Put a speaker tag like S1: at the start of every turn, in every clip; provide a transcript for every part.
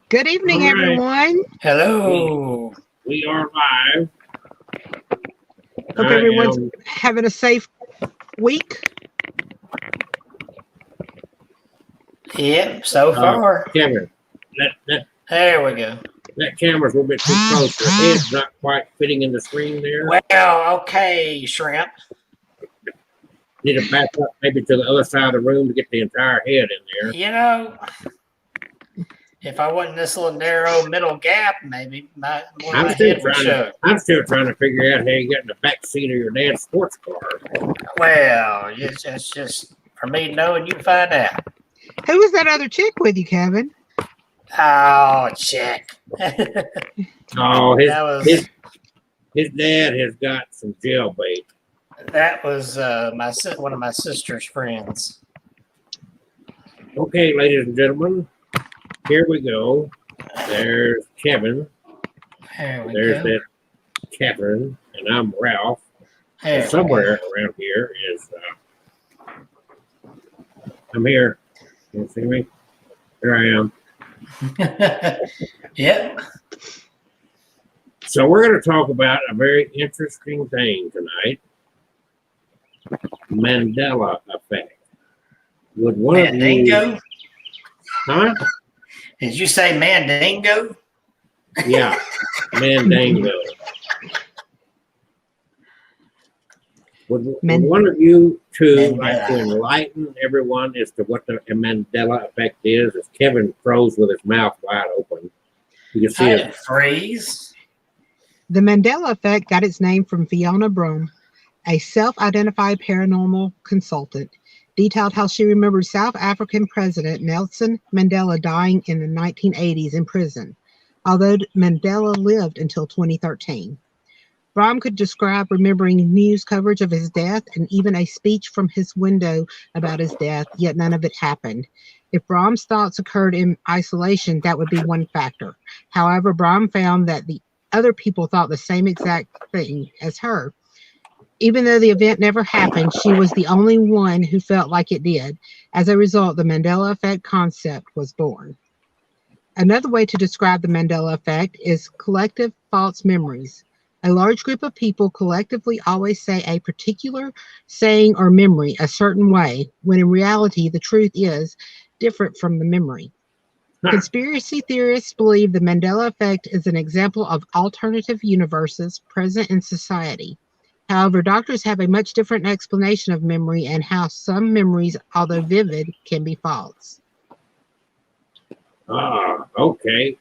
S1: Good evening, everyone.
S2: Hello.
S3: We are live.
S1: Hope everyone's having a safe week.
S2: Yep, so far.
S3: Kevin,
S2: There we go.
S3: that camera's a little bit too close. Your head's not quite fitting in the screen there.
S2: Well, okay, Shrimp.
S3: Need to back up maybe to the other side of the room to get the entire head in there.
S2: You know, if I wasn't this little narrow middle gap, maybe my head would show.
S3: I'm still trying to figure out how you got in the back seat of your dad's sports car.
S2: Well, it's just for me knowing, you find out.
S1: Who was that other chick with you, Kevin?
S2: Oh, chick.
S3: Oh, his dad has got some jailbait.
S2: That was one of my sister's friends.
S3: Okay, ladies and gentlemen, here we go. There's Kevin. There's that Catherine, and I'm Ralph. And somewhere around here is I'm here. Can you see me? Here I am.
S2: Yep.
S3: So we're going to talk about a very interesting thing tonight. Mandela Effect. Would one
S2: Mandingo?
S3: of you... Huh?
S2: Did you say Mandingo?
S3: Yeah, Mandingo. Would one of you two like to enlighten everyone as to what the Mandela Effect is? As Kevin froze with his mouth wide open. You can see it
S2: freeze.
S1: The Mandela Effect got its name from Fiona Brome, a self-identified paranormal consultant, detailed how she remembered South African President Nelson Mandela dying in the 1980s in prison, although Mandela lived until 2013. Brome could describe remembering news coverage of his death and even a speech from his window about his death, yet none of it happened. If Brome's thoughts occurred in isolation, that would be one factor. However, Brome found that the other people thought the same exact thing as her. Even though the event never happened, she was the only one who felt like it did. As a result, the Mandela Effect concept was born. Another way to describe the Mandela Effect is collective false memories. A large group of people collectively always say a particular saying or memory a certain way, when in reality the truth is different from the memory. Conspiracy theorists believe the Mandela Effect is an example of alternative universes present in society. However, doctors have a much different explanation of memory and how some memories, although vivid, can be false.
S3: Okay.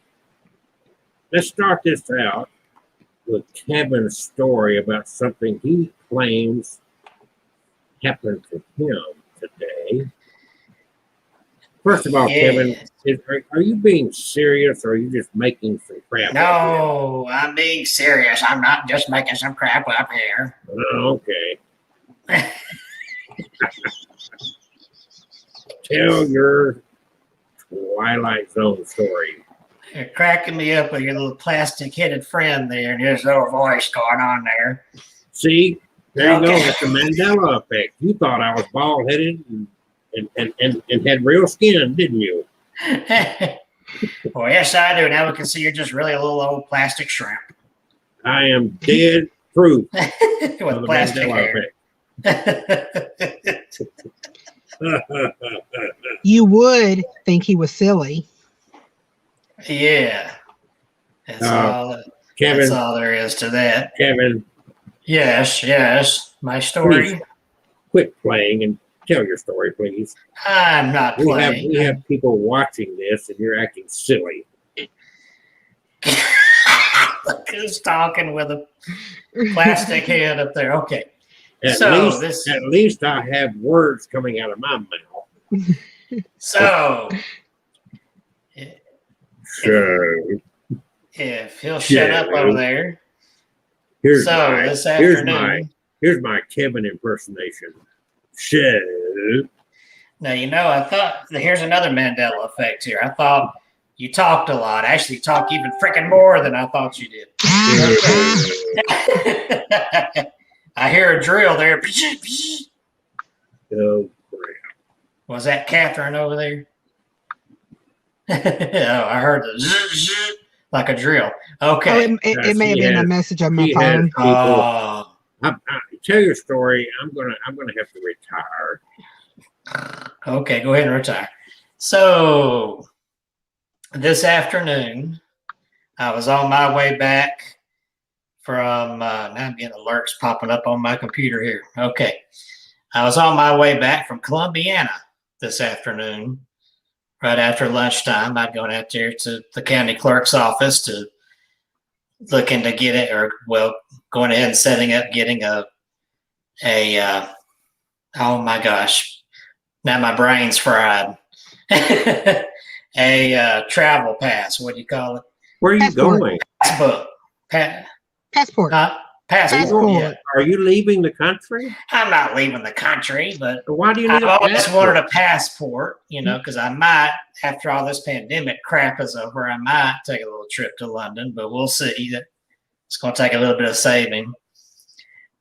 S3: Let's start this out with Kevin's story about something he claims happened to him today. First of all, Kevin, are you being serious or are you just making some crap up here?
S2: No, I'm being serious. I'm not just making some crap up here.
S3: Okay. Tell your Twilight Zone story.
S2: You're cracking me up with your little plastic-headed friend there and his little voice going on there.
S3: See, there you go. That's the Mandela Effect. You thought I was bald-headed and had real skin, didn't you?
S2: Well, yes, I do. Now we can see you're just really a little old plastic shrimp.
S3: I am dead proof
S2: with plastic hair.
S1: You would think he was silly.
S2: Yeah. That's all there is to that.
S3: Kevin.
S2: Yes. My story.
S3: Please quit playing and tell your story, please.
S2: I'm not playing.
S3: We have people watching this and you're acting silly.
S2: Look who's talking with a plastic head up there. Okay.
S3: At least I have words coming out of my mouth.
S2: So
S3: sure.
S2: If he'll shut up over there.
S3: Here's my Kevin impersonation. Shit.
S2: Now, I thought, here's another Mandela Effect here. I thought you talked a lot. Actually, talk even freaking more than I thought you did. I hear a drill there.
S3: Oh, crap.
S2: Was that Catherine over there? Oh, I heard the zzz, zzz, like a drill.
S1: Oh,
S2: Okay.
S1: it may have been a message on my
S3: She has
S1: phone.
S3: people. Tell your story. I'm gonna have to retire.
S2: Okay, go ahead and retire. So this afternoon, I was on my way back from, now I'm getting alerts popping up on my computer here. Okay. I was on my way back from Columbiana this afternoon, right after lunchtime. I'd gone out there to the county clerk's office to looking to get it, or well, going ahead and setting up, getting a oh my gosh, now my brain's fried. A travel pass. What do you call it?
S3: Where are you
S1: Passport.
S3: going?
S2: Passport.
S1: Passport.
S2: Passport. Yeah.
S3: Are you leaving the country?
S2: I'm not leaving the country, but
S3: Why do you
S2: I've
S3: need a
S2: always
S3: passport?
S2: wanted a passport, because I might, after all this pandemic crap is over, I might take a little trip to London, but we'll see. That it's going to take a little bit of saving.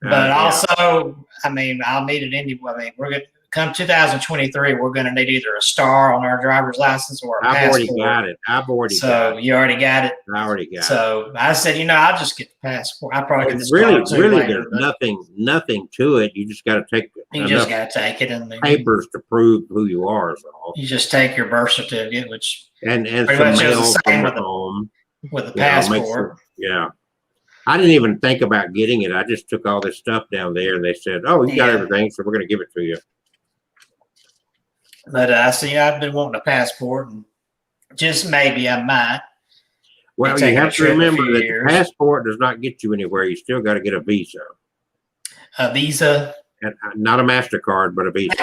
S2: But
S3: Yeah.
S2: also, I mean, I'll need it anyway. I mean, we're going to come 2023. We're going to need either a star on our driver's license or a
S3: I've
S2: passport.
S3: already got it.
S2: So you already got it.
S3: I already got it.
S2: So I said, I'll just get the passport. I probably get the star
S3: Really,
S2: too
S3: really,
S2: later,
S3: there's
S2: but
S3: nothing to it. You just got to take
S2: you
S3: enough
S2: just got to take it, and then
S3: papers to prove who you are. So.
S2: you just take your birth certificate, which
S3: And
S2: pretty
S3: some
S2: much is
S3: mail
S2: the same
S3: from
S2: with the
S3: home.
S2: with the
S3: You know, make
S2: passport.
S3: sure- yeah. I didn't even think about getting it. I just took all this stuff down there, and they said, "Oh, you got
S2: Yeah.
S3: everything, so we're going to give it to you."
S2: But I see I've been wanting a passport, and just maybe I might.
S3: Well,
S2: taking
S3: you
S2: a
S3: have to
S2: trip a
S3: remember
S2: few
S3: that
S2: years.
S3: the passport does not get you anywhere. You still got to get a visa,
S2: A visa.
S3: and not a MasterCard, but a visa.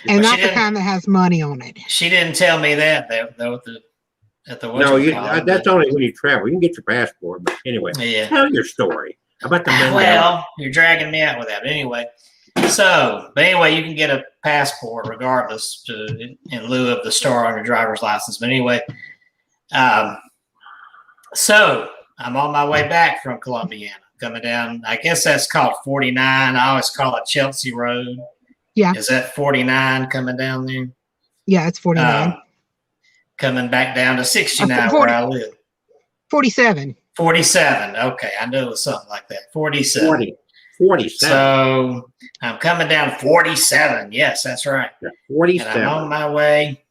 S1: And
S2: But
S1: not
S2: she
S1: the
S2: didn't-
S1: kind that has money on it.
S2: She didn't tell me that though at the
S3: No,
S2: whatchamacallit,
S3: that's
S2: but-
S3: only when you travel. You can get your passport, but anyway,
S2: Yeah.
S3: tell your story about the Mandela.
S2: Well, you're dragging me out with that. But anyway, you can get a passport regardless in lieu of the star on your driver's license. But anyway, so I'm on my way back from Columbiana, coming down. I guess that's called 49. I always call it Chelsea Road.
S1: Yeah.
S2: Is that 49 coming down there?
S1: Yeah, it's 49.
S2: Coming back down to 69
S1: 40.
S2: where I live.
S1: 47.
S2: 47. Okay, I knew it was something like that. 47.
S3: 47.
S2: So I'm coming down 47. Yes, that's right.
S3: Yeah,
S2: And
S3: 47.
S2: I'm on my way.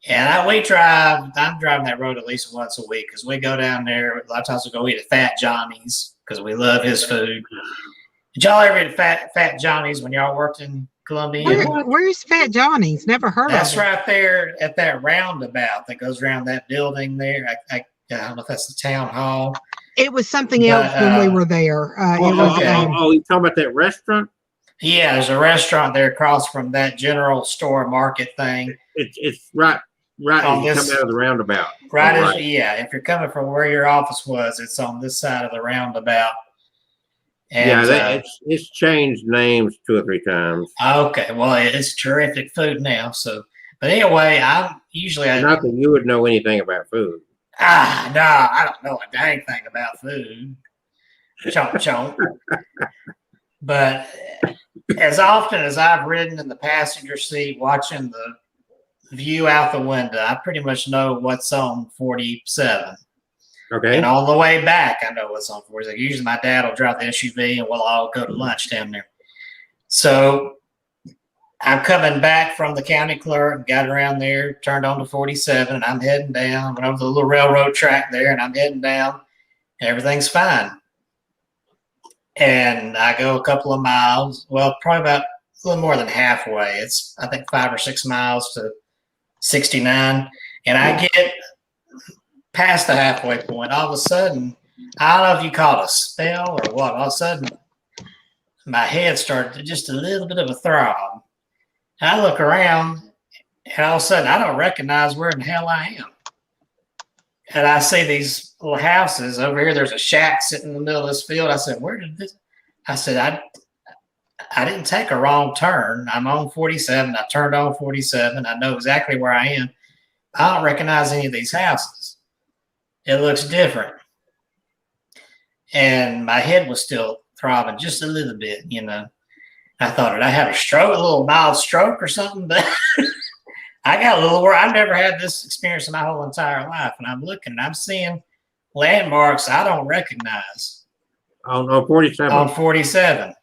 S2: And I'm driving that road at least once a week because we go down there. A lot of times we go eat at Fat Johnny's because we love his food. Did y'all ever eat at Fat Johnny's when y'all worked in Columbia?
S1: Where's Fat Johnny's? Never heard
S2: That's
S1: of it.
S2: right there at that roundabout that goes around that building there. I don't know if that's the town hall.
S1: It was something else when we were there. It was
S3: you talking about that restaurant?
S2: Yeah, there's a restaurant there across from that general store market thing.
S3: It's right
S2: On
S3: as you
S2: this-
S3: come out of the roundabout.
S2: Right,
S3: Right.
S2: if you're coming from where your office was, it's on this side of the roundabout. And,
S3: It's changed names 2 or 3 times.
S2: okay, well, it's terrific food now. So, but anyway, I'm usually
S3: Not that you would know anything about food.
S2: no, I don't know a dang thing about food. Chomp chomp. But as often as I've ridden in the passenger seat watching the view out the window, I pretty much know what's on 47.
S3: Okay.
S2: And on the way back, I know what's on 47. Usually my dad will drive the SUV and we'll all go to lunch down there. So I'm coming back from the county clerk, got around there, turned on to 47, and I'm heading down. Went over the little railroad track there, and I'm heading down. Everything's fine. And I go a couple of miles, well, probably about a little more than halfway. It's, I think, 5 or 6 miles to 69. And I get past the halfway point. All of a sudden, I don't know if you call it a spell or what. All of a sudden, my head started just a little bit of a throb. And I look around, and all of a sudden, I don't recognize where in the hell I am. And I see these little houses over here. There's a shack sitting in the middle of this field. I said, where did this? I said, I didn't take a wrong turn. I'm on 47. I turned on 47. I know exactly where I am. I don't recognize any of these houses. It looks different. And my head was still throbbing just a little bit, I thought, did I have a little mild stroke or something? But I got a little worried. I've never had this experience in my whole entire life. And I'm looking and I'm seeing landmarks I don't recognize.
S3: On 47.
S2: On 47.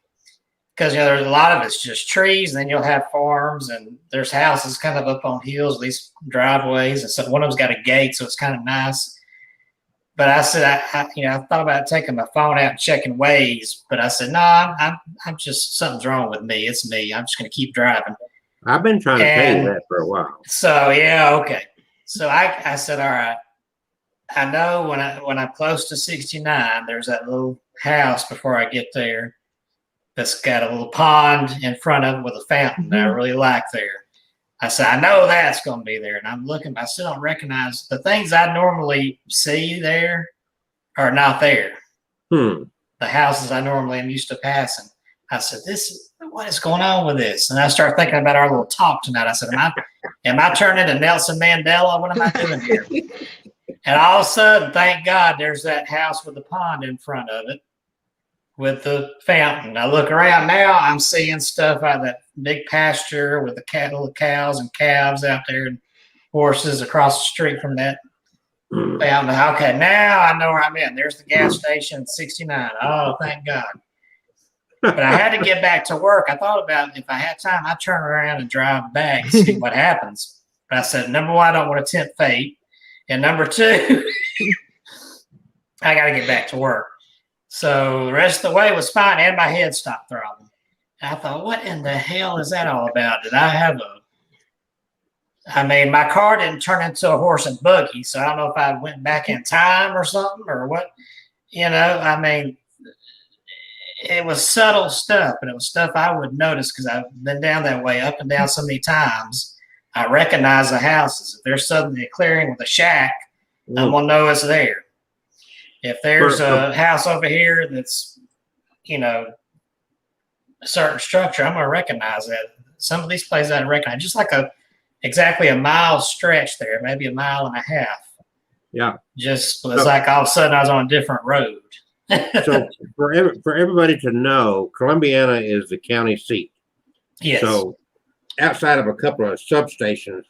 S2: Because, there's a lot of it's just trees. And then you'll have farms and there's houses kind of up on hills, these driveways. And so one of them's got a gate, so it's kind of nice. But I said, I thought about taking my phone out and checking Waze. But I said, no, I'm just, something's wrong with me. It's me. I'm just going to keep driving.
S3: I've been trying to tell you that for a while.
S2: So, yeah, okay. So I said, all right, I know when I'm close to 69, there's that little house before I get there that's got a little pond in front of it with a fountain that I really like there. I said, I know that's going to be there. And I'm looking, I still don't recognize the things I normally see there are not there. The houses I normally am used to passing. I said, what is going on with this? And I started thinking about our little talk tonight. I said, am I turning into Nelson Mandela? What am I doing here? And all of a sudden, thank God, there's that house with the pond in front of it with the fountain. I look around now, I'm seeing stuff out of that big pasture with the little cows and calves out there and horses across the street from that fountain. Okay, now I know where I'm in. There's the gas station, 69. Oh, thank God. But I had to get back to work. I thought about if I had time, I'd turn around and drive back and see what happens. But I said, number one, I don't want to tempt fate. And number two, I got to get back to work. So the rest of the way was fine, and my head stopped throbbing. And I thought, what in the hell is that all about? Did I have my car didn't turn into a horse and buggy, so I don't know if I went back in time or something or what. It was subtle stuff, but it was stuff I would notice because I've been down that way up and down so many times. I recognize the houses. If there's suddenly a clearing with a shack, I'm going to know it's there. If there's a house over here that's, a certain structure, I'm going to recognize that. Some of these places I recognize, just like exactly a mile stretch there, maybe a mile and a half.
S3: Yeah.
S2: Just was like all of a sudden I was on a different road.
S3: So for everybody to know, Columbiana is the county seat.
S2: Yes.
S3: So outside of a couple of substations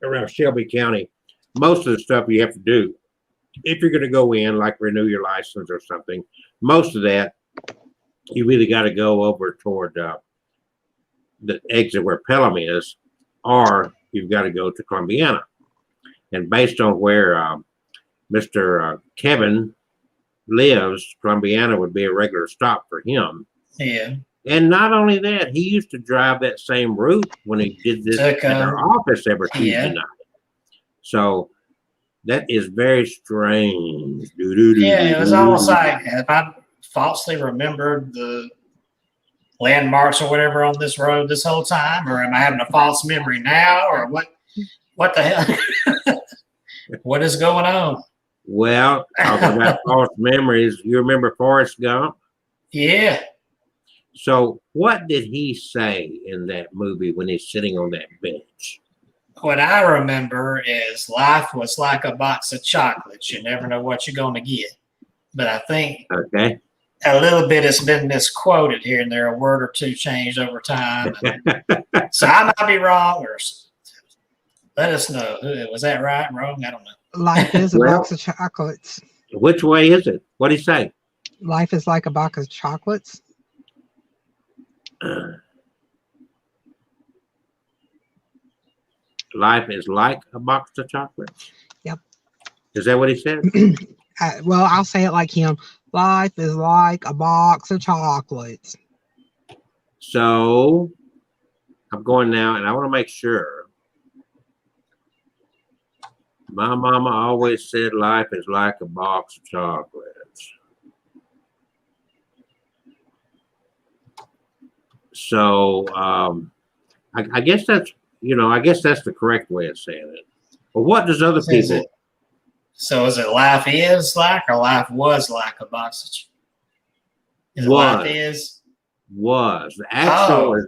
S3: around Shelby County, most of the stuff you have to do, if you're going to go in, like renew your license or something, most of that, you've either got to go over toward the exit where Pelham is, or you've got to go to Columbiana. And based on where Mr. Kevin lives, Columbiana would be a regular stop for him.
S2: Yeah.
S3: And not only that, he used to drive that same route when he did this at our office every Tuesday night. So that is very strange.
S2: It was almost like if I falsely remembered the landmarks or whatever on this road this whole time, or am I having a false memory now, or what the hell? What is going on?
S3: Well, talking about false memories, you remember Forrest Gump?
S2: Yeah.
S3: So what did he say in that movie when he's sitting on that bench?
S2: What I remember is life was like a box of chocolates. You never know what you're going to get. But I think a little bit has been misquoted here and there, a word or two changed over time. So I might be wrong, or let us know. Was that right, wrong? I don't know.
S1: Life is a box of chocolates.
S3: Which way is it? What did he say?
S1: Life is like a box of chocolates.
S3: Life is like a box of chocolates.
S1: Yep.
S3: Is that what he said?
S1: Well, I'll say it like him. Life is like a box of chocolates.
S3: So I'm going now, and I want to make sure. My mama always said life is like a box of chocolates. So I guess that's, I guess that's the correct way of saying it. But what does other people?
S2: So is it life is like, or life was like a box of chocolates? Life is?
S3: Was. The actual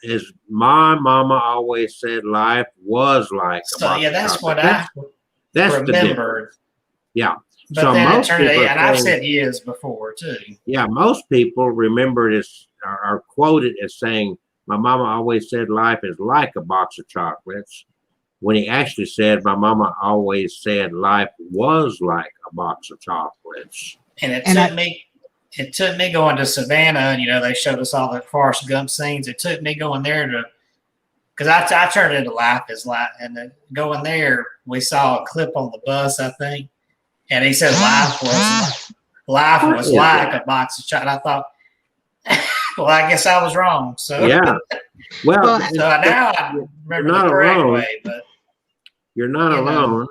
S3: is my mama always said life was like a box of
S2: that's
S3: chocolates.
S2: what
S3: That's
S2: remembered.
S3: Yeah.
S2: But so then most it turned out, and I've said is before too.
S3: Yeah, most people remember it are quoted as saying, "My mama always said life is like a box of chocolates," when he actually said, "My mama always said life was like a box of chocolates."
S2: And it took me going to Savannah, and they showed us all the Forrest Gump scenes. It took me going there because I turned it into Life is Like, and then going there, we saw a clip on the bus, I think, and he said life was like a box of chocolate. I thought, well, I guess I was wrong. So
S3: yeah, well,
S2: so now I remember the correct way, but
S3: you're not alone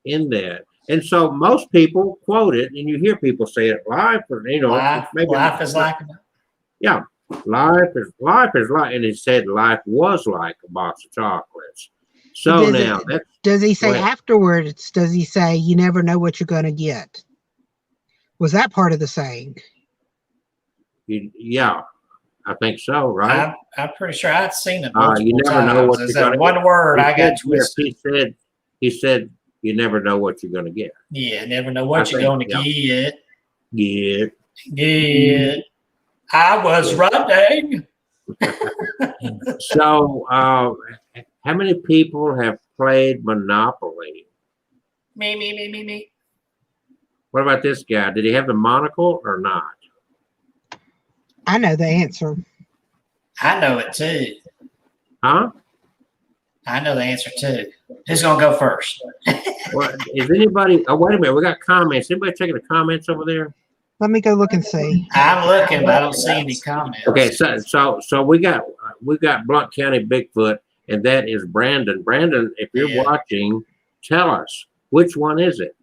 S3: in that. And so most people quote it, and you hear people say it, life is like, yeah, life is like, and he said life was like a box of chocolates. So
S1: does he say afterwards? Does he say you never know what you're going to get? Was that part of the saying?
S3: Yeah, I think so. Right?
S2: I'm pretty sure I'd seen it.
S3: You never know what you're going to get.
S2: One word I got twisted.
S3: He said. You never know what you're going to get.
S2: Yeah, never know what you're going to get.
S3: Get.
S2: I was running.
S3: So, how many people have played Monopoly?
S2: Me.
S3: What about this guy? Did he have the monocle or not?
S1: I know the answer.
S2: I know it too.
S3: Huh?
S2: I know the answer too. Who's gonna go first?
S3: Well, is anybody? Oh, wait a minute. We got comments. Anybody checking the comments over there?
S1: Let me go look and see.
S2: I'm looking, but I don't see any comments.
S3: Okay, so we got Blount County Bigfoot, and that is Brandon. Brandon, if you're watching, tell us which one is it?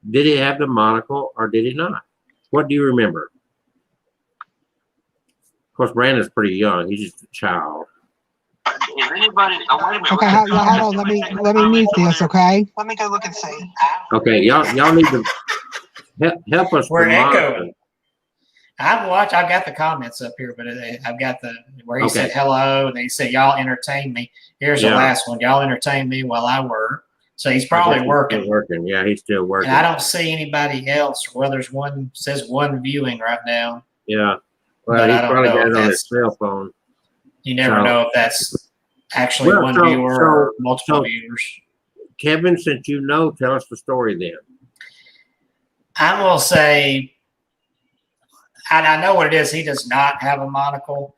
S3: Did he have the monocle or did he not? What do you remember? Of course, Brandon's pretty young. He's just a child.
S4: Is anybody? Oh, wait a minute.
S1: Okay, hold on. Let me mute this. Okay. Let me go look and see.
S3: Okay, y'all need to help us.
S2: We're echoing. I've got the comments up here, but I've got where he said hello, and he said y'all entertain me. Here's the last one. Y'all entertain me while I work. So he's probably working.
S3: Yeah, he's still working.
S2: And I don't see anybody else. Well, there's says one viewing right now.
S3: Yeah. Well, he's probably got it on his cell phone.
S2: You never know if that's actually one viewer or multiple viewers.
S3: Kevin, since you know, tell us the story then.
S2: I'm going to say, I know what it is. He does not have a monocle,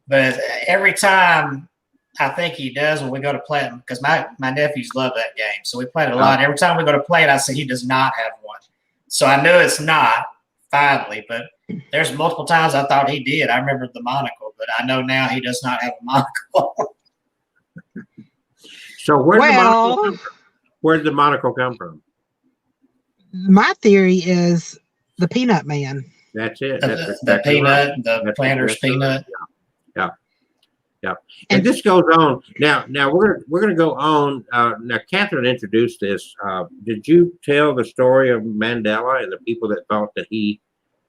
S2: but every time I think he does when we go to play it, because my nephews love that game. So we played it a lot. Every time we go to play it, I say he does not have one. So I knew it's not, finally, but there's multiple times I thought he did. I remember the monocle, but I know now he does not have a monocle.
S3: So where did the monocle come from?
S1: My theory is the Peanut Man.
S3: That's it.
S2: The peanut, the Planter's peanut.
S3: Yeah. And this goes on. Now we're gonna go on. Now Catherine introduced this. Did you tell the story of Mandela and the people that thought that he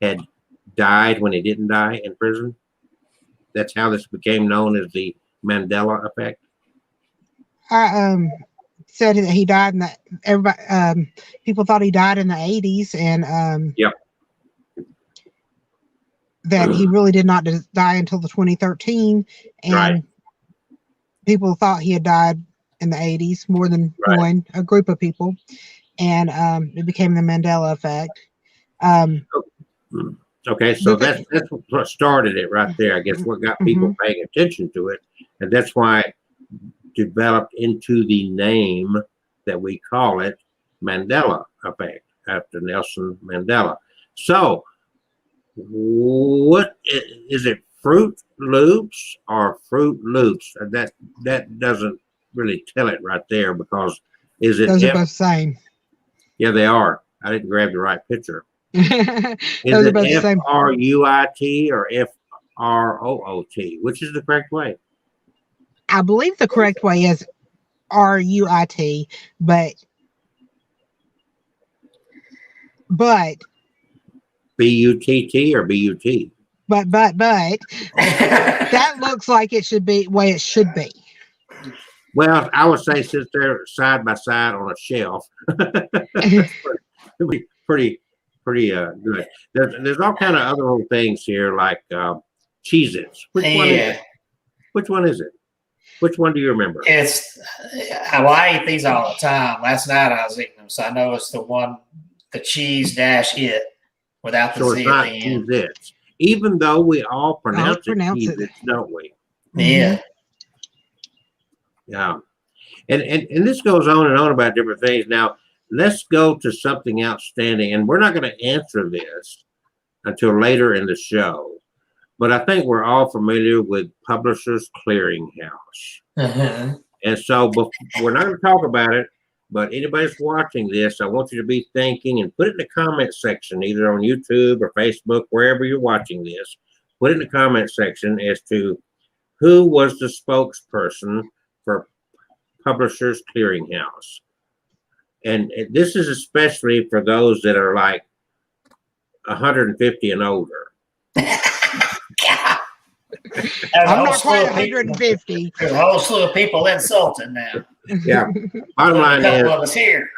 S3: had died when he didn't die in prison? That's how this became known as the Mandela Effect.
S1: I said that he died in the people thought he died in the 80s, and that he really did not die until the 2013, and people thought he had died in the 80s, more than a group of people, and it became the Mandela Effect.
S3: Okay, so that's what started it right there. I guess what got people paying attention to it, and that's why it developed into the name that we call it, Mandela Effect, after Nelson Mandela. So, what is it? Fruit Loops or Fruit Loops? That doesn't really tell it right there, because is it?
S1: Those are both the same.
S3: Yeah, they are. I didn't grab the right picture.
S1: Those
S3: is it Fruit or Fruot? Which is the correct way?
S1: I believe the correct way is Ruit, but Butt
S3: or But?
S1: But that looks like it should be the way it should be.
S3: Well, I would say since they're side by side on a shelf, it'd be pretty good. There's all kind of other little things here, like Cheez-Its. Which one is it? Which one is it? Which one do you remember?
S2: It's well, I eat these all the time. Last night I was eating them, so I know it's the one, the cheese dash it without the
S3: So
S2: Z
S3: it's
S2: at
S3: not
S2: the end.
S3: Cheez-Its, even though we all pronounce it Cheez-Its, don't we?
S2: Yeah.
S3: Yeah. And this goes on and on about different things. Now, let's go to something outstanding. And we're not going to answer this until later in the show. But I think we're all familiar with Publishers Clearinghouse.
S2: Uh-huh.
S3: And so we're not going to talk about it, but anybody's watching this, I want you to be thinking and put it in the comment section, either on YouTube or Facebook, wherever you're watching this. Put it in the comment section as to who was the spokesperson for Publishers Clearinghouse. And this is especially for those that are like 150 and older.
S1: I'm not quite 150.
S2: There's a whole slew of people insulting now.
S3: Yeah. Bottom line is,
S2: us here.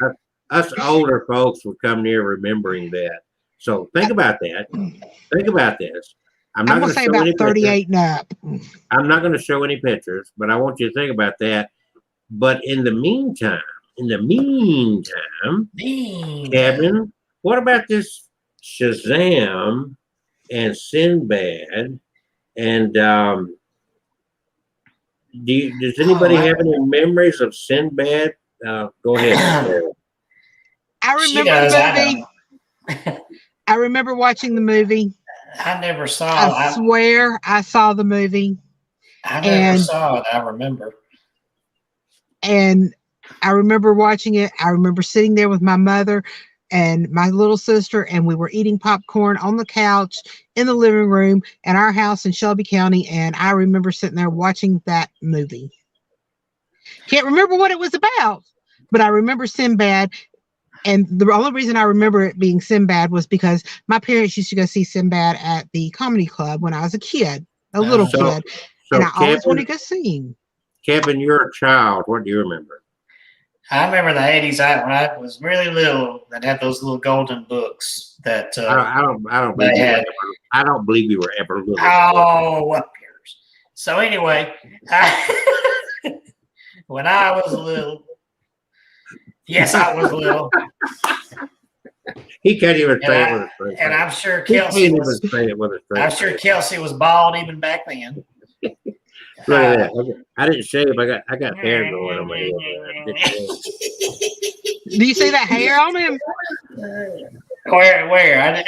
S3: us older folks will come near remembering that. So think about that. Think about this.
S1: I'm going to say about 38 and up.
S3: I'm not going to show any pictures, but I want you to think about that. But in the meantime, Kevin, what about this Shazam and Sinbad? And does anybody have any memories of Sinbad? Go ahead.
S1: I remember the movie. I remember watching the movie.
S2: I never saw it.
S1: I swear I saw the movie.
S2: I never saw it. I remember.
S1: And I remember watching it. I remember sitting there with my mother and my little sister, and we were eating popcorn on the couch in the living room at our house in Shelby County. And I remember sitting there watching that movie. Can't remember what it was about, but I remember Sinbad. And the only reason I remember it being Sinbad was because my parents used to go see Sinbad at the comedy club when I was a kid, little kid. And I always wanted to go see him.
S3: Kevin, you're a child. What do you remember?
S2: I remember the 80s. When I was really little, that had those little golden books that
S3: I don't believe I don't believe you were ever little.
S2: Oh, what cares? So anyway, when I was little, yes, I was little.
S3: He can't even say it with a straight face.
S2: And I'm sure Kelsey was.
S3: Say it with a straight
S2: I'm sure Kelsey was bald even back then.
S3: Look at that. I didn't shave. I got hair going on my head.
S1: Do you see that hair on him?
S2: Where?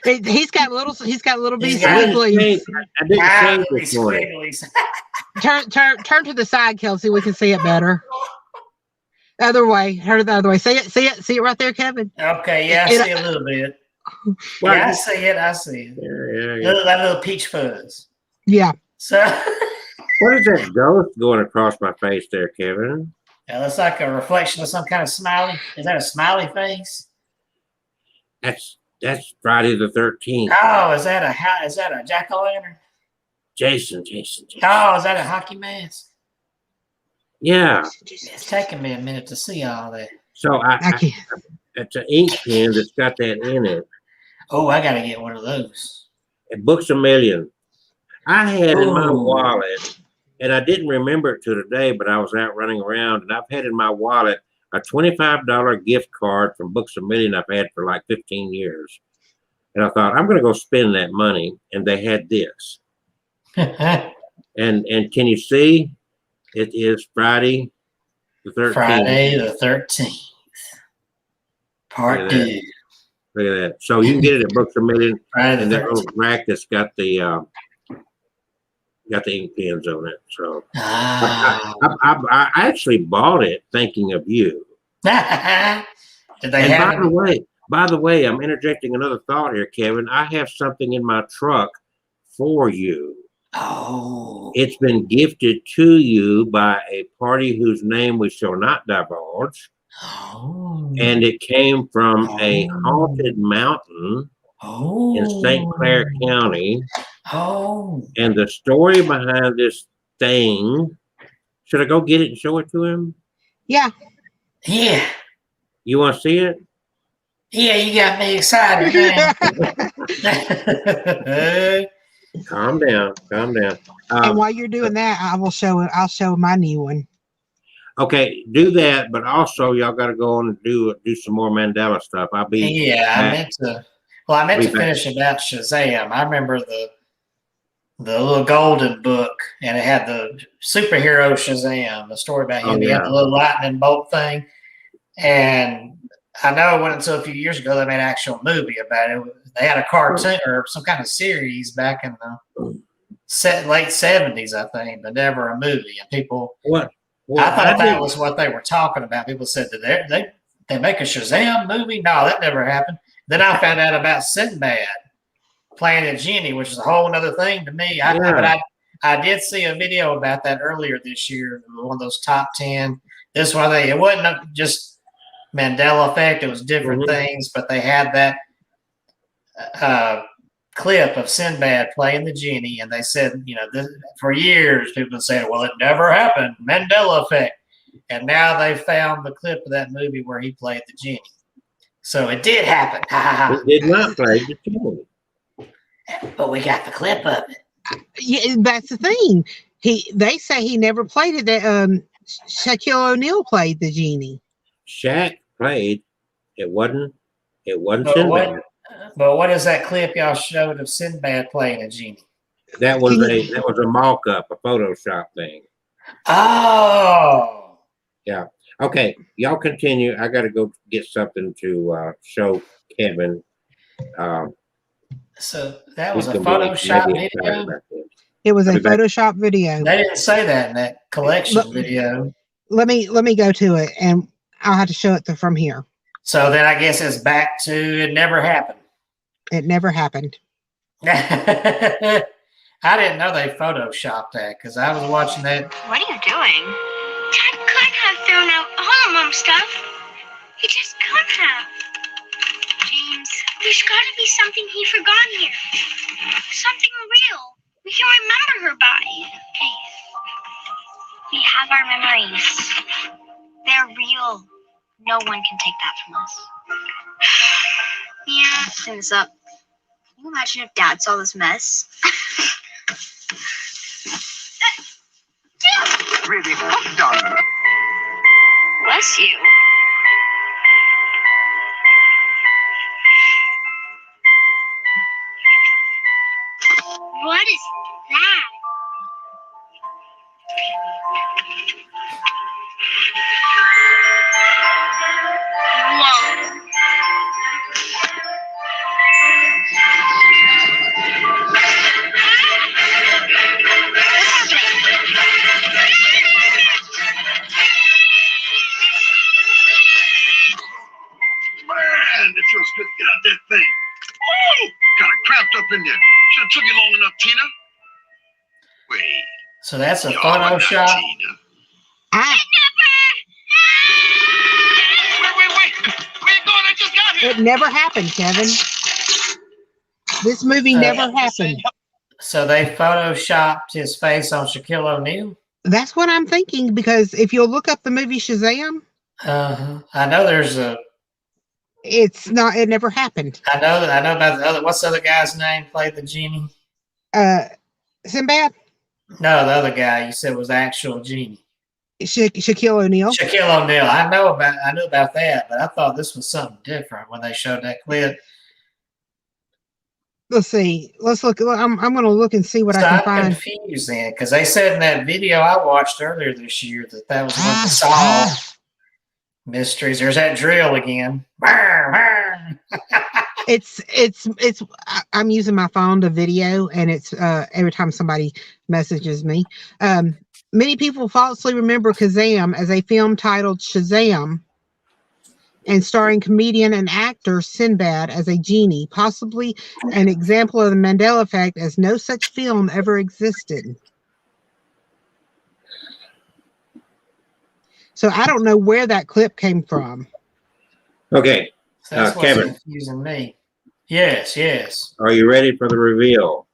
S1: He's got little bitty
S3: I didn't shave this morning.
S1: Turn to the side, Kelsey. We can see it better. Other way. Turn it the other way. See it right there, Kevin.
S2: Okay, yeah, I see a little bit. Yeah, I see it. Yeah. That little peach fuzz.
S1: Yeah.
S2: So.
S3: What is that ghost going across my face there, Kevin?
S2: That looks like a reflection of some kind of smiley. Is that a smiley face?
S3: That's Friday the 13th.
S2: Oh, is that a jack-o'-lantern?
S3: Jason.
S2: Oh, is that a hockey mask?
S3: Yeah.
S2: It's taking me a minute to see all that.
S3: So it's an ink pen that's got that in it.
S2: Oh, I gotta get one of those.
S3: It Books a Million. I had in my wallet, and I didn't remember it till today, but I was out running around, and I've had in my wallet a $25 gift card from Books a Million I've had for like 15 years. And I thought, I'm going to go spend that money. And they had this. and can you see? It is Friday the 13th.
S2: Friday the 13th. Part 2.
S3: Look at that. So you can get it at Books a Million.
S2: Friday
S3: and
S2: the
S3: that
S2: 13th.
S3: little rack that's got the ink pens on it. So I actually bought it thinking of you.
S2: Did they have
S3: by the way, I'm interjecting another thought here, Kevin. I have something in my truck for you.
S2: Oh.
S3: It's been gifted to you by a party whose name we shall not divulge.
S2: Oh.
S3: And it came from a haunted mountain in St. Clair County.
S2: Oh.
S3: And the story behind this thing, should I go get it and show it to him?
S1: Yeah.
S2: Yeah.
S3: You want to see it?
S2: Yeah, you got me excited, man.
S3: Calm down. Calm down.
S1: And while you're doing that, I'll show my new one.
S3: Okay, do that, but also y'all got to go on and do some more Mandela stuff. I'll be
S2: Yeah, I meant to. Well, I meant to
S3: Be back.
S2: finish about Shazam. I remember the little golden book, and it had the superhero Shazam, the story about him.
S3: Oh,
S2: He had
S3: yeah.
S2: the little lightning bolt thing, and I know it wasn't until a few years ago they made an actual movie about it. They had a cartoon or some kind of series back in the late 70s, I think, but never a movie. And people,
S3: What?
S2: I thought that was what they were talking about. People said that they make a Shazam movie. No, that never happened. Then I found out about Sinbad playing a genie, which is a whole other thing to me. But I did see a video about that earlier this year, one of those top 10. This one, it wasn't just Mandela Effect. It was different things, but they had that clip of Sinbad playing the genie, and they said, for years people said, well, it never happened, Mandela Effect. And now they found the clip of that movie where he played the genie. So it did happen.
S3: It did not play the genie.
S2: But we got the clip of it.
S1: Yeah, that's the thing. They say he never played it. That Shaquille O'Neal played the genie.
S3: Shaq played. It wasn't Sinbad.
S2: But what is that clip y'all showed of Sinbad playing a genie?
S3: That was a mock-up, a Photoshop thing.
S2: Oh.
S3: Yeah. Okay, y'all continue. I got to go get something to show Kevin.
S2: So that was a Photoshop video?
S1: It was a Photoshop video.
S2: They didn't say that in that collection video.
S1: Let me go to it, and I'll have to show it from here.
S2: So then I guess it's back to it never happened.
S1: It never happened.
S2: I didn't know they photoshopped that because I was watching that.
S5: What are you doing? Dad couldn't have thrown out all of Mom's stuff. He just couldn't have. James, there's got to be something he forgot here. Something real. We can remember her by. Hey, we have our memories. They're real. No one can take that from us. Yeah, clean this up. Can you imagine if Dad saw this mess?
S6: Really well done.
S5: Bless you. What is that? Whoa.
S6: Man, it feels good to get out that thing. Woo! Kind of cramped up in there. Should have took you long enough, Tina. Wait.
S2: So that's a
S6: You're
S2: Photoshop.
S6: not Tina. Wait. Where you going? I just got here.
S1: It never happened, Kevin. This movie never happened.
S2: So they photoshopped his face on Shaquille O'Neal?
S1: That's what I'm thinking, because if you'll look up the movie Shazam,
S2: I know there's a.
S1: it's not. It never happened.
S2: I know about the other. What's the other guy's name? Played the genie.
S1: Sinbad.
S2: No, the other guy you said was the actual genie.
S1: Shaquille O'Neal.
S2: Shaquille O'Neal. I knew about that, but I thought this was something different when they showed that clip.
S1: Let's see. Let's look. I'm going to look and see what I can
S2: I'm
S1: find.
S2: confused then, because they said in that video I watched earlier this year that was one of the solved mysteries. There's that drill again.
S1: It's. I'm using my phone to video, and it's every time somebody messages me. Many people falsely remember Kazam as a film titled Shazam, and starring comedian and actor Sinbad as a genie, possibly an example of the Mandela Effect, as no such film ever existed. So I don't know where that clip came from.
S3: Okay,
S2: So that's what's
S3: Kevin,
S2: confusing me. Yes.
S3: are you ready for the reveal?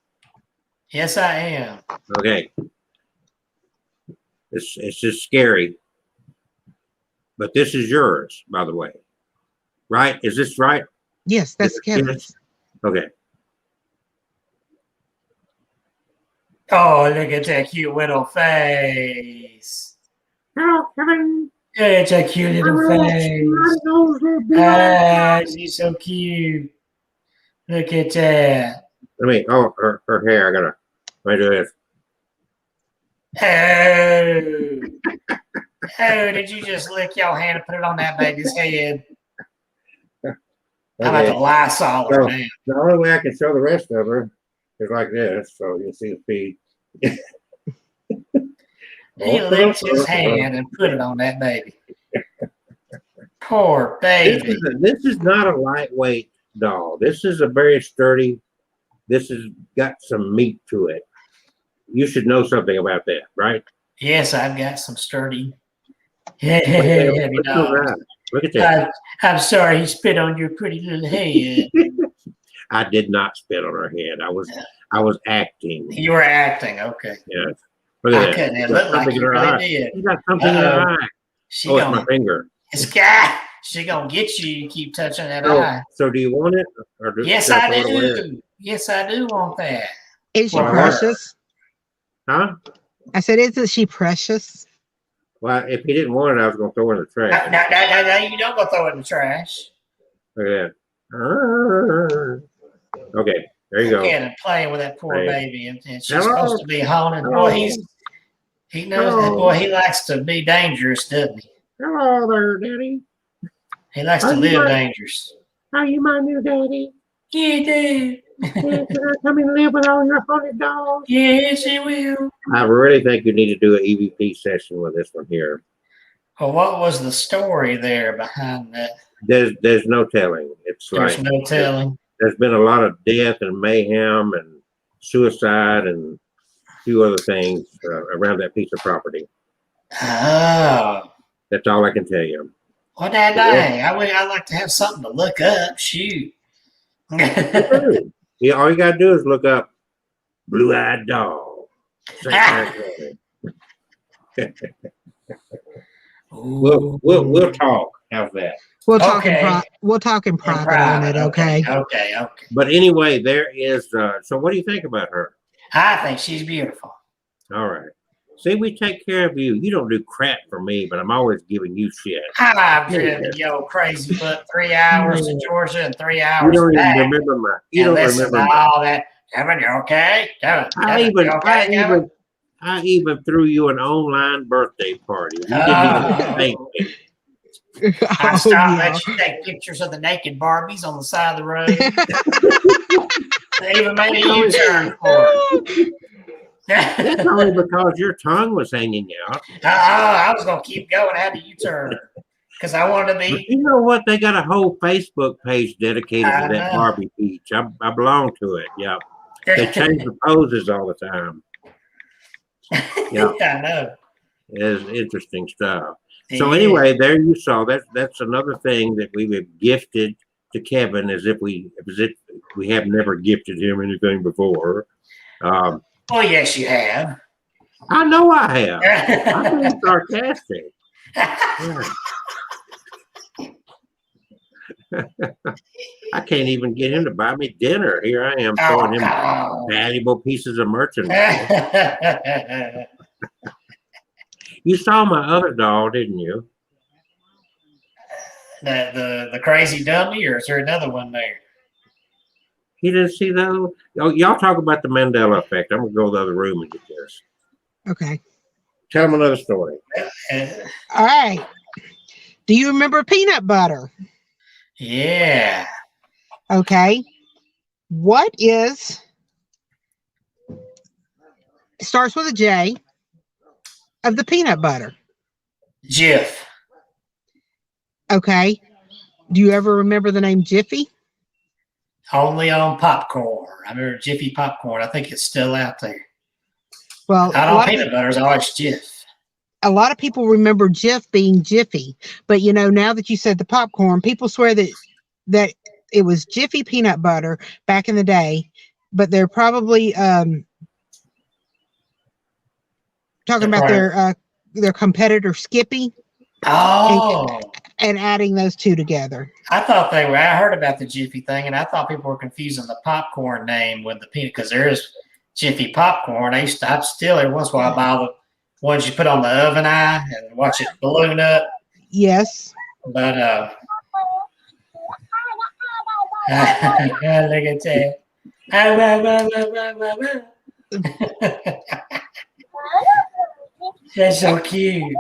S2: Yes, I am.
S3: Okay. It's just scary. But this is yours, by the way. Right? Is this right?
S1: Yes, that's Kevin's.
S3: Okay.
S2: Oh, look at that cute little face.
S3: Hello, Kevin.
S2: Look at that cute little face. Ah, she's so cute. Look at that.
S3: Her hair. Let me do this.
S2: Oh. Oh, did you just lick your hand and put it on that baby's head? I'm about to Lysol her now.
S3: The only way I can show the rest of her is like this, so you'll see the feet.
S2: He licked his hand and put it on that baby. Poor baby.
S3: This is not a lightweight doll. This is a very sturdy. This has got some meat to it. You should know something about that, right?
S2: Yes, I've got some sturdy. Heavy dogs.
S3: Look at that.
S2: I'm sorry he spit on your pretty little head.
S3: I did not spit on her head. I was acting.
S2: You were acting, okay.
S3: Yes. Look at that.
S2: It looked like you really did.
S3: You got something in her eye. It's my finger.
S2: She gonna get you. You keep touching that eye.
S3: So do you want it?
S2: Yes, I do. Yes, I do want that.
S1: Is she precious?
S3: Huh?
S1: I said, isn't she precious?
S3: Well, if he didn't want it, I was going to throw it in the trash.
S2: No, you don't go throw it in the trash.
S3: Look at that. Okay, there you go.
S2: And playing with that poor baby, and she's supposed to be haunted. Boy, he knows that. Boy, he likes to be dangerous, doesn't he?
S3: Hello there, Daddy.
S2: He likes to live dangerous.
S3: Are you my new daddy?
S2: Yeah, dude.
S3: Can I come and live with all your haunted dolls?
S2: Yes, he will.
S3: I really think you need to do an EVP session with this one here.
S2: Well, what was the story there behind that?
S3: There's no telling.
S2: There's no telling.
S3: There's been a lot of death and mayhem and suicide and a few other things around that piece of property.
S2: Oh.
S3: That's all I can tell you.
S2: Well, I'd like to have something to look up. Shoot.
S3: Yeah, all you gotta do is look up blue-eyed doll. We'll talk. How's that?
S1: We'll talk in private on it. Okay.
S2: Okay.
S3: But anyway, there is. So, what do you think about her?
S2: I think she's beautiful.
S3: All right. See, we take care of you. You don't do crap for me, but I'm always giving you shit.
S2: I've driven crazy butt 3 hours to Georgia and 3 hours
S3: You don't
S2: back.
S3: even remember my. You don't remember
S2: all that. Kevin, you okay?
S3: I even threw you an online birthday party. You didn't even think it.
S2: I stopped let you take pictures of the naked Barbies on the side of the road. They even made a U-turn for it.
S3: That's only because your tongue was hanging out.
S2: I was going to keep going. I had a U-turn because I wanted to be.
S3: But you know what? They got a whole Facebook page dedicated to that Barbie beach. I belong to it. Yeah. They change the poses all the time. Yeah.
S2: I know.
S3: It's interesting stuff. So anyway, there you saw that's another thing that we have gifted to Kevin as if we have never gifted him anything before.
S2: Oh, yes, you have.
S3: I know I have. I'm being sarcastic. I can't even get him to buy me dinner. Here I am throwing him valuable pieces of merchandise. You saw my other doll, didn't you?
S2: The crazy dummy, or is there another one there?
S3: You didn't see those? Oh, y'all talk about the Mandela Effect. I'm gonna go to the other room and get this.
S1: Okay.
S3: Tell them another story.
S1: All right. Do you remember peanut butter?
S2: Yeah.
S1: Okay. What is? It starts with a J. Of the peanut butter.
S2: Jif.
S1: Okay. Do you ever remember the name Jiffy?
S2: Only on popcorn. I remember Jiffy popcorn. I think it's still out there.
S1: Well,
S2: not on peanut butter. It's always Jif.
S1: A lot of people remember Jif being Jiffy, but now that you said the popcorn, people swear that it was Jiffy peanut butter back in the day, but they're probably talking about their competitor Skippy.
S2: Oh.
S1: And adding those two together.
S2: I thought they were. I heard about the Jiffy thing, and I thought people were confusing the popcorn name with the peanut, because Jiffy popcorn. I still every once in a while buy the ones you put on the oven eye and watch it balloon up.
S1: Yes.
S2: But look at that. That's so cute.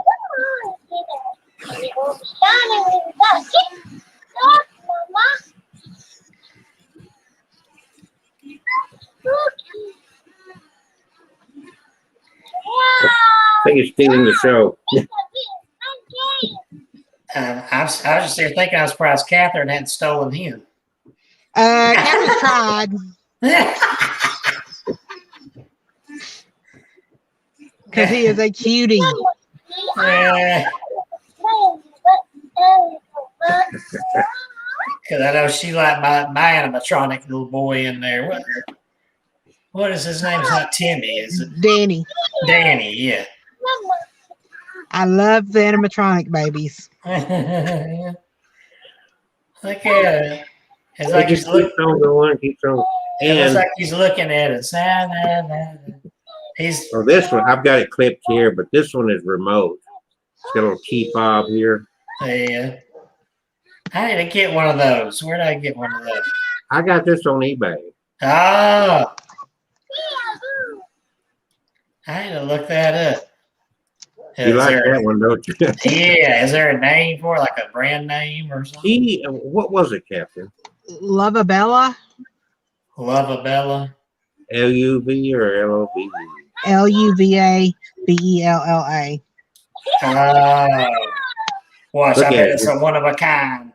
S3: I think it's stealing the show.
S2: I was just there thinking I was surprised Catherine hadn't stolen him.
S1: Catherine tried. Because he is a cutie.
S2: Because I know she liked my animatronic little boy in there. What is his name? It's not Timmy, is it?
S1: Danny.
S2: Danny, yeah.
S1: I love the animatronic babies.
S2: Look at it. It's like he's looking.
S3: Keeps on going, keeps on.
S2: It looks
S3: And
S2: like he's looking at us. He's
S3: oh, this one, I've got it clipped here, but this one is remote. It's got a little key fob here.
S2: yeah. I need to get one of those. Where did I get one of those?
S3: I got this on eBay.
S2: Oh. I need to look that up.
S3: You like that one, don't you?
S2: Yeah. Is there a name for it, like a brand name or something?
S3: What was it, Captain?
S1: Lovabella.
S2: Lovabella.
S3: L-U-V or L-O-V-E?
S1: Luvabella.
S2: Oh. Watch,
S3: Look
S2: I
S3: at
S2: bet
S3: it.
S2: it's a one of a kind.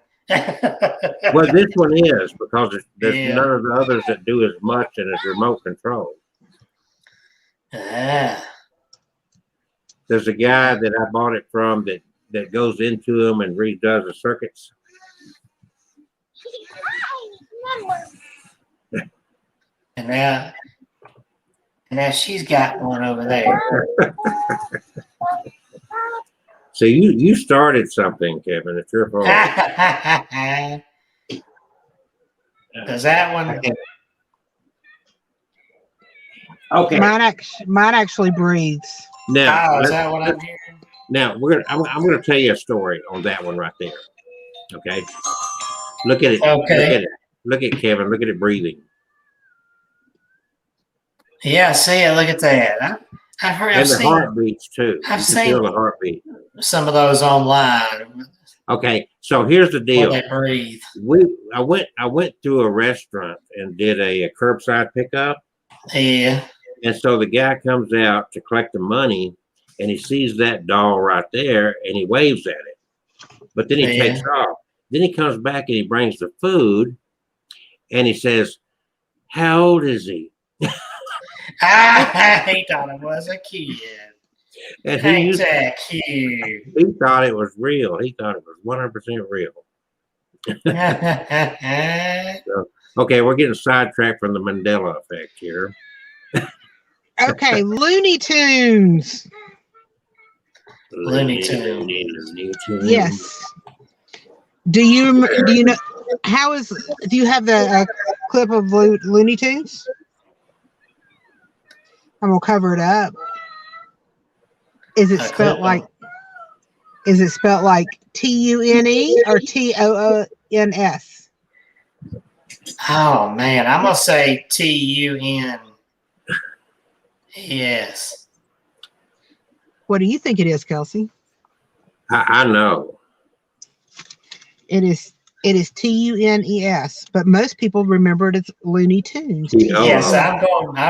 S3: Well, this one is, because there's
S2: Yeah.
S3: none of the others that do as much and is remote control.
S2: Ah.
S3: There's a guy that I bought it from that goes into them and redoes the circuits.
S2: And now she's got one over there.
S3: So you started something, Kevin. It's your fault.
S2: Does that one?
S3: Okay.
S1: Mine actually breathes.
S3: Now,
S2: Oh, is that what I'm hearing?
S3: now I'm gonna tell you a story on that one right there. Okay. Look at it.
S2: Okay.
S3: Look at it. Look at Kevin. Look at it breathing.
S2: Yeah, see it. Look at that. I've
S3: And the
S2: seen
S3: heartbeats too.
S2: I've
S3: You can
S2: seen-
S3: feel the heartbeat.
S2: some of those online
S3: Okay. So here's the
S2: where
S3: deal.
S2: they breathe.
S3: I went to a restaurant and did a curbside pickup.
S2: Yeah.
S3: And so the guy comes out to collect the money and he sees that doll right there and he waves at it. But then he
S2: Yeah.
S3: takes off. Then he comes back and he brings the food and he says, "How old is he?"
S2: He thought it was a kid.
S3: And
S2: Ain't that cute?
S3: he thought it was real. He thought it was 100% real. Okay, we're getting sidetracked from the Mandela effect here.
S1: Okay, Looney Tunes.
S2: Looney Tunes.
S3: Looney Tunes.
S1: Yes. Do you know do you have the clip of Looney Tunes? I'm gonna cover it up. Is it spelled like Tune or Toons?
S2: Oh man, I'm gonna say TUN. Yes.
S1: What do you think it is, Kelsey?
S3: I know.
S1: It is TUNES, but most people remember it as Looney Tunes.
S3: Oh.
S2: Yes, I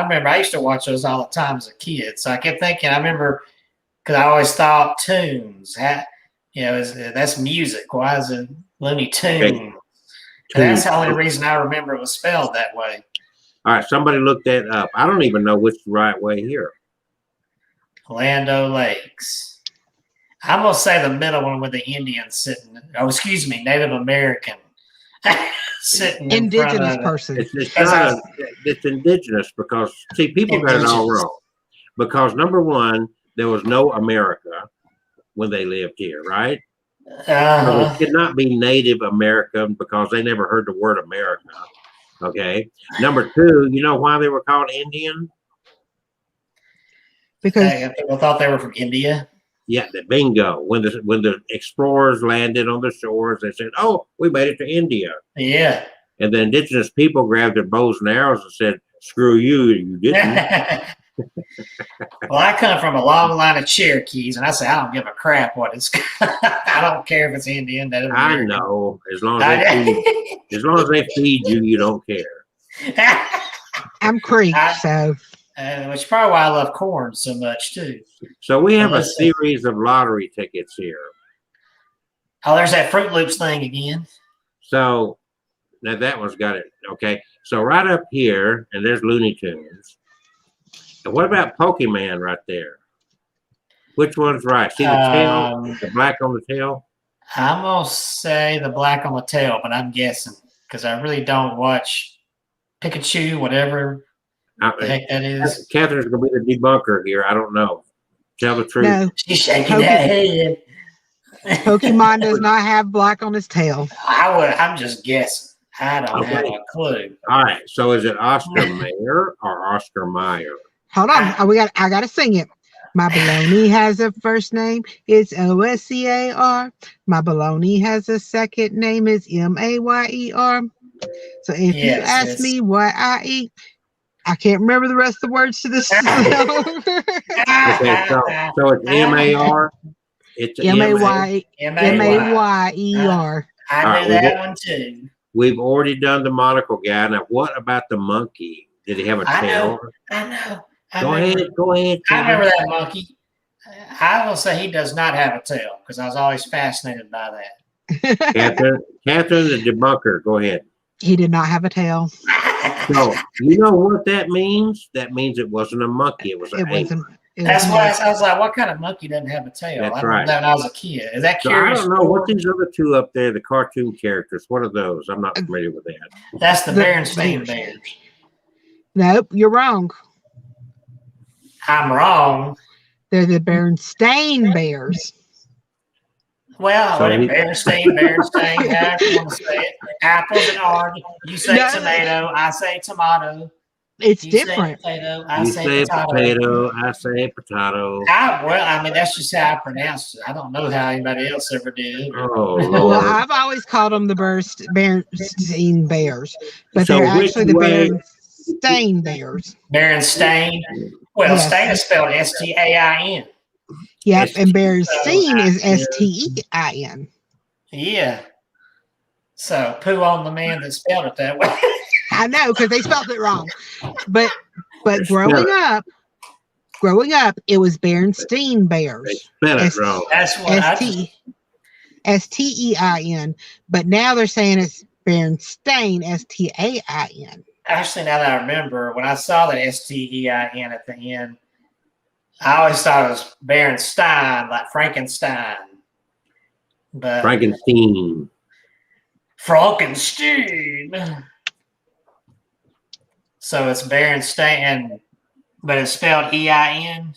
S2: remember I used to watch those all the time as a kid. So I kept thinking, I remember because I always thought tunes. That's music. Why is it Looney Tunes? That's the only reason I remember it was spelled that way.
S3: All right, somebody look that up. I don't even know which the right way here.
S2: Land O'Lakes. I'm gonna say the middle one with the Indian sitting. Oh, excuse me, Native American sitting.
S1: Indigenous person.
S3: It's indigenous because see people got it all wrong. Because number one, there was no America when they lived here, right? So it could not be Native American because they never heard the word America. Okay. Number two, you know why they were called Indian?
S1: because
S2: People thought they were from India.
S3: Yeah, the bingo. When the explorers landed on the shores, they said, "Oh, we made it to India."
S2: Yeah.
S3: And the indigenous people grabbed their bows and arrows and said, "Screw you, you didn't."
S2: Well, I come from a long line of Cherokees, and I say I don't give a crap what it's. I don't care if it's Indian. Native
S3: I
S2: American.
S3: know. As long as they feed you, you don't care.
S1: I'm Creek, so
S2: which is probably why I love corn so much too.
S3: So we have a
S2: Listen.
S3: series of lottery tickets here.
S2: Oh, there's that Fruit Loops thing again.
S3: So now that one's got it. Okay. So right up here, and there's Looney Tunes. And what about Pokemon right there? Which one's right? See the tail, the black on the tail?
S2: I'm gonna say the black on the tail, but I'm guessing because I really don't watch Pikachu, whatever the heck that is.
S3: Catherine's gonna be the debunker here. I don't know. Tell the truth.
S1: no.
S2: She's shaking that head.
S1: Pokemon does not have black on his tail.
S2: I'm just guessing. I don't have a clue.
S3: All right. So is it Oscar Mayer or Oscar Mayer?
S1: Hold on. I gotta sing it. My baloney has a first name, it's Oscar. My baloney has a second name, it's Mayer. So if you ask me what I eat, I can't remember the rest of the words to this.
S3: Okay, so it's M-A-R. It's
S1: Mayer.
S2: I knew that one too.
S3: We've already done the monocle guy. Now, what about the monkey? Did he have a tail?
S2: I know.
S3: Go ahead.
S2: I remember that monkey. I will say he does not have a tail because I was always fascinated by that.
S3: Catherine, the debunker. Go ahead.
S1: He did not have a tail.
S3: So you know what that means? That means it wasn't a monkey. It was an ape.
S2: That's why I was like, what kind of monkey doesn't have a tail?
S3: That's
S2: I remember that when I was a kid. Is that
S3: So
S2: curious?
S3: I don't know what these other two up there, the cartoon characters. What are those? I'm not familiar with that.
S2: That's the Berenstain Bears.
S1: Nope, you're wrong.
S2: I'm wrong.
S1: They're the Berenstain Bears.
S2: Well, Berenstain, however you want to say it. Apples and oranges. You say tomato, I say tomato.
S1: It's
S2: you
S1: different.
S2: Say potato, I
S3: You
S2: say
S3: potato, I say potato.
S2: I mean, that's just how I pronounce it. I don't know how anybody else ever did.
S3: Oh,
S1: Well,
S3: Lord.
S1: I've always called them the Berenstain Bears, but
S3: So
S1: they're actually the
S3: way-
S1: Berenstain Bears.
S2: Berenstain. Well,
S1: Yes.
S2: Stain is spelled S-T-A-I-N.
S1: Yep, and Berenstain is
S2: S-T-A-I-N.
S1: S-T-E-I-N.
S2: Yeah. So, poo on the man that spelled it that way.
S1: I know because they spelled it wrong, but
S3: They
S1: growing up, it was Berenstain
S3: They
S1: Bears.
S3: spell it wrong.
S2: That's what
S1: S-T-E-I-N. But now they're saying it's Berenstain, S-T-A-I-N.
S2: Actually, now that I remember, when I saw that S-T-E-I-N at the end, I always thought it was Berenstain, like Frankenstein. But
S3: Frankenstein.
S2: Frankenstein. So it's Berenstain, but it's spelled E-I-N.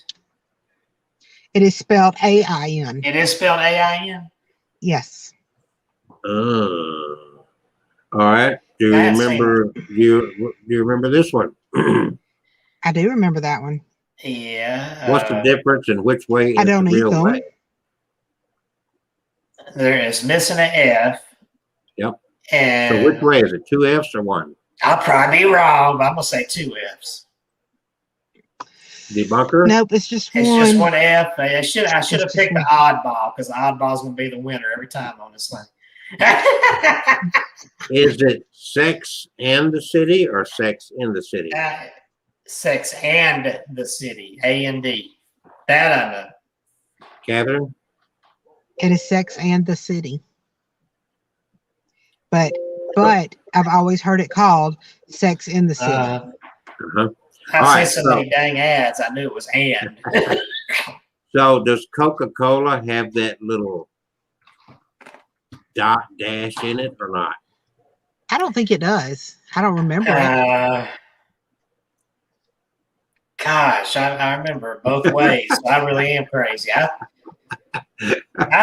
S1: It is spelled A-I-N.
S2: It is spelled A-I-N.
S1: Yes.
S3: All right. Do you
S2: That's
S3: remember? Do you remember this one?
S1: I do remember that one.
S2: Yeah.
S3: What's the difference and which way is
S1: I don't
S3: the
S1: eat
S3: real
S1: them.
S3: way?
S2: There is missing an F.
S3: Yep.
S2: And
S3: So which way is it? 2 F's or 1?
S2: I'll probably be wrong, but I'm gonna say 2 F's.
S3: Debunker?
S1: Nope, it's just
S2: It's
S1: one.
S2: just one F. I should have
S1: just
S2: picked the
S1: one.
S2: oddball because the oddball's gonna be the winner every time on this thing.
S3: Is it Sex and the City or Sex in the City?
S2: Sex and the City, A&D. That I know.
S3: Catherine?
S1: It is Sex and the City. But I've always heard it called Sex in the City.
S3: Uh-huh.
S2: I've
S3: All right,
S2: seen so many dang ads. I knew it was and.
S3: So does Coca-Cola have that little dot dash in it or not?
S1: I don't think it does. I don't remember it.
S2: Gosh, I remember it both ways. So I really am crazy. I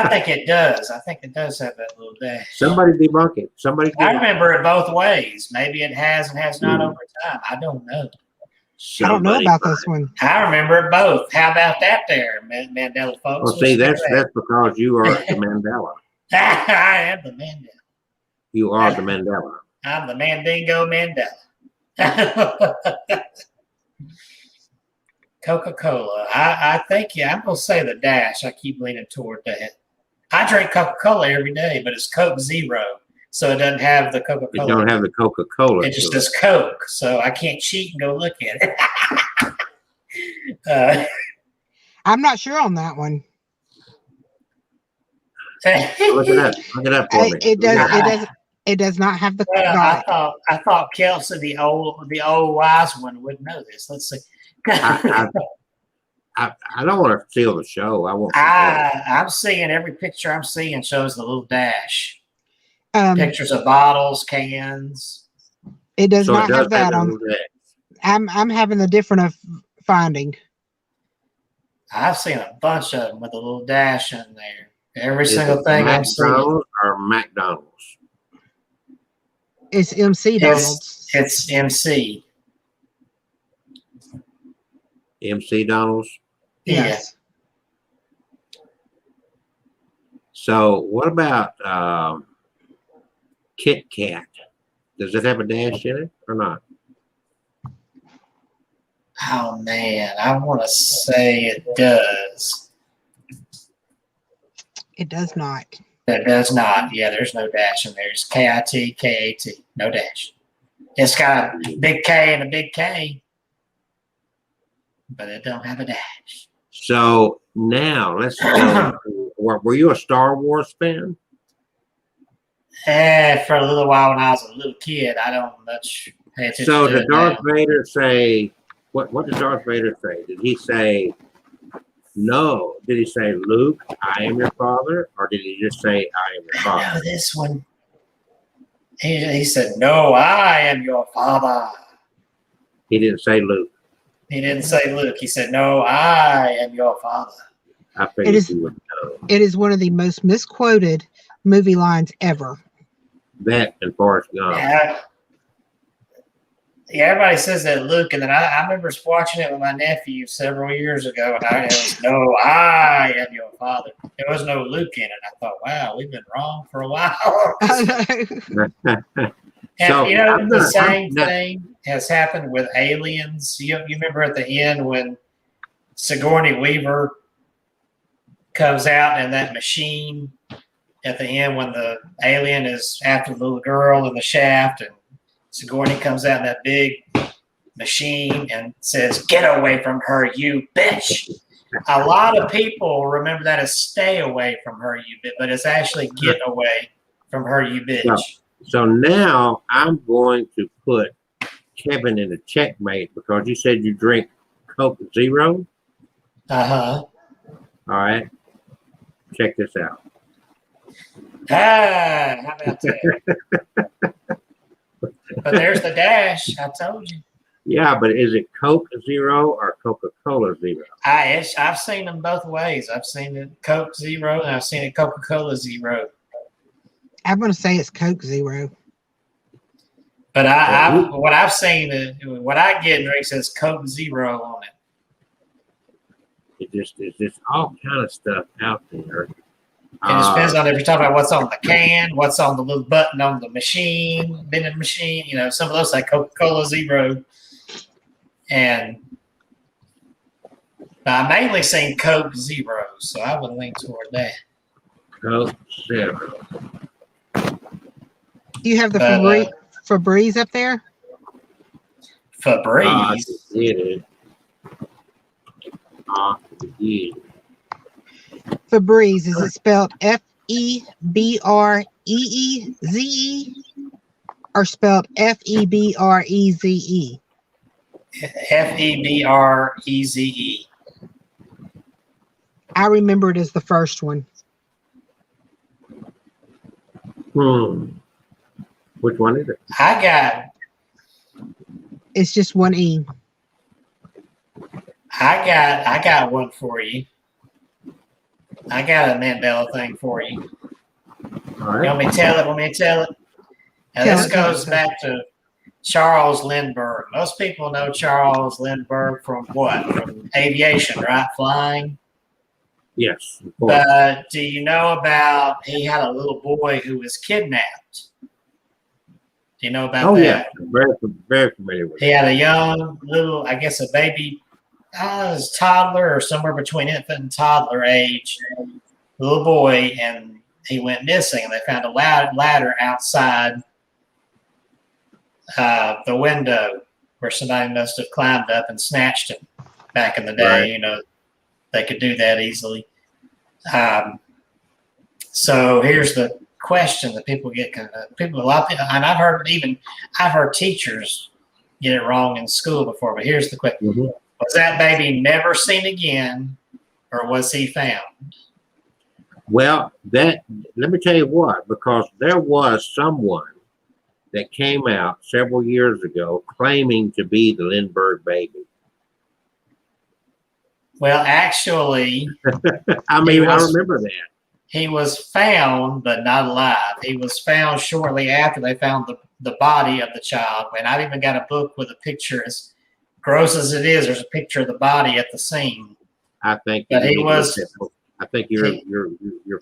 S2: think it does. I think it does have that little dash.
S3: Somebody debunk it. Somebody.
S2: I remember it both ways. Maybe it has and has not over time. I don't know.
S1: I don't know
S3: Somebody
S1: about this one.
S2: I remember both. How about that there, Mandela folks?
S3: Well, see, that's because you are the Mandela.
S2: I am the Mandela.
S3: You are the Mandela.
S2: I'm the Mandingo Mandela. Coca-Cola. I think, yeah, I'm going to say the dash. I keep leaning toward that. I drink Coca-Cola every day, but it's Coke Zero. So it doesn't have the Coca-Cola.
S3: It don't have the Coca-Cola.
S2: It just says Coke. So I can't cheat and go look at it.
S1: I'm not sure on that one.
S3: Look it up. Look it up for me.
S1: It does not have the
S2: Well,
S1: garlic.
S2: I thought Kelsey, the old wise one, would know this. Let's see.
S3: I don't want to steal the show. I won't.
S2: I'm seeing every picture I'm seeing shows the little dash. Pictures of bottles, cans.
S1: It does not have
S3: that
S1: that on. I'm having a different finding.
S2: I've seen a bunch of them with a little dash in there. Every single thing I'm seeing.
S3: McDonald's or McDonald's?
S1: It's MC Donald's.
S2: It's MC.
S3: MC Donald's.
S1: Yes.
S3: So what about Kit Kat? Does it have a dash in it or not?
S2: Oh man, I want to say it does.
S1: It does not.
S2: It does not. Yeah, there's no dash in there. It's KIT, KAT, no dash. It's got a big K and a big K, but it don't have a dash.
S3: So now let's go. Were you a Star Wars fan?
S2: For a little while when I was a little kid, I don't much pay attention
S3: So
S2: to
S3: did
S2: it
S3: Darth
S2: now.
S3: Vader say, what did Darth Vader say? Did he say, no? Did he say, Luke, I am your father? Or did he just say, I am your
S2: I
S3: father?
S2: know this one. He said, no, I am your father.
S3: He didn't say Luke.
S2: He didn't say Luke. He said, no, I am your father.
S3: I figured you would know.
S1: It is one of the most misquoted movie lines ever.
S3: That and Forrest Gump.
S2: Yeah, everybody says that Luke, and then I remember watching it with my nephew several years ago, and it was, no, I am your father. There was no Luke in it. I thought, wow, we've been wrong for a while. And
S3: So,
S2: the same thing has happened with Aliens. You remember at the end when Sigourney Weaver comes out in that machine at the end when the alien is after the little girl in the shaft, and Sigourney comes out in that big machine and says, get away from her, you bitch. A lot of people remember that as stay away from her, you bitch, but it's actually get away from her, you bitch.
S3: So now I'm going to put Kevin in a checkmate because you said you drink Coke Zero.
S2: Uh-huh.
S3: All right. Check this out.
S2: How about that? But there's the dash. I told you.
S3: Yeah, but is it Coke Zero or Coca-Cola Zero?
S2: I've seen them both ways. I've seen it Coke Zero and I've seen it Coca-Cola Zero.
S1: I'm going to say it's Coke Zero.
S2: But what I've seen, what I get in drinks says Coke Zero on it.
S3: It's just all kind of stuff out there.
S2: It just depends on if you're talking about what's on the can, what's on the little button on the machine, vending machine. Some of those say Coca-Cola Zero. And I mainly seen Coke Zero, so I would lean toward that.
S3: Coke Zero.
S1: You have the Febreze up there?
S2: Febreze?
S1: Febreze, is it spelled Febreze or spelled Febreze?
S2: Febreze.
S1: I remember it as the first one.
S3: Which one is it?
S1: It's just one E.
S2: I got one for you. I got a Mandela thing for you.
S3: All right.
S2: You want me to tell it? Now, this goes back to Charles Lindbergh. Most people know Charles Lindbergh from what? From aviation, right? Flying.
S3: Yes, of course.
S2: But do you know about he had a little boy who was kidnapped? Do you know about that?
S3: Yeah, very familiar with
S2: He had a young little, I guess, a baby, his toddler or somewhere between infant and toddler age, little boy, and he went missing. And they found a ladder outside the window where somebody must have climbed up and snatched him back in the day.
S3: Right.
S2: You know, they could do that easily. So here's the question that people get. People, a lot of people, and I've heard teachers get it wrong in school before. But here's the question: Was that baby never seen again, or was he found?
S3: Well, let me tell you what, because there was someone that came out several years ago claiming to be the Lindbergh Baby.
S2: Well, actually,
S3: I remember that.
S2: He was found, but not alive. He was found shortly after they found the body of the child. And I've even got a book with a picture. As gross as it is, there's a picture of the body at the scene.
S3: I think.
S2: But he was.
S3: I think you're.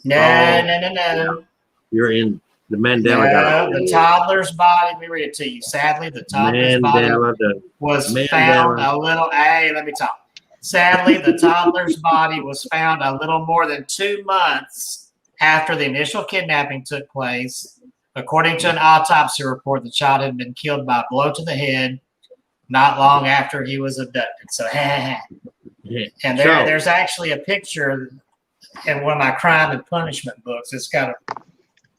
S2: No.
S3: You're in the Mandela.
S2: No, the toddler's body. Let me read it to you. Sadly, the toddler's body was found a little. Hey, let me talk. Sadly, the toddler's body was found a little more than 2 months after the initial kidnapping took place. According to an autopsy report, the child had been killed by a blow to the head not long after he was abducted. So, and there's actually a picture in one of my crime and punishment books. It's got a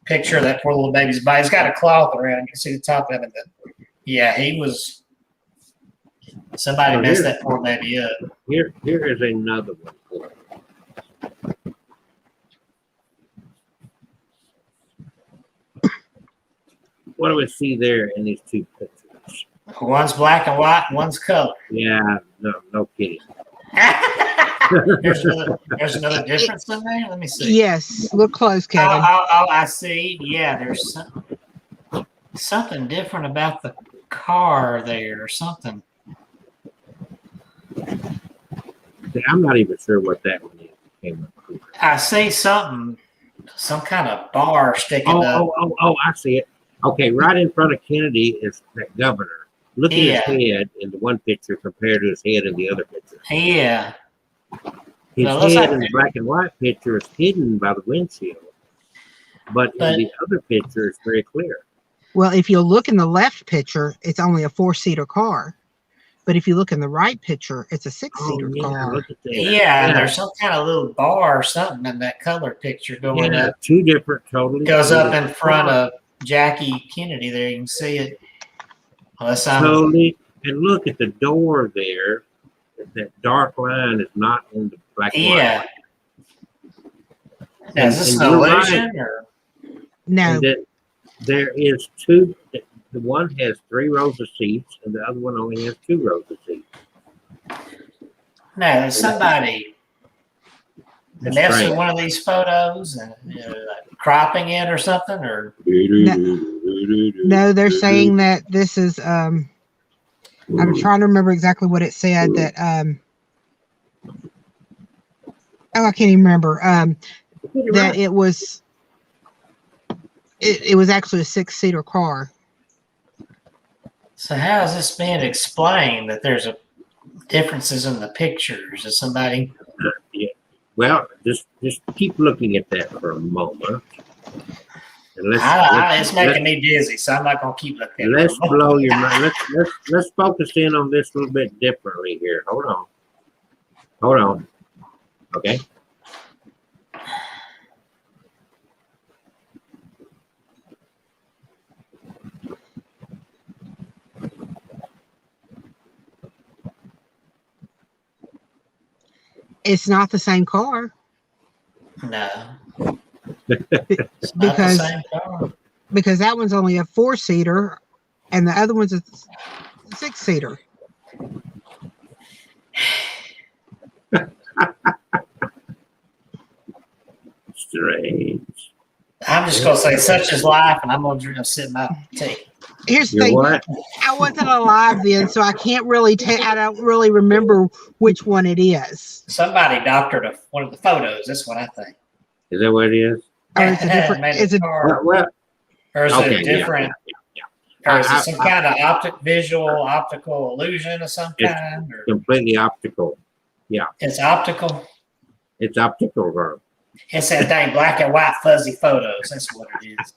S2: picture of that poor little baby's body. It's got a cloth around. You can see the top of it. Yeah, he was. Somebody messed that poor baby up.
S3: Here is another one. What do we see there in these two pictures?
S2: One's black and white, one's color.
S3: Yeah, no kidding.
S2: There's another difference in there. Let me see.
S1: Yes, look close, Kevin.
S2: Oh, I see. Yeah, there's something different about the car there, or something.
S3: I'm not even sure what that one is.
S2: I see something, some kind of bar sticking up.
S3: Oh, I see it. Okay, right in front of Kennedy is that governor. Look at his head in the one picture compared to his head in the other picture.
S2: Yeah.
S3: His head in the black and white picture is hidden by the windshield. But in the other picture, it's very clear.
S1: Well, if you look in the left picture, it's only a 4-seater car. But if you look in the right picture, it's a 6-seater car.
S2: Look at that. Yeah, there's some kind of little bar or something in that color picture going up.
S3: Two different totally.
S2: Goes up in front of Jackie Kennedy there. You can see it.
S3: Totally. And look at the door there. That dark line is not in the black and white.
S2: Yeah. Is this an illusion? Or?
S1: No.
S3: There is two. The one has 3 rows of seats, and the other one only has 2 rows of seats.
S2: No, there's somebody messing with one of these photos and cropping it or something, or
S1: no, they're saying that this is. I'm trying to remember exactly what it said. That I can't even remember. That it was. It was actually a 6-seater car.
S2: So how is this being explained that there's differences in the pictures? Is somebody?
S3: Yeah. Well, just keep looking at that for a moment. And
S2: it's making me dizzy, so I'm not gonna keep looking.
S3: Let's blow your mind. Let's focus in on this a little bit differently here. Hold on. Okay.
S1: It's not the same car.
S2: No.
S1: Because that one's only a 4-seater and the other one's a 6-seater.
S3: Strange.
S2: I'm just gonna say such is life, and I'm gonna sip my tea.
S1: Here's the
S3: You're
S1: thing.
S3: what?
S1: I wasn't alive then, so I can't really I don't really remember which one it is.
S2: Somebody doctored one of the photos. That's what I think.
S3: Is that what it is?
S1: Or it's a different.
S2: Made
S1: Is
S2: the
S1: it?
S2: car-
S3: Well,
S2: or is it
S3: okay,
S2: a different? Or is it some kind of optical illusion of some
S3: It's
S2: kind? Or
S3: completely optical.
S2: it's optical.
S3: It's optical, girl.
S2: It's that dang black and white fuzzy photos. That's what it is.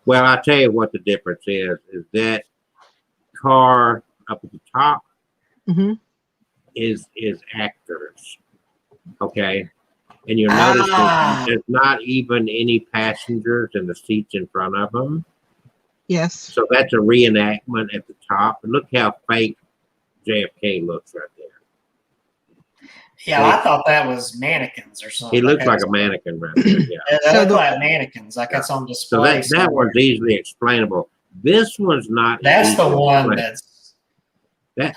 S3: Well, I'll tell you what the difference is that car up at the top
S1: Mm-hmm.
S3: is actors. Okay. And you'll notice that there's not even any passengers in the seats in front of them.
S1: Yes.
S3: So that's a reenactment at the top. And look how fake JFK looks right there.
S2: Yeah, I thought that was mannequins or something.
S3: He looks like a mannequin right there. Yeah.
S2: They look like mannequins, like that's on
S3: So
S2: display.
S3: that one's easily explainable. This one's not.
S2: That's the
S3: easily
S2: one
S3: explained.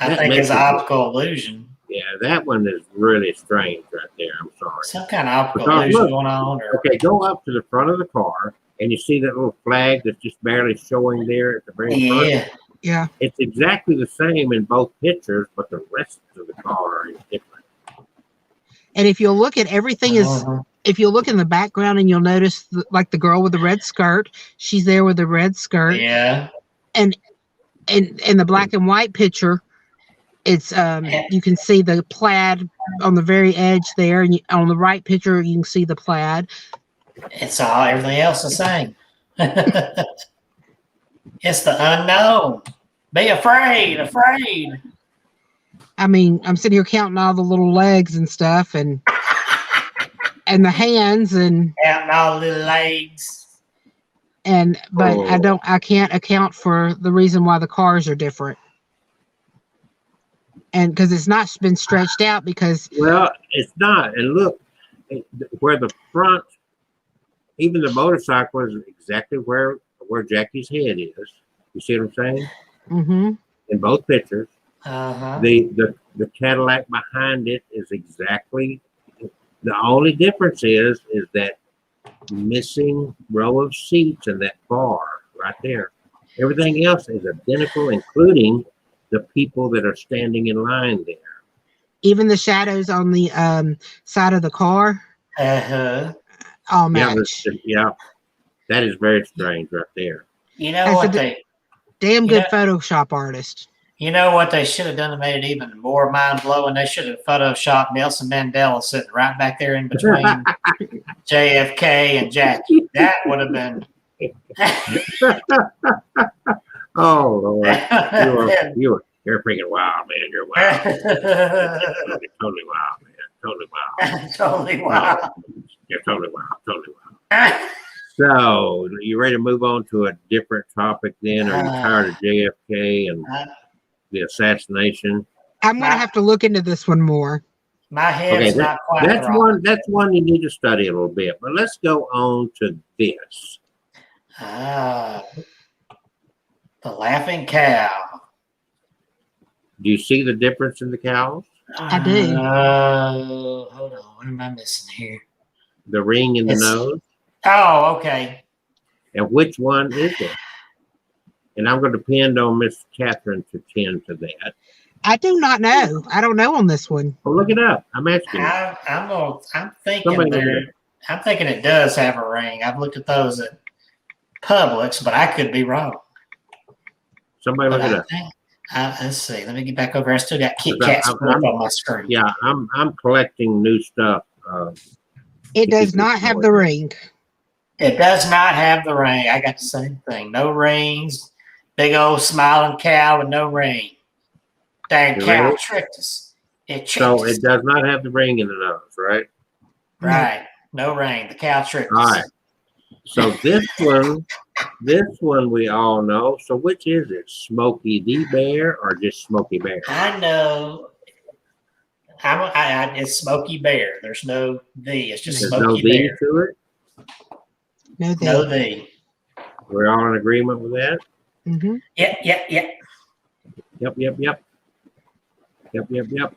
S2: I think
S3: makes
S2: is
S3: it-
S2: optical illusion.
S3: Yeah, that one is really strange right there. I'm sorry.
S2: Some kind of optical
S3: Because
S2: illusion
S3: look,
S2: going on. Or,
S3: Okay, go up to the front of the car and you see that little flag that's just barely showing there at the very front.
S2: yeah.
S1: Yeah.
S3: It's exactly the same in both pictures, but the rest of the car is different.
S1: And if you'll look at everything is,
S2: Uh-huh.
S1: if you'll look in the background and you'll notice like the girl with the red skirt, she's there with the red skirt.
S2: Yeah.
S1: And in the black and white picture, it's you can see the plaid on the very edge there, and on the right picture you can see the plaid.
S2: It's all everything else the same. It's the unknown. Be afraid.
S1: I mean, I'm sitting here counting all the little legs and stuff, and the hands, and
S2: Counting all the legs.
S1: but I can't account for the reason why the cars are different. And because it's not been stretched out, because
S3: Well, it's not. And look, where the front, even the motorcycle is exactly where Jackie's head is. You see what I'm saying?
S1: mm-hmm.
S3: In both pictures.
S2: Uh-huh.
S3: The Cadillac behind it is exactly, the only difference is that missing row of seats in that bar right there. Everything else is identical, including the people that are standing in line there.
S1: Even the shadows on the side of the car
S2: Uh-huh.
S1: all match.
S3: Yeah, that is very strange right there.
S2: You know
S1: That's
S2: what
S1: a
S2: they
S1: Damn good Photoshop artist.
S2: you know what they should have done to make it even more mind blowing? They should have photoshopped Nelson Mandela sitting right back there in between JFK and Jackie. That would have been
S3: Oh Lord, you're freaking wild, man. You're wild. Totally wild, man. Totally wild.
S2: totally wild.
S3: You're totally wild. Totally wild. So, you ready to move on to a different topic then? Are you tired of JFK and the assassination?
S1: I'm gonna have to look into this one more.
S2: My head's not quite right.
S3: That's one you need to study a little bit. But let's go on to this.
S2: The laughing cow.
S3: Do you see the difference in the cows?
S1: I do.
S2: Hold on. What am I missing here?
S3: The ring in the nose?
S2: Oh, okay.
S3: And which one is it? And I'm going to depend on Miss Catherine to tend to that.
S1: I do not know. I don't know on this one.
S3: Well, look it up. I'm asking you.
S2: I'm thinking it does have a ring. I've looked at those at Publix, but I could be wrong.
S3: Somebody look it up.
S2: Let's see. Let me get back over. I still got Kit Kats up on my screen.
S3: Yeah, I'm collecting new stuff.
S1: It does not have the ring.
S2: It does not have the ring. I got the same thing. No rings. Big old smiling cow with no ring. Dang cow tricked us. It tricked us.
S3: So it does not have the ring in the nose, right?
S2: Right. No ring. The cow tricked us.
S3: All right. So this one we all know. So which is it? Smokey the Bear or just Smokey Bear?
S2: I know. It's Smokey Bear. There's no the. It's just
S3: There's
S2: Smokey
S3: no
S2: Bear.
S3: V to it?
S1: No,
S2: No the.
S3: We're all in agreement with that?
S1: Mm-hmm.
S2: Yep.
S3: Yep.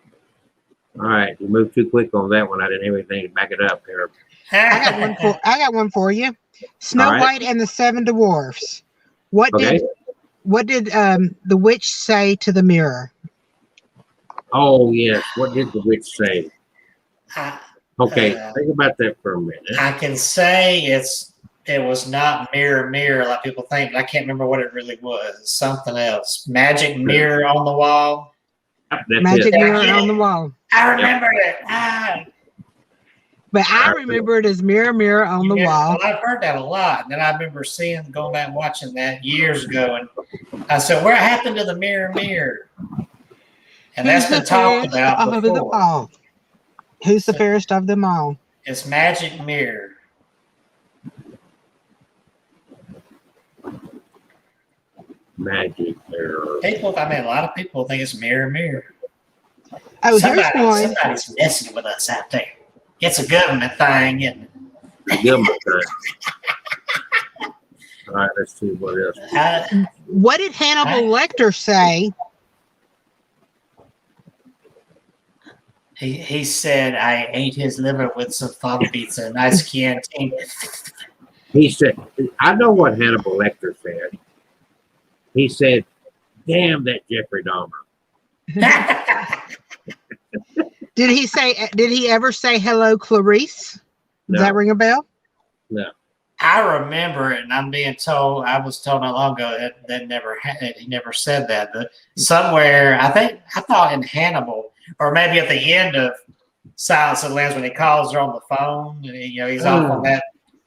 S3: All right. You moved too quick on that one. I didn't have anything to back it up here.
S1: I got one for you. Snow
S3: All right.
S1: White and the Seven Dwarfs. What
S3: Okay.
S1: did the witch say to the mirror?
S3: Oh, yes. What did the witch say?
S2: I,
S3: Okay,
S2: Uh,
S3: think about that for a minute.
S2: I can say it was not mirror, mirror like people think, but I can't remember what it really was. It's something else. Magic mirror on the wall.
S3: That's
S1: Magic
S3: it.
S1: mirror
S2: Yeah.
S1: on the wall.
S2: I remember it.
S1: But I remember it as mirror, mirror on the wall.
S2: Well, I've heard that a lot. And then I remember going back and watching that years ago. And I said, what happened to the mirror, mirror? And that's been talked about before.
S1: Who's the fairest of them all?
S2: It's Magic Mirror.
S3: Magic mirror.
S2: A lot of people think it's mirror, mirror.
S1: Oh, here's one.
S2: Somebody's messing with us out there. It's a government thing, isn't it?
S3: Government thing. All right, let's see what else.
S1: What did Hannibal Lecter say?
S2: He said, I ate his liver with some fava beans and a nice Chianti.
S3: He said, I know what Hannibal Lecter said. He said, damn that Jeffrey Dahmer.
S1: Did he ever say hello, Clarice? Does that ring a bell?
S3: No.
S2: I remember it, and I was told not long ago that he never said that. But somewhere, I thought in Hannibal, or maybe at the end of Silence of the Lambs when he calls her on the phone, and he's off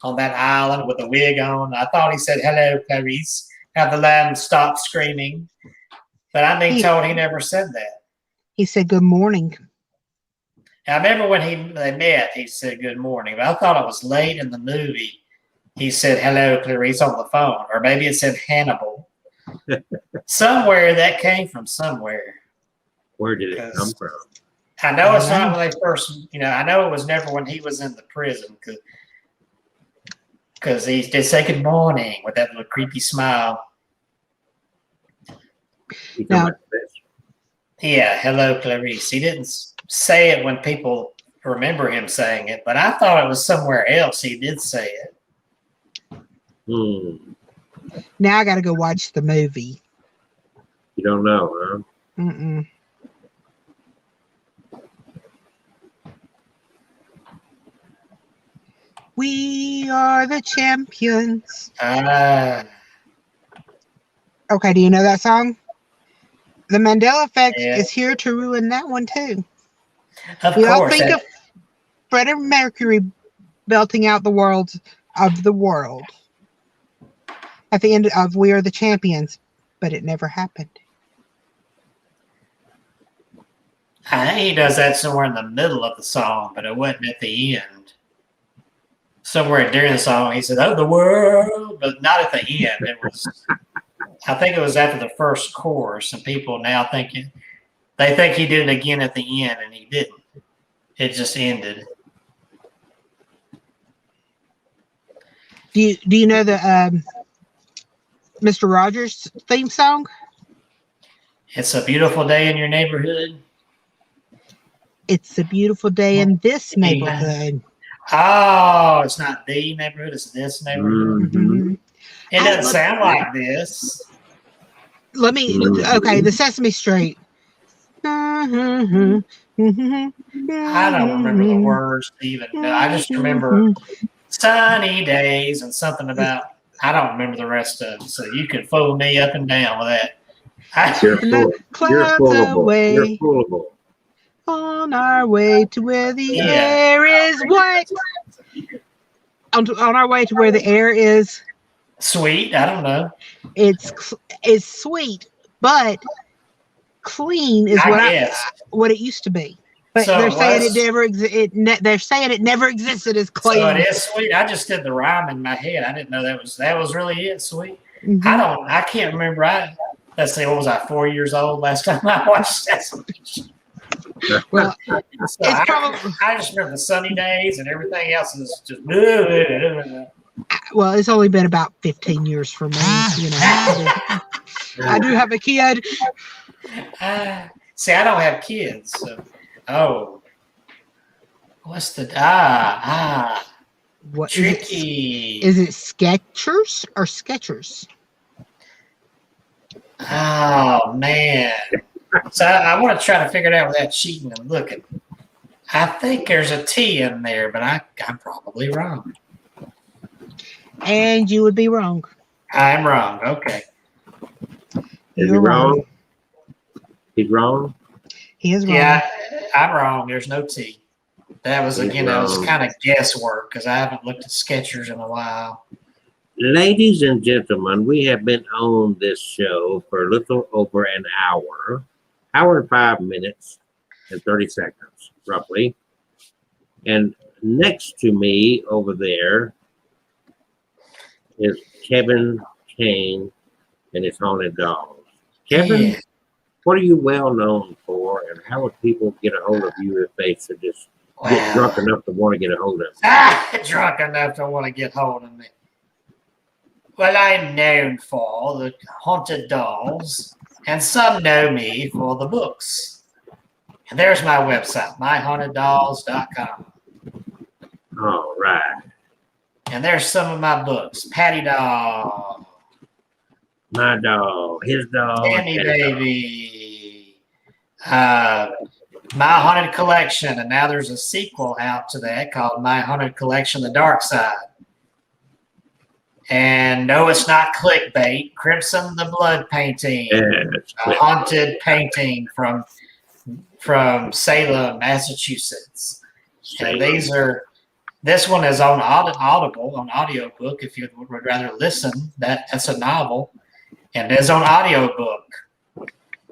S2: on that island with a wig on. I thought he said, hello, Clarice. Have the lamb stop screaming. But I'm being told he never said that.
S1: He said good morning.
S2: I remember when they met, he said good morning. But I thought it was late in the movie. He said, hello, Clarice, on the phone. Or maybe it said Hannibal. Somewhere that came from somewhere.
S3: Where did it come from?
S2: I know it's not when they first, I know it was never when he was in the prison because he did say good morning with that little creepy smile. Yeah, hello, Clarice. He didn't say it when people remember him saying it, but I thought it was somewhere else he did say it.
S1: Now I got to go watch the movie.
S3: You don't know, huh?
S1: Mm-mm. We are the champions. Okay, do you know that song? The Mandela Effect is here to ruin that one too. We all think of Freddie Mercury belting out the world of the world at the end of We Are the Champions, but it never happened.
S2: I think he does that somewhere in the middle of the song, but it wasn't at the end. Somewhere during the song, he said, "Oh, the world," but not at the end. It was, I think it was after the first chorus, and people now they think he did it again at the end, and he didn't. It just ended.
S1: Do you know the Mr. Rogers theme song?
S2: It's a beautiful day in your neighborhood.
S1: It's a beautiful day in this neighborhood.
S2: Oh, it's not the neighborhood, it's this neighborhood.
S1: Mm-hmm.
S2: It doesn't sound like this.
S1: Okay, the Sesame Street.
S2: I don't remember the words even. I just remember sunny days and something about, I don't remember the rest of it. So you can fool me up and down with that.
S3: You're foolable.
S1: On our way to where the air is what? On our way to where the air is
S2: sweet. I don't know.
S1: It's sweet, but clean is what it used to be. But so they're saying they're saying it never existed as clean.
S2: So it is sweet. I just did the rhyme in my head. I didn't know that was really it. Sweet. Mm-hmm. I can't remember. Let's see. What was I? 4 years old last time I watched that.
S1: Well,
S2: so I just remember the sunny days and everything else is just.
S1: Well, it's only been about 15 years for me. I do have a kid.
S2: See, I don't have kids. So, what's the
S1: What
S2: Tricky.
S1: Is it Skechers or Skechers?
S2: Oh man. So I want to try to figure it out without cheating and looking. I think there's a T in there, but I'm probably wrong.
S1: And you would be wrong.
S2: I'm wrong. Okay.
S3: Is he
S1: You're
S3: wrong? He's wrong?
S1: He is wrong.
S2: Yeah, I'm wrong. There's no T. That was,
S3: He's
S2: again, that was
S3: wrong.
S2: kind of guesswork because I haven't looked at Skechers in a while.
S3: Ladies and gentlemen, we have been on this show for a little over an hour and 5 minutes and 30 seconds, roughly. And next to me over there is Kevin Kane and his Haunted Dolls. Kevin,
S2: Yeah.
S3: what are you well known for, and how would people get a hold of you if they should just get drunk enough to want to get a hold of you?
S2: Drunk enough to want to get hold of me. Well, I'm known for the Haunted Dolls, and some know me for the books. And there's my website, myhaunteddolls.com.
S3: All right.
S2: And there's some of my books, Patty Doll,
S3: My dog, his dog.
S2: Tammy
S3: and his dog.
S2: Baby, My Haunted Collection, and now there's a sequel out to that called My Haunted Collection: The Dark Side. And no, it's not clickbait. Crimson the Blood painting,
S3: Yes.
S2: a haunted painting from Salem, Massachusetts. And this one is on Audible, on audiobook. If you would rather listen, that's a novel, and it is on audiobook.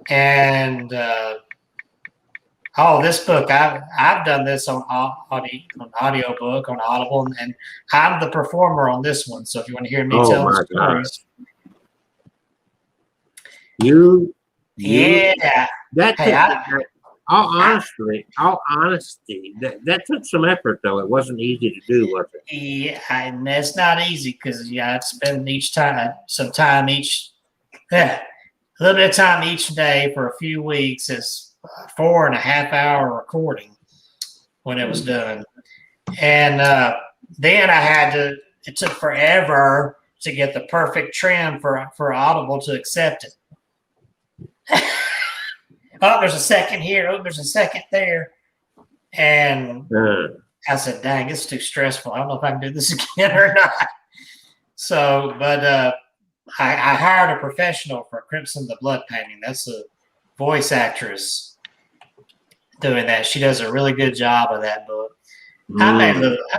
S2: And this book, I've done this on audiobook, on Audible, and I'm the performer on this one. So if you want to hear me tell the stories, yeah.
S3: All honesty, that took some effort, though. It wasn't easy to do, was it?
S2: Yeah, and that's not easy because you have to spend a little bit of time each day for a few weeks. It's a 4.5 hour recording when it was done. And then it took forever to get the perfect trim for Audible to accept it. Oh, there's a second here. Oh, there's a second there. And I said, dang, it's too stressful. I don't know if I can do this again or not. So, but I hired a professional for Crimson the Blood painting. That's a voice actress doing that. She does a really good job of that book. I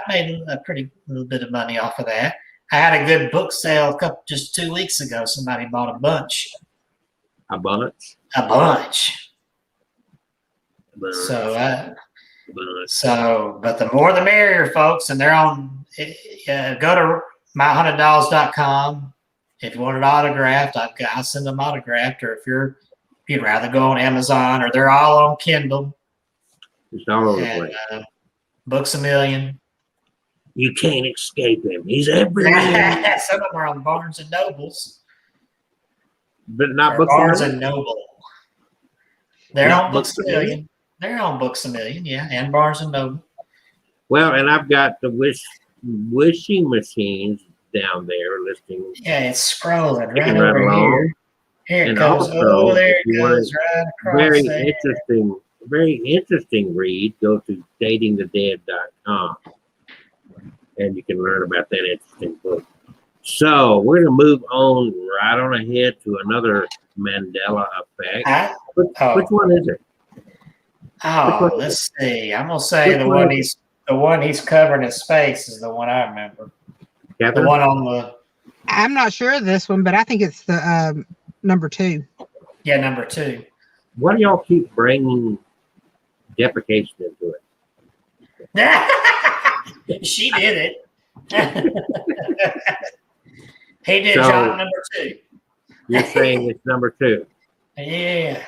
S2: made a pretty little bit of money off of that. I had a good book sale just 2 weeks ago. Somebody bought a bunch.
S3: A bunch?
S2: A bunch.
S3: Bunch.
S2: But the more the merrier, folks. And they're on. Go to myhauntedolls.com if you want it autographed. I'll send them autographed. Or if you'd rather go on Amazon, or they're all on Kindle.
S3: It's all over the place.
S2: Books A Million.
S3: You can't escape him. He's everywhere.
S2: Some of them are on Barnes and Nobles.
S3: But not
S2: or
S3: Books
S2: Barnes
S3: A
S2: and
S3: Million?
S2: Noble. They're
S3: Not
S2: on Books A Million. They're on Books A Million, yeah, and Barnes and Noble.
S3: Well, and I've got the wishing machines down there listing.
S2: Yeah, it's scrolling right
S3: Right
S2: over
S3: along.
S2: here. Here it
S3: And
S2: goes.
S3: also,
S2: Oh, there
S3: if
S2: it
S3: you
S2: goes
S3: want
S2: right across there.
S3: very interesting read. Go to datingthedead.com and you can learn about that interesting book. So we're going to move on right on ahead to another Mandela Effect. Which one is it?
S2: Let's see. I'm gonna say the one he's covering his face is the one I remember.
S3: Catherine?
S2: The one on the.
S1: I'm not sure of this one, but I think it's the number 2.
S2: Yeah, number 2.
S3: Why do y'all keep bringing deprecation into
S2: it? She did it. He did job number 2.
S3: You're saying it's number 2.
S2: Yeah.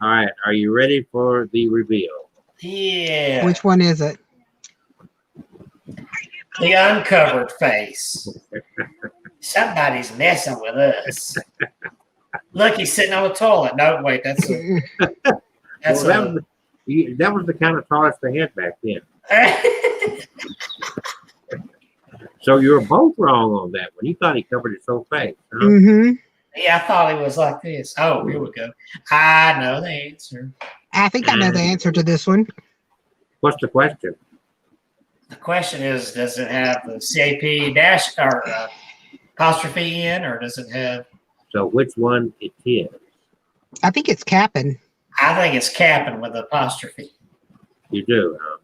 S3: All right. Are you ready for the reveal?
S2: Yeah.
S1: Which one is it?
S2: The uncovered face. Somebody's messing with us. Look, he's sitting on the toilet. No, wait, that
S3: was the kind of toilet they had back then. So you were both wrong on that one. You thought he covered his whole face. Huh?
S1: Mm-hmm.
S2: Yeah, I thought it was like this. Oh, here we go. I know the answer.
S1: I think I know the answer to this one.
S3: What's the question?
S2: The question is, does it have the CAP dash or apostrophe in, or does it have?
S3: So which one it is?
S1: I think it's capping.
S2: I think it's capping with apostrophe.
S3: You do, huh?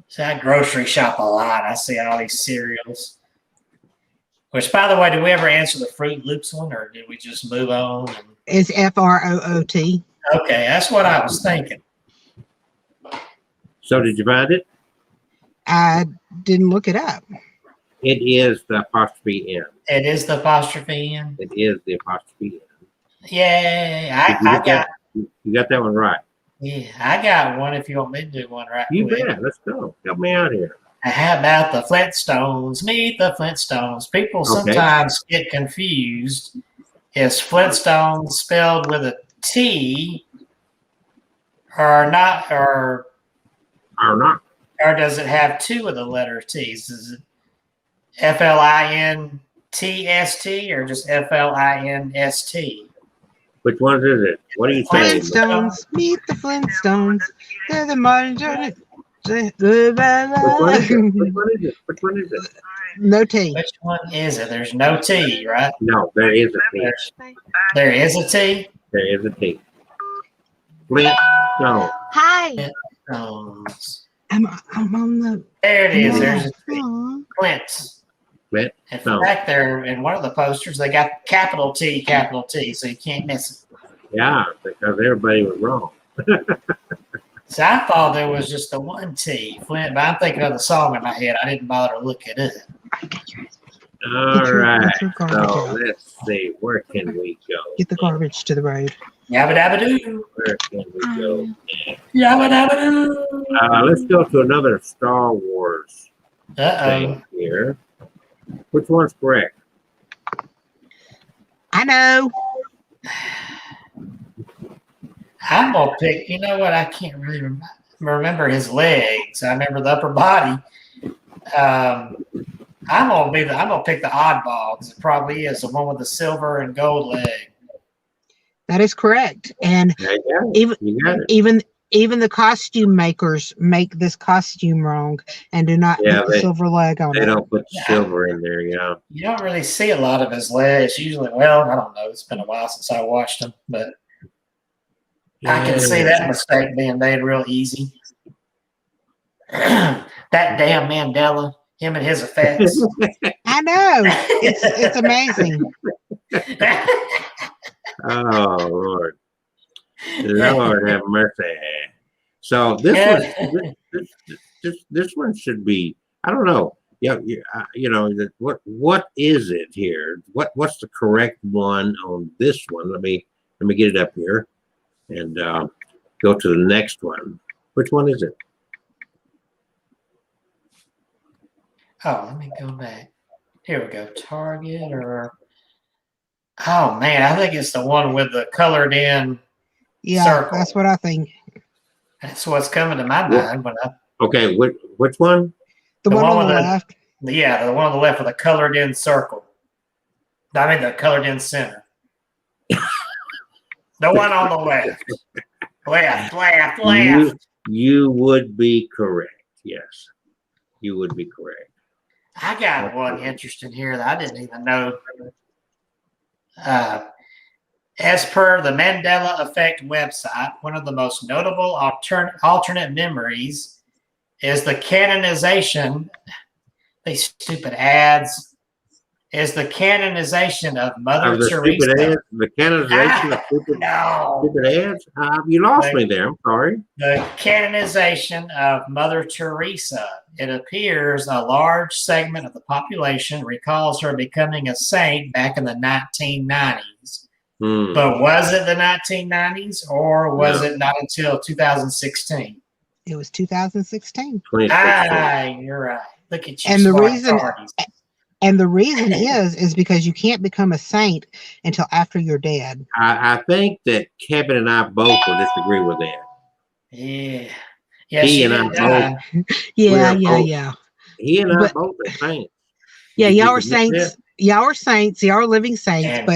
S2: So I grocery shop a lot. I see all these cereals. Which, by the way, did we ever answer the Fruit Loops one, or did we just move on?
S1: It's FROOT.
S2: Okay, that's what I was thinking.
S3: So did you find it?
S1: I didn't look it up.
S3: It is the apostrophe N.
S2: It is the apostrophe in.
S3: It is the apostrophe N.
S2: Yay!
S3: You got that one right.
S2: Yeah, I got one. If you want me to do one right
S3: You
S2: quick.
S3: bet. Let's go. Help me out here.
S2: How about the Flintstones? Meet the Flintstones. People sometimes get confused. Is Flintstones spelled with a T or not, or
S3: not?
S2: Or does it have two of the letter T's? Is it FLINTST or just FLINST?
S3: Which one is it? What are you saying?
S1: Flintstones, meet the Flintstones. They're the modern journey.
S3: Which one is it? Which one is it? Which one is it?
S1: No T.
S2: Which one is it? There's no T, right?
S3: No, there is a T.
S2: There is a T?
S3: There is a T. Flintstone.
S1: Hi.
S2: Flintstones.
S1: I'm on the.
S2: There it is. There's a T.
S1: Aw.
S2: Flint. In
S3: Flintstone.
S2: fact, there in one of the posters, they got capital T, so you can't miss it.
S3: Yeah, because everybody was wrong.
S2: So I thought there was just the one T, Flint, but I'm thinking of the song in my head. I didn't bother to look it up.
S3: All right.
S1: Get your garbage
S3: So
S1: out.
S3: let's see. Where can we go?
S1: Get the garbage to the road.
S2: Yabba dabba doo.
S3: Where can we go?
S2: Yabba dabba doo.
S3: Let's go to another Star Wars
S2: Uh-oh.
S3: thing here. Which one's correct?
S1: I know.
S2: I'm going to pick, you know what? I can't really remember his legs. I remember the upper body. I'm going to pick the oddball because it probably is the one with the silver and gold leg.
S1: That is correct. And
S3: You got it.
S1: even the costume makers make this costume wrong and do not
S3: Yeah,
S1: put the silver leg on
S3: They
S1: it.
S3: don't put silver in there, yeah.
S2: You don't really see a lot of his legs. Usually, well, I don't know. It's been a while since I watched him, but I can see that mistake being made real easy. That damn Mandela, him and his effects.
S1: I know. It's amazing.
S3: Oh, Lord. Lord have mercy. So this one should be, I don't know. Yeah, you know, what is it here? What's the correct one on this one? Let me get it up here and go to the next one. Which one is it?
S2: Oh, let me go back. Here we go. Target or oh man, I think it's the one with the colored in
S1: Yeah,
S2: circle.
S1: that's what I think.
S2: That's what's coming to my mind when I
S3: Okay, which one?
S1: The
S2: The
S1: one
S2: one
S1: on the
S2: with
S1: left.
S2: yeah, the one on the left with the colored in circle. I mean the colored in center. The one on the left. Left.
S3: You would be correct. Yes, you would be correct.
S2: I got one interesting here that I didn't even know. As per the Mandela Effect website, one of the most notable alternate memories is the canonization. These stupid ads. Is the canonization of Mother Teresa.
S3: The canonization of stupid ads? You lost me there. I'm sorry.
S2: The canonization of Mother Teresa. It appears a large segment of the population recalls her becoming a saint back in the 1990s. But was it the 1990s or was it not until 2016?
S1: It was 2016.
S2: You're right. Look at you.
S1: And the reason is because you can't become a saint until after you're dead.
S3: I think that Kevin and I both will disagree with that.
S2: Yeah.
S3: He and I both.
S1: Yeah.
S3: He and I both are saints.
S1: Yeah,
S3: Did you
S1: y'all are
S3: forget
S1: saints.
S3: that?
S1: Y'all are saints. Y'all are living saints.
S2: And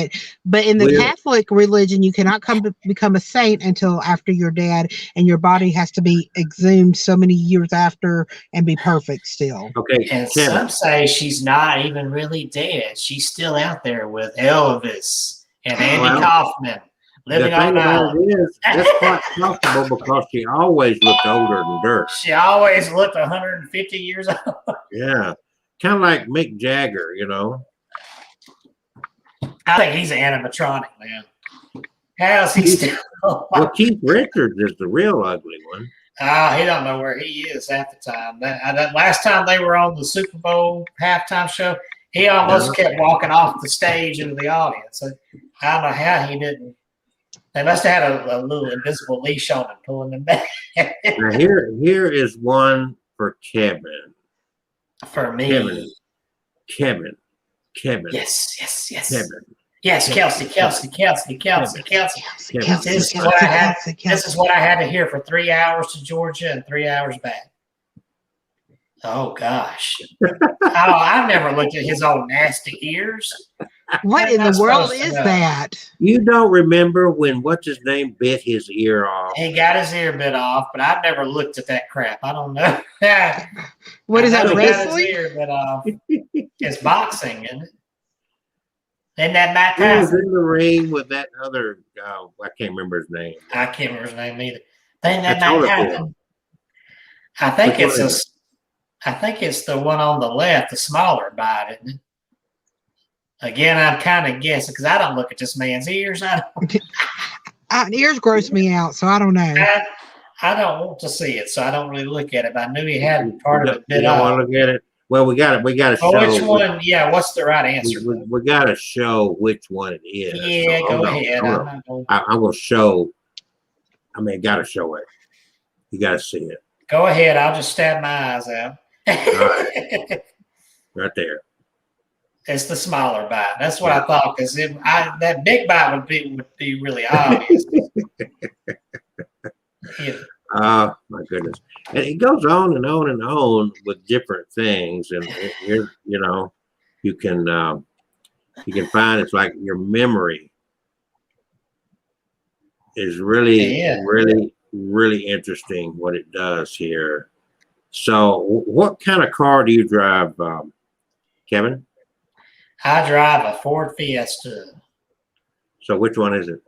S1: But in the
S3: We're
S1: Catholic religion, you cannot become a saint until after you're dead, and your body has to be exhumed so many years after and be perfect still.
S3: okay,
S2: and
S3: Kevin.
S2: some say she's not even really dead. She's still out there with Elvis and Andy
S3: Well,
S2: Kaufman
S3: the
S2: living
S3: thing
S2: on
S3: about
S2: island.
S3: it is, that's quite possible because she always looked older than dirt.
S2: She always looked 150 years old.
S3: Yeah, kind of like Mick Jagger, you know.
S2: I think he's an animatronic now. How's he still?
S3: Well, Keith Richards is the real ugly one.
S2: He don't know where he is half the time. That last time they were on the Super Bowl halftime show, he almost kept walking off the stage into the audience. I don't know how he didn't. They must have had a little invisible leash on him, pulling him back.
S3: Now here is one for Kevin.
S2: For me,
S3: Kevin.
S2: yes.
S3: Kevin.
S2: Yes, Kelsey. This is what I had to hear for 3 hours to Georgia and 3 hours back. Oh gosh. I've never looked at his old nasty ears.
S1: What in the world is that?
S3: You don't remember when what's his name bit his ear off?
S2: He got his ear bit off, but I've never looked at that crap. I don't know.
S1: What is that,
S2: He got his
S1: wrestling?
S2: ear bit off. It's boxing, isn't it? Isn't that Matt
S3: He was
S2: Tyson?
S3: in the ring with that other guy. I can't remember his name.
S2: I can't remember his name either. Isn't that
S3: That's
S2: Matt
S3: Holyfield.
S2: Tyson? I think
S3: Which
S2: it's
S3: one
S2: a.
S3: is it?
S2: I think it's the one on the left, the smaller bite, isn't it? Again, I'm kind of guessing because I don't look at this man's ears.
S1: Ears gross me out, so I don't know.
S2: I don't want to see it, so I don't really look at it. But I knew he had part of it
S3: You
S2: bit
S3: don't want
S2: off.
S3: to look at it. Well, we got to show.
S2: Oh, which one? Yeah, what's the right answer?
S3: We got to show which one it is.
S2: Yeah,
S3: So
S2: go ahead.
S3: I'm going to show. I mean, got to show it. You got to see it.
S2: Go ahead. I'll just stab my eyes out.
S3: Right. Right there.
S2: It's the smaller bite. That's what I thought. Because that big bite would be really obvious. Yeah.
S3: Oh my goodness! And it goes on and on and on with different things, and you know, you can find it's like your memory is really interesting what it does here. So, what kind of car do you drive, Kevin?
S2: I drive a Ford Fiesta.
S3: So, which one is it?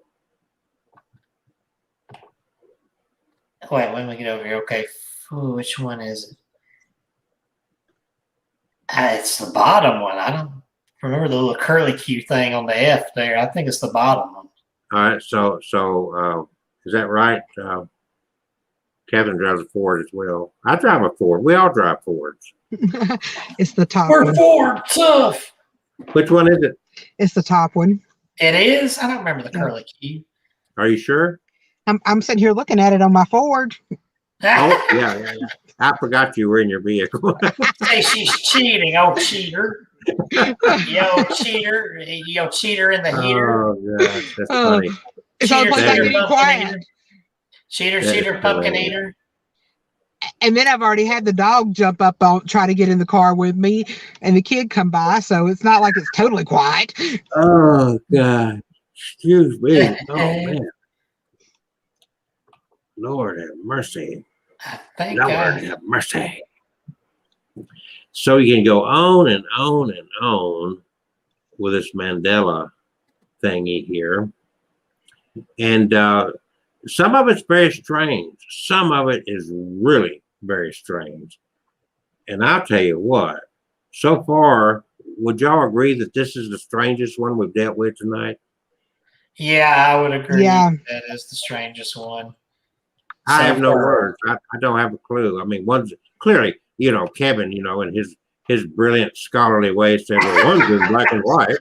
S2: Wait, when we get over here, okay. Ooh, which one is it? It's the bottom one. I don't remember the little curly Q thing on the F there. I think it's the bottom one.
S3: All right. So is that right? Kevin drives a Ford as well. I drive a Ford. We all drive Fords.
S1: It's the top
S2: We're
S1: one.
S2: Ford tough.
S3: Which one is it?
S1: It's the top one.
S2: It is? I don't remember the curly Q.
S3: Are you sure?
S1: I'm sitting here looking at it on my Ford.
S3: Oh, yeah. I forgot you were in your vehicle.
S2: Say she's cheating. Oh, cheater. Yo, cheater. Yo, cheater in the heater.
S3: Oh, gosh. That's funny.
S1: It's all like getting quiet.
S2: Cheater, pumpkin eater.
S1: And then I've already had the dog jump up on, try to get in the car with me, and the kid come by, so it's not like it's totally quiet.
S3: Oh, God. Excuse me. Oh, man. Lord have mercy. Lord have mercy. So you can go on and on and on with this Mandela thingy here. And some of it's very strange. Some of it is really very strange. And I'll tell you what, so far, would y'all agree that this is the strangest one we've dealt with tonight?
S2: Yeah, I would agree.
S1: Yeah.
S2: That is the strangest one.
S3: I have no words. I don't have a clue. I mean, one's clearly, Kevin, in his brilliant scholarly way said, well, one's in black and white.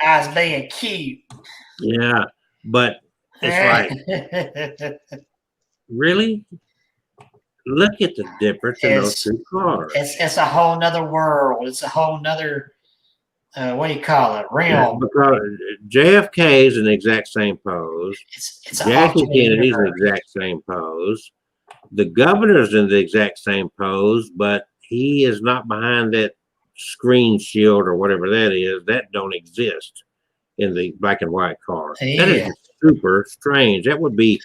S2: I was being cute.
S3: Yeah, but it's like, really? Look at the difference in those two cars.
S2: It's a whole nother world. It's a whole nother, what do you call it, realm.
S3: Yeah, because JFK is in the exact same pose.
S2: It's
S3: Jackie Kennedy is in the exact same pose. The governor's in the exact same pose, but he is not behind that screen shield or whatever that is. That don't exist in the black and white car. That is
S2: Yeah.
S3: super strange. That would be,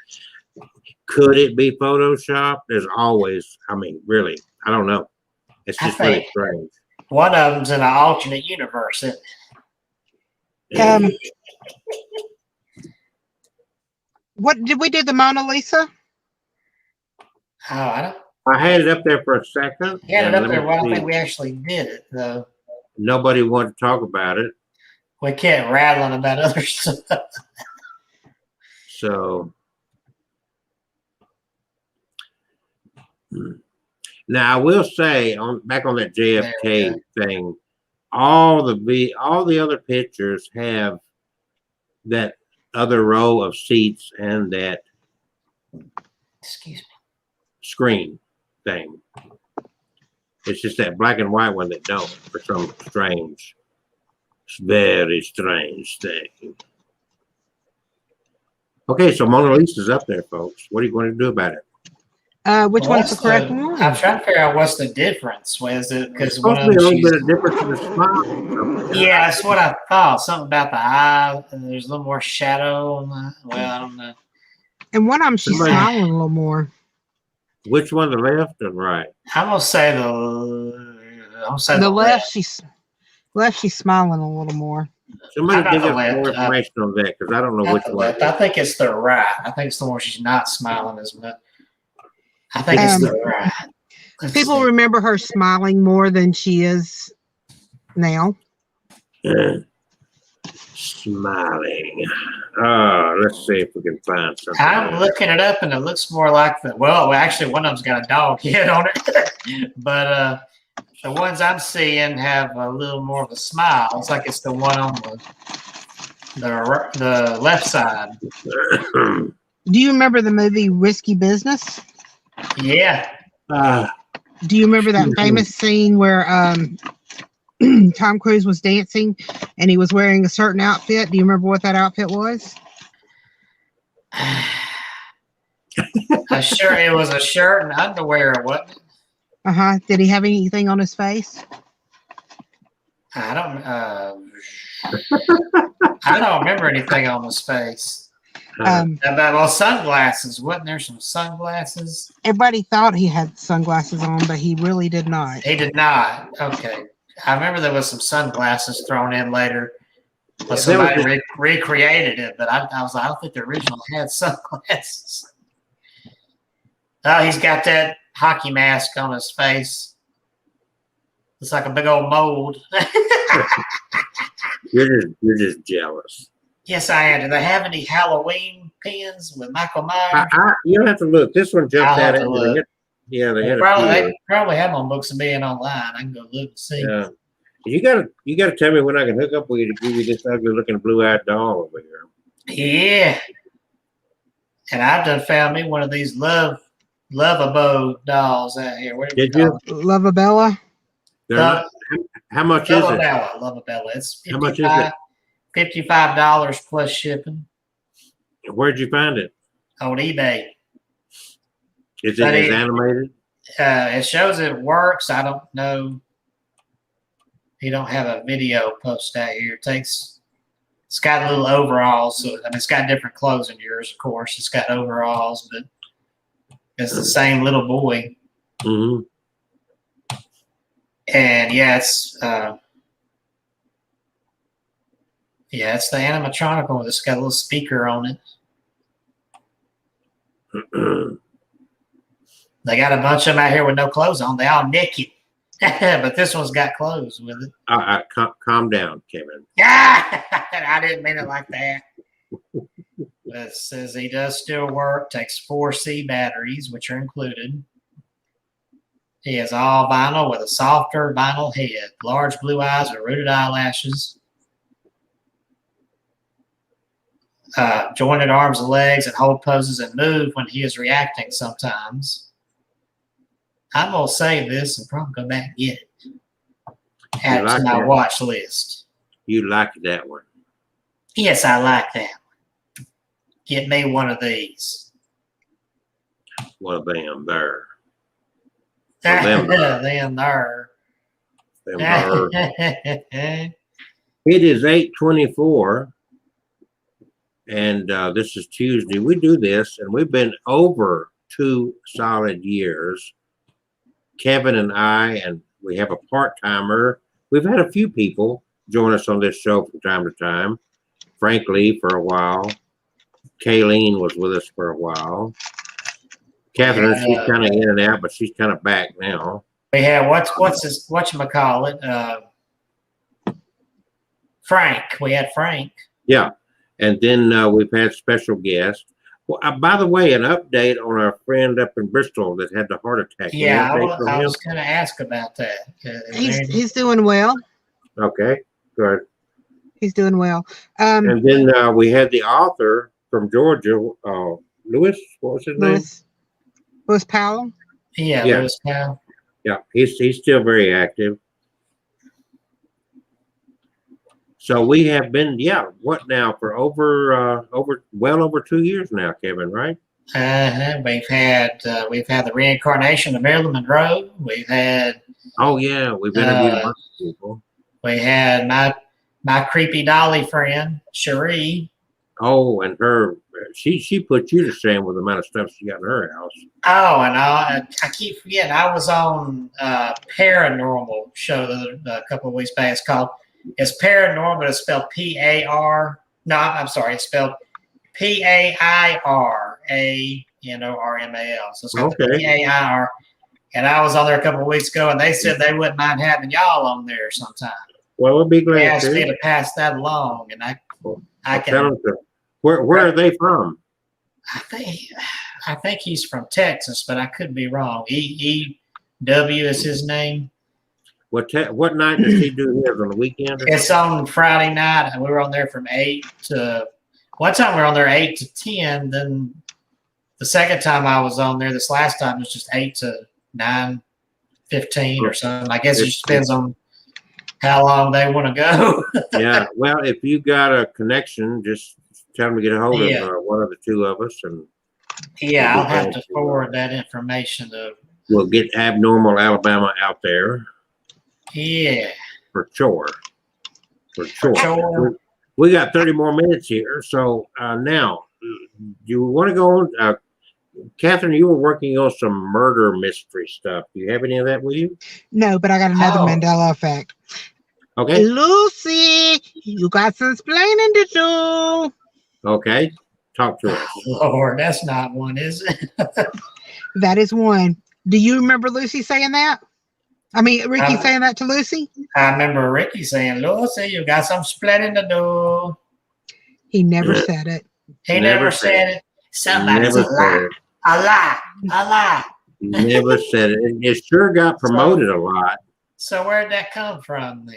S3: could it be Photoshop? There's always, I mean, really, I don't know. It's
S2: I
S3: just really
S2: think
S3: strange.
S2: one of them's in an alternate universe. Isn't it?
S1: Um, what did we do? The Mona Lisa?
S2: Oh, I don't.
S3: I had it up there for a second.
S2: He had it
S3: and
S2: up
S3: let
S2: there.
S3: me
S2: Well, I
S3: see.
S2: think we actually did it, though.
S3: Nobody wanted to talk about it.
S2: We kept rattling about other stuff.
S3: So now I will say, back on that JFK thing, all the other pictures have that other row of seats and that
S2: Excuse me.
S3: screen thing. It's just that black and white one that don't, for some strange, very strange thing. Okay, so Mona Lisa's up there, folks. What are you going to do about it?
S1: Which
S2: Well,
S1: one's the correct one?
S2: I'm trying to figure out what's the difference. Was it because
S3: There's
S2: one
S3: supposed
S2: of
S3: to be a
S2: them?
S3: little bit of difference in the smile.
S2: Yeah, that's what I thought. Something about the eye. There's a little more shadow on the. Well, I don't know.
S1: And one of them, she's
S3: Somebody-
S1: smiling a little more.
S3: Which one, the left or right?
S2: I'm gonna say the. I'm gonna say
S1: The left, she's smiling a little more.
S3: Somebody
S2: How about
S3: give
S2: the
S3: us more
S2: left?
S3: information on that, because I don't know
S2: Not
S3: which
S2: the
S3: one.
S2: left. I think it's the right. I think it's the one she's not smiling as much. I think it's the right. Let's
S1: People
S2: see.
S1: remember her smiling more than she is now.
S3: Smiling. Let's see if we can find something.
S2: I'm looking it up, and it looks more like the. Well, actually, one of them's got a dog head on it, but the ones I'm seeing have a little more of a smile. It's like it's the one on the left side.
S1: Do you remember the movie Risky Business?
S2: Yeah.
S1: Do you remember that famous scene where Tom Cruise was dancing and he was wearing a certain outfit? Do you remember what that outfit was?
S2: A shirt. It was a shirt and underwear, wasn't it?
S1: Did he have anything on his face?
S2: I don't remember anything on his face. Well, sunglasses. Wasn't there some sunglasses?
S1: Everybody thought he had sunglasses on, but he really did not.
S2: He did not. Okay. I remember there was some sunglasses thrown in later. But somebody recreated it, but I was like, I don't think the original had sunglasses. Oh, he's got that hockey mask on his face. It's like a big old mold.
S3: You're just jealous.
S2: Yes, I am. Do they have any Halloween pins with Michael Myers?
S3: You don't have to look. This one jumped
S2: I'll have
S3: out
S2: to
S3: at
S2: look.
S3: me. Yeah, they had
S2: They probably have them on Books and Being online. I can go look and see.
S3: Yeah. You gotta tell me when I can hook up with you to give you this ugly looking blue-eyed doll over here.
S2: Yeah. And I've done found me one of these Lovable dolls out here. What do
S3: Did
S2: call
S3: you?
S1: Lovabella?
S3: They're not, how much is it?
S2: Lovabella. It's
S3: How much is it?
S2: $55 plus shipping
S3: Where'd you find it?
S2: on eBay.
S3: Is it as animated?
S2: It shows it works. I don't know. He don't have a video post out here. It's got little overalls. So, I mean, it's got different clothes than yours, of course. It's got overalls, but it's the same little boy.
S3: Mm-hmm.
S2: And yeah, it's the animatronic one. It's got a little speaker on it. They got a bunch of them out here with no clothes on. They all naked. But this one's got clothes with it.
S3: Calm down, Kevin.
S2: I didn't mean it like that. But it says he does still work, takes 4C batteries, which are included. He is all vinyl with a softer vinyl head, large blue eyes with rooted eyelashes, jointed arms and legs, and hold poses and move when he is reacting sometimes. I'm going to save this and probably go back and get it. Add it to my watch list.
S3: You like that one?
S2: Yes, I like that one. Get me one of these.
S3: Well, them there.
S2: Them
S3: Them
S2: there.
S3: there. It is 8:24, and this is Tuesday. We do this, and we've been over 2 solid years. Kevin and I, and we have a part-timer. We've had a few people join us on this show from time to time. Frank Lee for a while. Kayleen was with us for a while. Catherine, she's kind of in and out, but she's kind of back now.
S2: We have whatchamacallit? Frank. We had Frank.
S3: Yeah. And then we've had special guests. Well, by the way, an update on our friend up in Bristol that had the heart attack.
S2: Yeah, I was going to ask about that.
S1: He's doing well.
S3: Okay, good.
S1: He's doing well.
S3: And then we had the author from Georgia, Lewis. What was his name?
S1: Lewis Powell.
S2: Yeah, Lewis Powell.
S3: Yeah, he's still very active. So we have been, what now for well over 2 years now, Kevin, right?
S2: We've had the reincarnation of Marilyn Monroe. We've had
S3: we've interviewed a bunch of people.
S2: We had my creepy dolly friend, Cherie.
S3: Oh, and she put you to shame with the amount of stuff she got in her house.
S2: Oh, and I keep forgetting. I was on a paranormal show a couple of weeks back. It's paranormal, but it's spelled P-A-R. No, I'm sorry. It's spelled P-A-I-R-A-N-O-R-M-A-L. So it's got the P-A-I-R. And I was on there a couple of weeks ago, and they said they wouldn't mind having y'all on there sometime.
S3: Well, we'll be glad
S2: they asked me to pass that along, and I can.
S3: Where are they from?
S2: I think he's from Texas, but I could be wrong. E.W. is his name.
S3: What night does he do his on the weekend?
S2: It's on Friday night, and we were on there from 8 to. One time we were on there 8 to 10. Then the second time I was on there, this last time, it was just 8 to 9:15 or something. I guess it just depends on how long they want to go.
S3: Yeah. Well, if you got a connection, just tell them to get a hold of one of the two of us, and
S2: I'll have to forward that information to.
S3: We'll get Abnormal Alabama out there.
S2: Yeah.
S3: For sure. We got 30 more minutes here. So now, do you want to go on? Catherine, you were working on some murder mystery stuff. Do you have any of that with you?
S1: No, but I got another Mandela Effect.
S3: Okay.
S1: Lucy, you got some explaining to do.
S3: Okay. Talk to us.
S2: Lord, that's not one, is it?
S1: That is one. Do you remember Lucy saying that? I mean, Ricky saying that to Lucy?
S2: I remember Ricky saying, Lucy, you got some splitting to do.
S1: He never said it.
S2: He never said it. Somebody's a lie. A lie. A lie.
S3: He never said it. It sure got promoted a lot.
S2: So where'd that come from?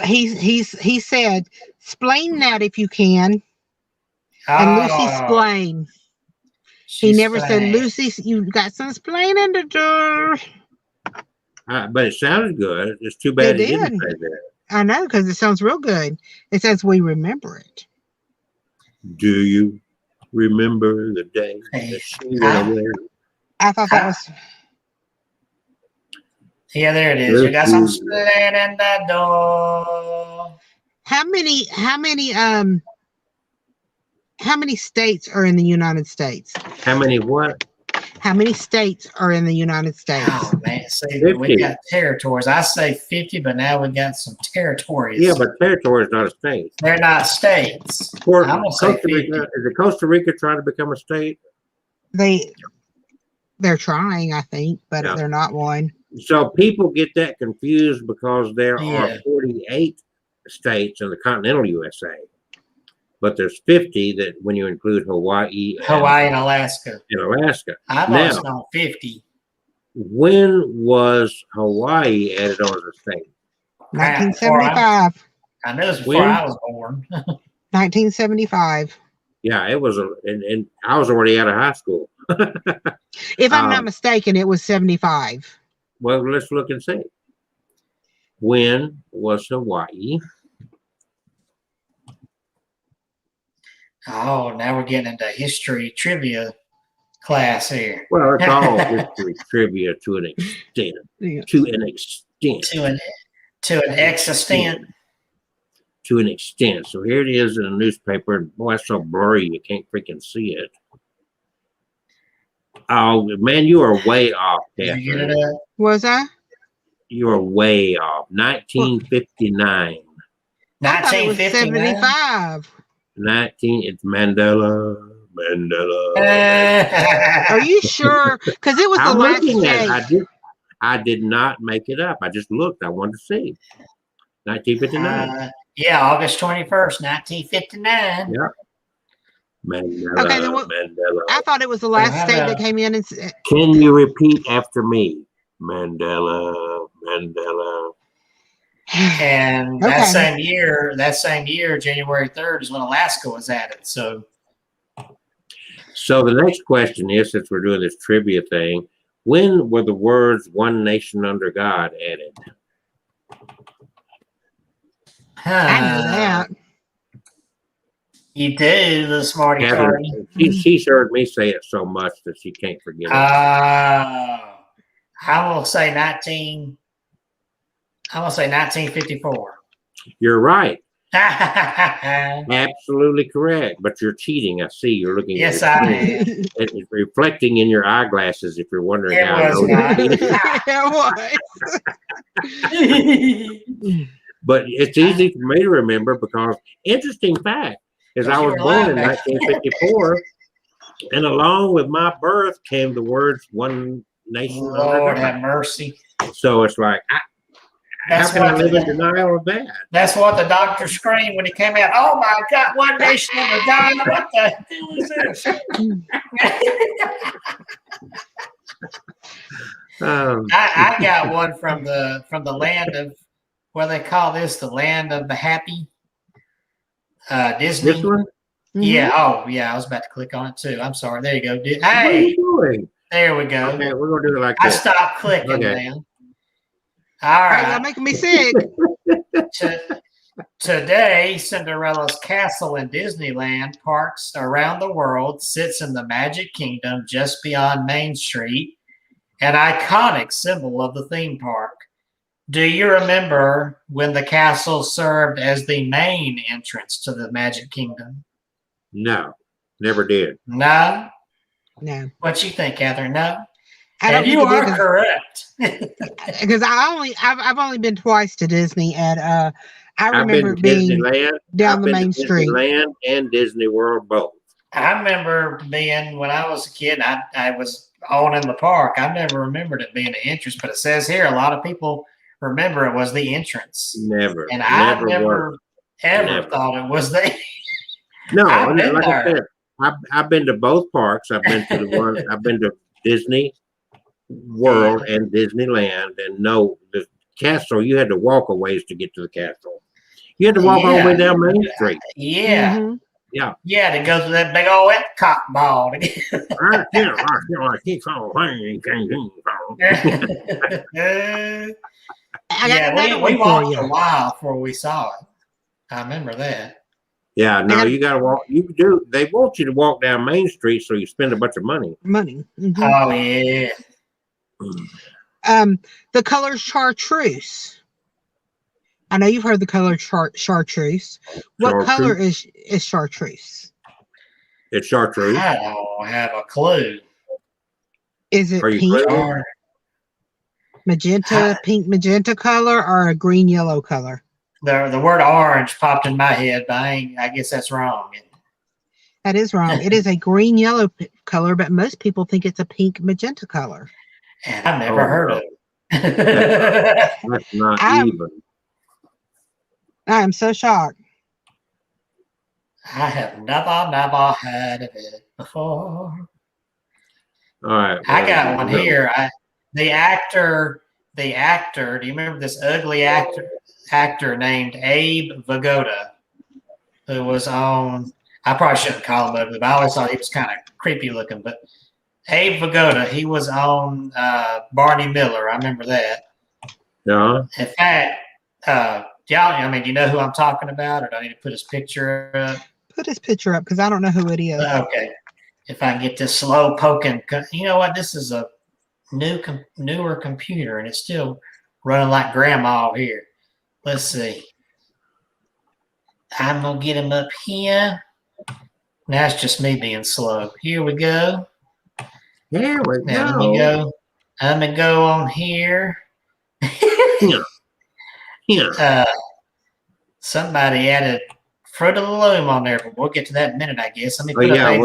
S1: He said, "Splain that if you can." And Lucy splain. He never said, Lucy, you got some splaining to do.
S3: But it sounded good. It's too bad he didn't say that.
S1: I know, because it sounds real good. It says we remember it.
S3: Do you remember the day that she went away?
S1: I thought that was.
S2: Yeah, there it is. You got some splaining in the door.
S1: How many states are in the United States?
S3: How many what?
S1: How many states are in the United States?
S2: Oh, man. See, we got territories. I say 50, but now we got some territories.
S3: Yeah, but territory is not a state.
S2: They're not states.
S3: I'm gonna say Rica, is Costa Rica trying to become a state?
S1: They're trying, I think, but they're not one.
S3: So people get that confused because there are 48 states in the continental USA. But there's 50 that when you include Hawaii
S2: and Alaska. I've always known 50.
S3: When was Hawaii added on as a state?
S1: 1975.
S2: I know it's before I was born.
S1: 1975.
S3: Yeah, it was, and I was already out of high school.
S1: If I'm not mistaken, it was 75.
S3: Well, let's look and see. When was Hawaii?
S2: Oh, now we're getting into history trivia class here.
S3: Well, it's all history trivia to an extent.
S1: Yeah.
S3: To an extent.
S2: To an extent.
S3: To an extent. So here it is in a newspaper. Boy, it's so blurry you can't freaking see it. Oh man, you are way off,
S2: Did you get
S3: Catherine.
S2: it up?
S1: Was I?
S3: You are way off. 1959.
S1: I thought it was
S2: 1959.
S1: 75.
S3: It's Mandela.
S1: Are you sure? Because it was the
S3: I'm
S1: last
S3: looking at
S1: state.
S3: it. I did not make it up. I just looked. I wanted to see. 1959.
S2: Yeah, August 21st, 1959.
S3: Yeah. Mandela.
S1: Okay, then
S3: Mandela.
S1: I thought it was the last state that came in and said,
S3: Can you repeat after me? Mandela. Mandela.
S2: And
S1: Okay.
S2: that same year, January 3rd, is when Alaska was added. So
S3: the next question is, since we're doing this trivia thing, when were the words "one nation under God" added?
S1: I know that.
S2: You do, the smarty
S3: Catherine,
S2: party.
S3: she's heard me say it so much that she can't forget it.
S2: I will say 1954.
S3: You're right. Absolutely correct. But you're cheating. I see. You're looking
S2: Yes,
S3: at
S2: I
S3: your
S2: am.
S3: screen. It's reflecting in your eyeglasses if you're wondering
S2: It
S3: how I
S2: was
S3: know
S2: not.
S3: that.
S1: It was.
S3: But it's easy for me to remember because interesting fact is I was born in 1954, and along with my birth came the words "one nation under
S2: Lord
S3: God."
S2: have mercy.
S3: So it's like, how can I live in denial of that?
S2: That's what the doctor screamed when he came out. Oh my God, one nation under God. What the hell is this? I got one from the land of, what they call this, the land of the happy. Disney.
S3: This one?
S2: Yeah. Oh, yeah. I was about to click on it too. I'm sorry. There you go.
S3: What are
S2: Hey,
S3: you doing?
S2: there we go.
S3: Okay, we're gonna do it like
S2: I
S3: this.
S2: stopped clicking,
S3: Okay.
S2: man. All
S1: Y'all
S2: right.
S1: making me sick.
S2: Today, Cinderella's castle in Disneyland parks around the world sits in the Magic Kingdom just beyond Main Street, an iconic symbol of the theme park. Do you remember when the castle served as the main entrance to the Magic Kingdom?
S3: No, never did.
S2: No?
S1: No.
S2: What you think, Catherine? No?
S1: I don't
S2: And you
S1: think it
S2: are
S1: did,
S2: correct.
S1: because I've only been twice to Disney, and I
S3: I've been
S1: remember
S3: to
S1: it being
S3: Disneyland.
S1: down
S3: I've
S1: the
S3: been
S1: main
S3: to
S1: street.
S3: Disneyland and Disney World both.
S2: I remember being, when I was a kid, I was on in the park. I never remembered it being an entrance, but it says here a lot of people remember it was the entrance.
S3: Never.
S2: And I
S3: never
S2: ever thought it was the.
S3: No,
S2: I've been
S3: like I
S2: there.
S3: said, I've been to both parks. I've been to the one. I've been to Disney World and Disneyland, and no, the castle. You had to walk a ways to get to the castle. You had to walk all the way down Main Street.
S2: Yeah.
S1: Mhm.
S3: Yeah.
S2: Yeah, to go to that big old Epcot ball.
S3: I keep on
S1: I got another
S2: we
S1: one for
S2: walked
S1: you.
S2: a while before we saw it. I remember that.
S3: Yeah, no, you got to walk. You do. They want you to walk down Main Street so you spend a bunch of money.
S1: Money. Mhm.
S2: Oh yeah.
S1: The color chartreuse. I know you've heard the color chartreuse. What color is chartreuse?
S3: It's chartreuse.
S2: I don't have a clue.
S1: Is it
S3: Are you
S1: pink,
S3: clear?
S1: magenta, pink magenta color, or a green yellow color?
S2: The word orange popped in my head, but I guess that's wrong.
S1: That is wrong. It is a green yellow color, but most people think it's a pink magenta color.
S2: And I've never heard
S3: no.
S2: of it.
S3: That's not even.
S1: I am so shocked.
S2: I have never heard of it before.
S3: All right.
S2: I got one here. The actor. Do you remember this ugly actor named Abe Vigoda, who was on? I probably shouldn't call him ugly, but I always thought he was kind of creepy looking. But Abe Vigoda, he was on Barney Miller. I remember that.
S3: Yeah.
S2: In fact, y'all, do you know who I'm talking about, or do I need to put his picture up?
S1: Put his picture up because I don't know who it is.
S2: Okay. if I can get this slow poking. You know what? This is a newer computer, and it's still running like grandma here. Let's see. I'm gonna get him up here. That's just me being slow. Here we go.
S3: There we
S2: Now let me
S3: go.
S2: go. I'm gonna go on here.
S3: Yeah.
S2: Somebody added Fruit of the Loom on there, but we'll get to that in a minute, I guess. Let me put
S3: yeah,
S2: up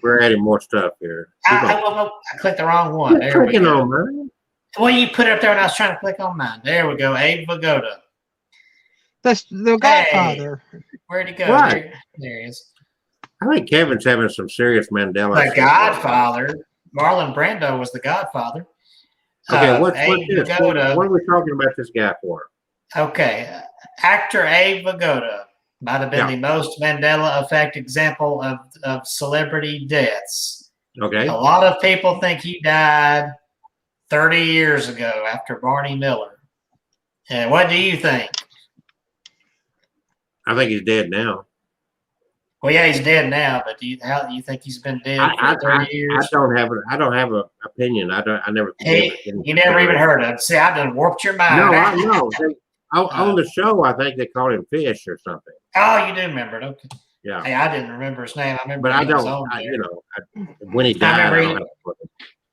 S3: we're adding more stuff here.
S2: I clicked the wrong one.
S3: You're
S2: There we
S3: clicking
S2: go.
S3: on mine.
S2: Well, you put it up there when I was trying to click on mine. There we go. Abe Vigoda.
S1: The Godfather.
S2: Where'd he go?
S3: Right.
S2: There he is.
S3: I think Kevin's having some serious Mandela
S2: The
S3: effect.
S2: Godfather. Marlon Brando was the Godfather.
S3: Okay, what's
S2: Abe
S3: this?
S2: Vigoda.
S3: What are we talking about this guy for?
S2: Okay. Actor Abe Vigoda might have been the most Mandela Effect example of celebrity deaths.
S3: Okay.
S2: A lot of people think he died 30 years ago after Barney Miller. And what do you think?
S3: I think he's dead now.
S2: Well, yeah, he's dead now, but how do you think he's been dead for 30 years?
S3: I don't have an opinion. I never.
S2: You never even heard of him. See, I done warped your mind.
S3: No, I know. On the show, I think they called him Fish or something.
S2: Oh, you do remember it? Okay.
S3: Yeah.
S2: Hey, I didn't remember his name. I remember.
S3: But I
S2: he was
S3: don't.
S2: on there.
S3: When he died,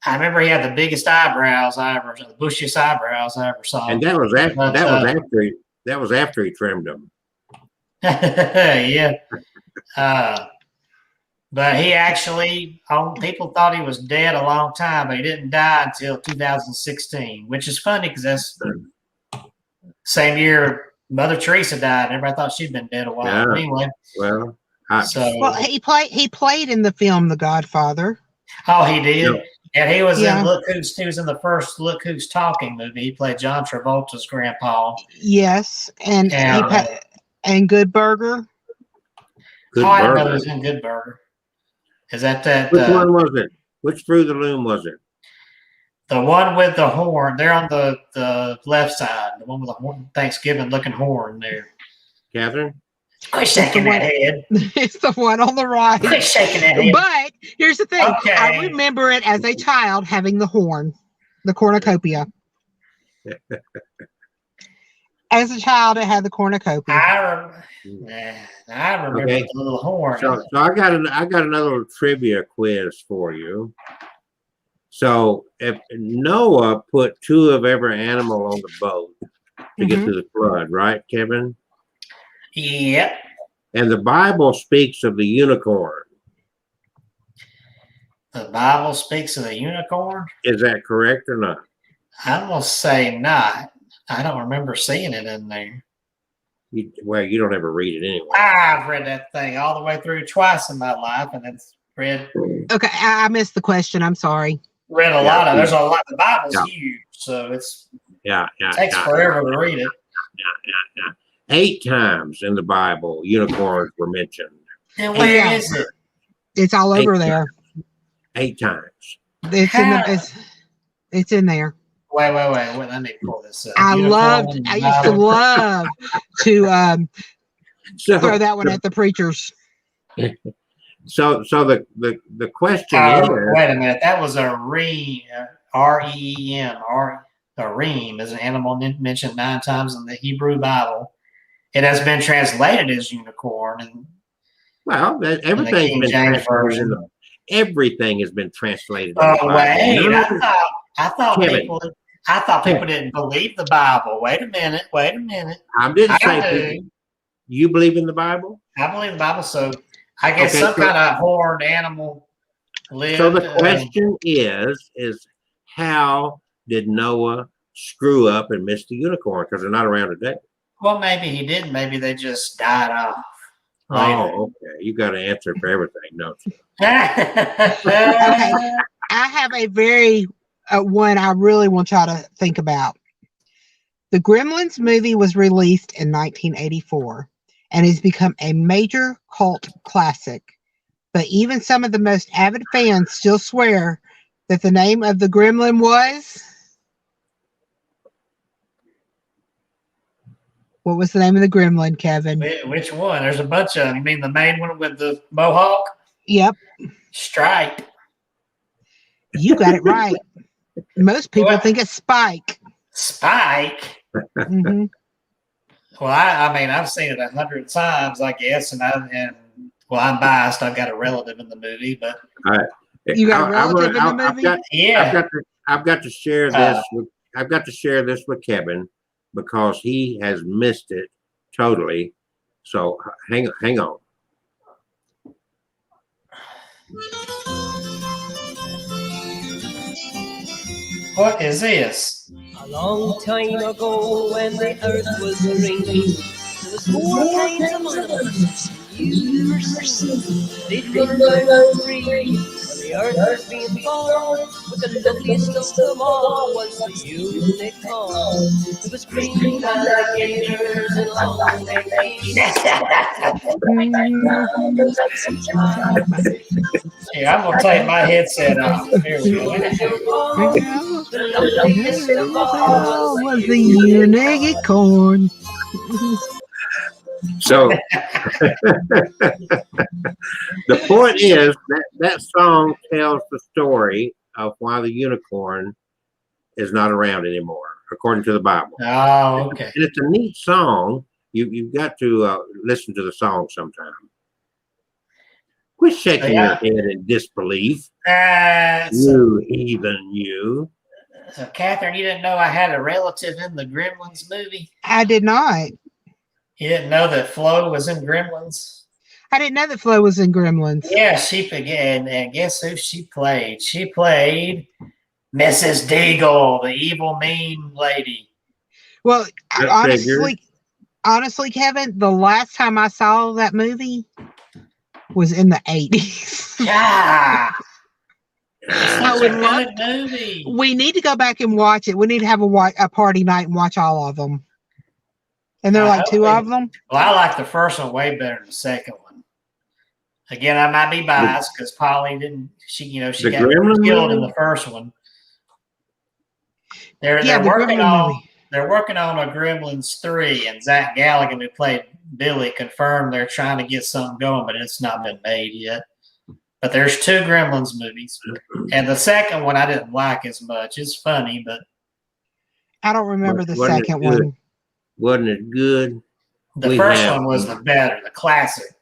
S2: I remember he had the biggest eyebrows I ever, the bushiest eyebrows I ever saw.
S3: And that was after he trimmed them.
S2: Yeah. But he actually, people thought he was dead a long time, but he didn't die until 2016, which is funny because that's the same year Mother Teresa died. Everybody thought she'd been dead a while.
S3: Yeah.
S2: But anyway,
S3: well,
S1: he played in the film The Godfather.
S2: Oh, he did.
S1: Yeah.
S2: And he was in he was in the first Look Who's Talking movie. He played John Travolta's grandpa.
S1: Yes, and Good Burger.
S2: I didn't know he was in Good Burger. Is that?
S3: Which one was it? Which Through the Loom was it?
S2: The one with the horn. They're on the left side. The one with the horn, Thanksgiving looking horn there.
S3: Catherine?
S2: Quit shaking that head.
S1: It's the one on the right.
S2: Quit shaking that head.
S1: But here's the thing.
S2: Okay.
S1: I remember it as a child having the horn, the cornucopia. As a child, it had the cornucopia.
S2: I remember the little horn.
S3: So I got another trivia quiz for you. So if Noah put two of every animal on the boat to get through the flood, right, Kevin?
S2: Yep.
S3: And the Bible speaks of the unicorn.
S2: The Bible speaks of the unicorn?
S3: Is that correct or not?
S2: I'm going to say not. I don't remember seeing it in there.
S3: You don't ever read it anyway.
S2: I've read that thing all the way through twice in my life, and it's read.
S1: Okay, I missed the question. I'm sorry.
S2: Read a lot of. There's a lot. The Bible's huge, so it takes forever to read it.
S3: Yeah. 8 times in the Bible, unicorns were mentioned.
S2: And where is it?
S1: It's all over there.
S3: 8 times.
S1: It's in there.
S2: Wait. Let me pull this up.
S1: I used to love to throw that one at the preachers.
S3: So the question is.
S2: Wait a minute. That was a reem. R-E-E-M. A reem is an animal mentioned 9 times in the Hebrew Bible. It has been translated as unicorn.
S3: Everything's been translated. Everything has been translated.
S2: Oh, wait. I thought people didn't believe the Bible. Wait a minute.
S3: I didn't say you believe in the Bible?
S2: I believe in the Bible, so I guess some kind of horned animal lived.
S3: So the question is how did Noah screw up and miss the unicorn? Because they're not around today.
S2: Well, maybe he didn't. Maybe they just died off.
S3: Oh, okay. You got to answer for everything, don't you?
S1: Okay. I have a very one I really want y'all to think about. The Gremlins movie was released in 1984 and has become a major cult classic. But even some of the most avid fans still swear that the name of the gremlin was... What was the name of the gremlin, Kevin?
S2: Which one? There's a bunch of them. You mean the main one with the mohawk?
S1: Yep,
S2: Stripe.
S1: you got it right. Most people
S2: What?
S1: think it's Spike.
S2: Spike.
S1: Hmm.
S2: Well, I mean, I've seen it 100 times, I guess, and well, I'm biased. I've got a relative in the movie, but
S1: You got a relative in the movie?
S2: yeah,
S3: I've got to share this. I've got to share this with Kevin because he has missed it totally. So hang on.
S2: what is this?
S7: A long time ago, when the earth was green, there was four kinds of animals you never seen. They'd run around free when the earth was being formed. But the loveliest of them all was the unicorn. It was green alligators and long neck
S2: Yeah, I'm gonna take my headset off. Here we go.
S1: Was the unicorn.
S3: So the point is that song tells the story of why the unicorn is not around anymore, according to the Bible.
S2: Oh, okay.
S3: And it's a neat song. You've got to listen to the song sometime. Quit shaking your head in disbelief. You heathen, you.
S2: So, Catherine, you didn't know I had a relative in the Gremlins movie?
S1: I did not.
S2: You didn't know that Flo was in Gremlins?
S1: I didn't know that Flo was in Gremlins.
S2: Yeah, she began, and guess who she played? She played Mrs. Deagle, the evil, mean lady.
S1: Well, honestly, Kevin, the last time I saw that movie was in the 80s.
S2: Yeah.
S1: I would love
S2: movie.
S1: We need to go back and watch it. We need to have a party night and watch all of them. And there are like two of them.
S2: Well, I like the first one way better than the second one. Again, I might be biased because Polly didn't. She got killed in the first one. They're working on a Gremlins 3, and Zach Galligan, who played Billy, confirmed they're trying to get something going, but it's not been made yet. But there's 2 Gremlins movies, and the second one I didn't like as much. It's funny, but
S1: I don't remember the second one.
S3: Wasn't it good?
S2: The first one was the better, the classic,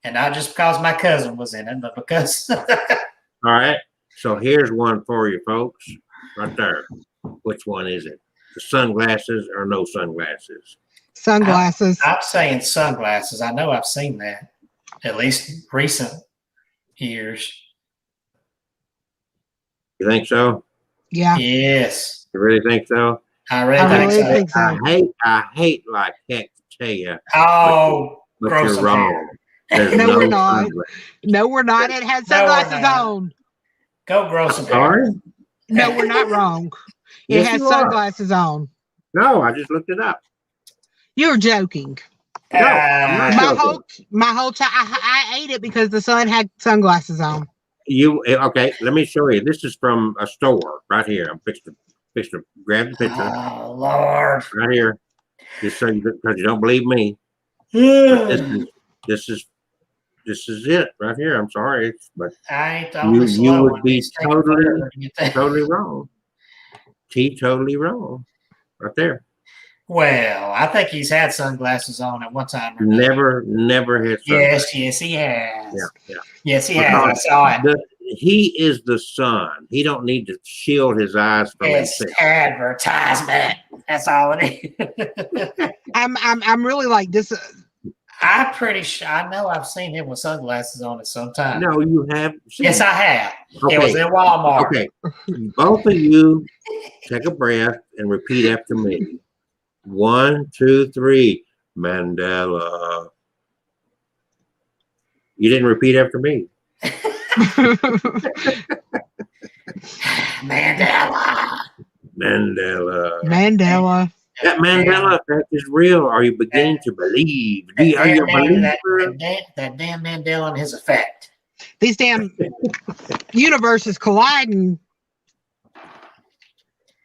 S2: and not just because my cousin was in it, but because.
S3: All right, so here's one for you, folks, right there. Which one is it? The sunglasses or no sunglasses?
S1: Sunglasses.
S2: I'm saying sunglasses. I know I've seen that, at least recent years.
S3: You think so?
S1: Yeah.
S2: Yes.
S3: You really think so?
S2: I really think so.
S3: I hate like heck to tell you.
S2: Oh,
S3: but you're wrong.
S1: No, we're not. No, we're not. It had sunglasses on.
S2: Go grow some hair.
S3: Sorry?
S1: No, we're not wrong. It has sunglasses on.
S3: No, I just looked it up.
S1: You're joking.
S3: No,
S1: my whole time I ate it because the sun had sunglasses on.
S3: Okay? Let me show you. This is from a store right here. I'm fixing to grab the picture.
S2: Oh Lord!
S3: Right here, just so because you don't believe me. This is it right here. I'm sorry, but you would be totally wrong. Totally wrong. Right there.
S2: Well, I think he's had sunglasses on at one time.
S3: Never had sunglasses.
S2: Yes, he has.
S3: Yeah.
S2: Yes, he has. I saw it.
S3: He is the sun. He don't need to shield his eyes from
S2: himself. Advertisement. That's all it is.
S1: I'm really like this.
S2: I'm pretty sure. I know I've seen him with sunglasses on at some time.
S3: No, you have.
S2: Yes, I have.
S3: Okay.
S2: It was in Walmart.
S3: Okay. Both of you take a breath and repeat after me. 1, 2, 3. Mandela. You didn't repeat after me.
S2: Mandela.
S3: That Mandela effect is real. Are you beginning to believe? Are you a believer?
S2: That damn Mandela and his effect.
S1: These damn universes colliding.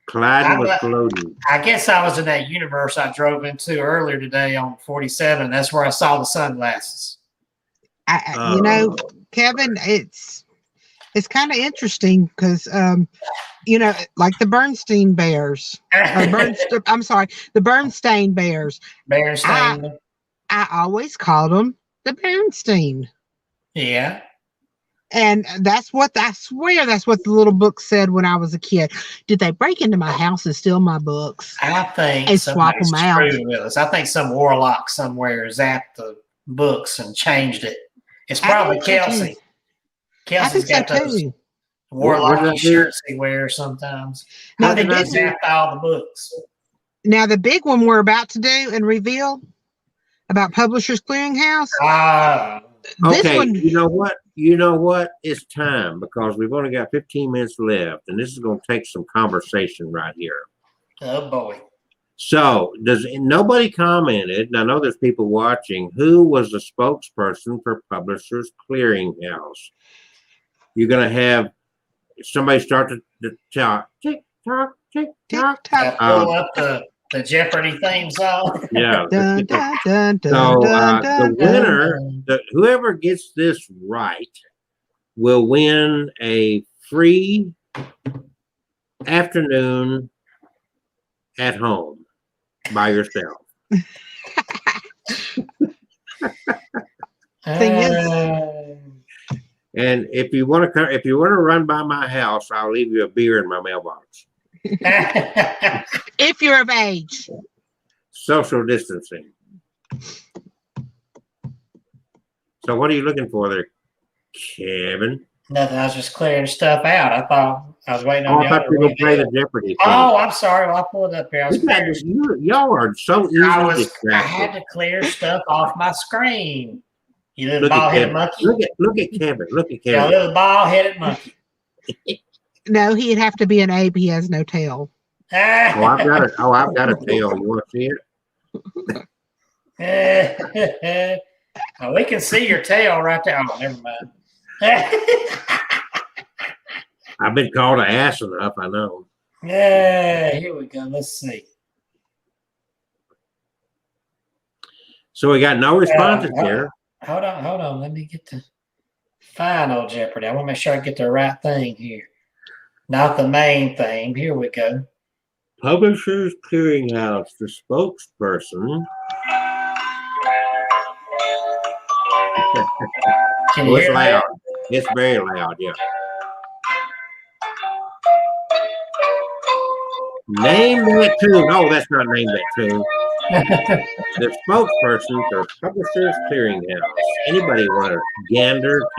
S3: Colliding was floating.
S2: I guess I was in that universe I drove into earlier today on 47. That's where I saw the sunglasses.
S1: Kevin, it's kind of interesting because you know, like the Bernstein Bears, I'm sorry, the Bernstein Bears.
S2: Berenstain.
S1: I always called them the Bernstein.
S2: Yeah.
S1: And that's what I swear that's what the little book said when I was a kid. Did they break into my house and steal my books
S2: I think
S1: and swap
S2: somebody's
S1: them out?
S2: screwed with us. I think some warlock somewhere zapped the books and changed it. It's
S1: I
S2: probably
S1: think so, too.
S2: Kelsey.
S1: I
S2: Kelsey's
S1: think so
S2: got those
S1: too.
S2: warlocky shirts he wears sometimes.
S1: Now
S2: I
S1: the
S2: think he
S1: big
S2: zapped all the books.
S1: now the big one we're about to do and reveal about Publishers Clearinghouse.
S2: Ah,
S1: This
S3: Okay,
S1: one,
S3: you know what? You know what? It's time because we've only got 15 minutes left, and this is going to take some conversation right here.
S2: oh boy.
S3: So, nobody commented? And I know there's people watching. Who was the spokesperson for Publishers Clearinghouse? You're going to have somebody start the talk. Tick tock, tick tock.
S1: TikTok.
S2: Pull up the Jeopardy theme song.
S3: Yeah.
S1: Dun, dun, dun, dun,
S3: So
S1: dun,
S3: the
S1: dun,
S3: winner,
S1: dun.
S3: whoever gets this right, will win a free afternoon at home by yourself.
S1: Thing is,
S3: And if you want to run by my house, I'll leave you a beer in my mailbox.
S1: if you're of age.
S3: Social distancing. So what are you looking for there, Kevin?
S2: Nothing. I was just clearing stuff out. I thought I was waiting on
S3: I thought you were going to play the Jeopardy thing.
S2: Oh, I'm sorry. Well, I pulled it up here.
S3: Y'all are so easily
S2: I
S3: distracted.
S2: had to clear stuff off my screen. You little
S3: Look at
S2: ball-headed
S3: Kevin.
S2: monkey.
S3: Look at Kevin. Look at
S2: You
S3: Kevin.
S2: little ball-headed monkey.
S1: No, he'd have to be an ape. He has no tail.
S3: I've got a tail. You want to see it?
S2: Oh, we can see your tail right there. Oh, never mind.
S3: I've been called an ass enough, I know.
S2: Yeah, here we go. Let's see.
S3: So we got no responses here.
S2: Hold on. Let me get the final Jeopardy. I want to make sure I get the right thing here. Not the main thing. Here we go.
S3: Publishers Clearinghouse, the spokesperson.
S2: Can you
S3: It's
S2: hear
S3: loud.
S2: that?
S3: It's very loud, yeah. Name that tune. Oh, that's not name that tune. The spokesperson for Publishers Clearinghouse. Anybody want to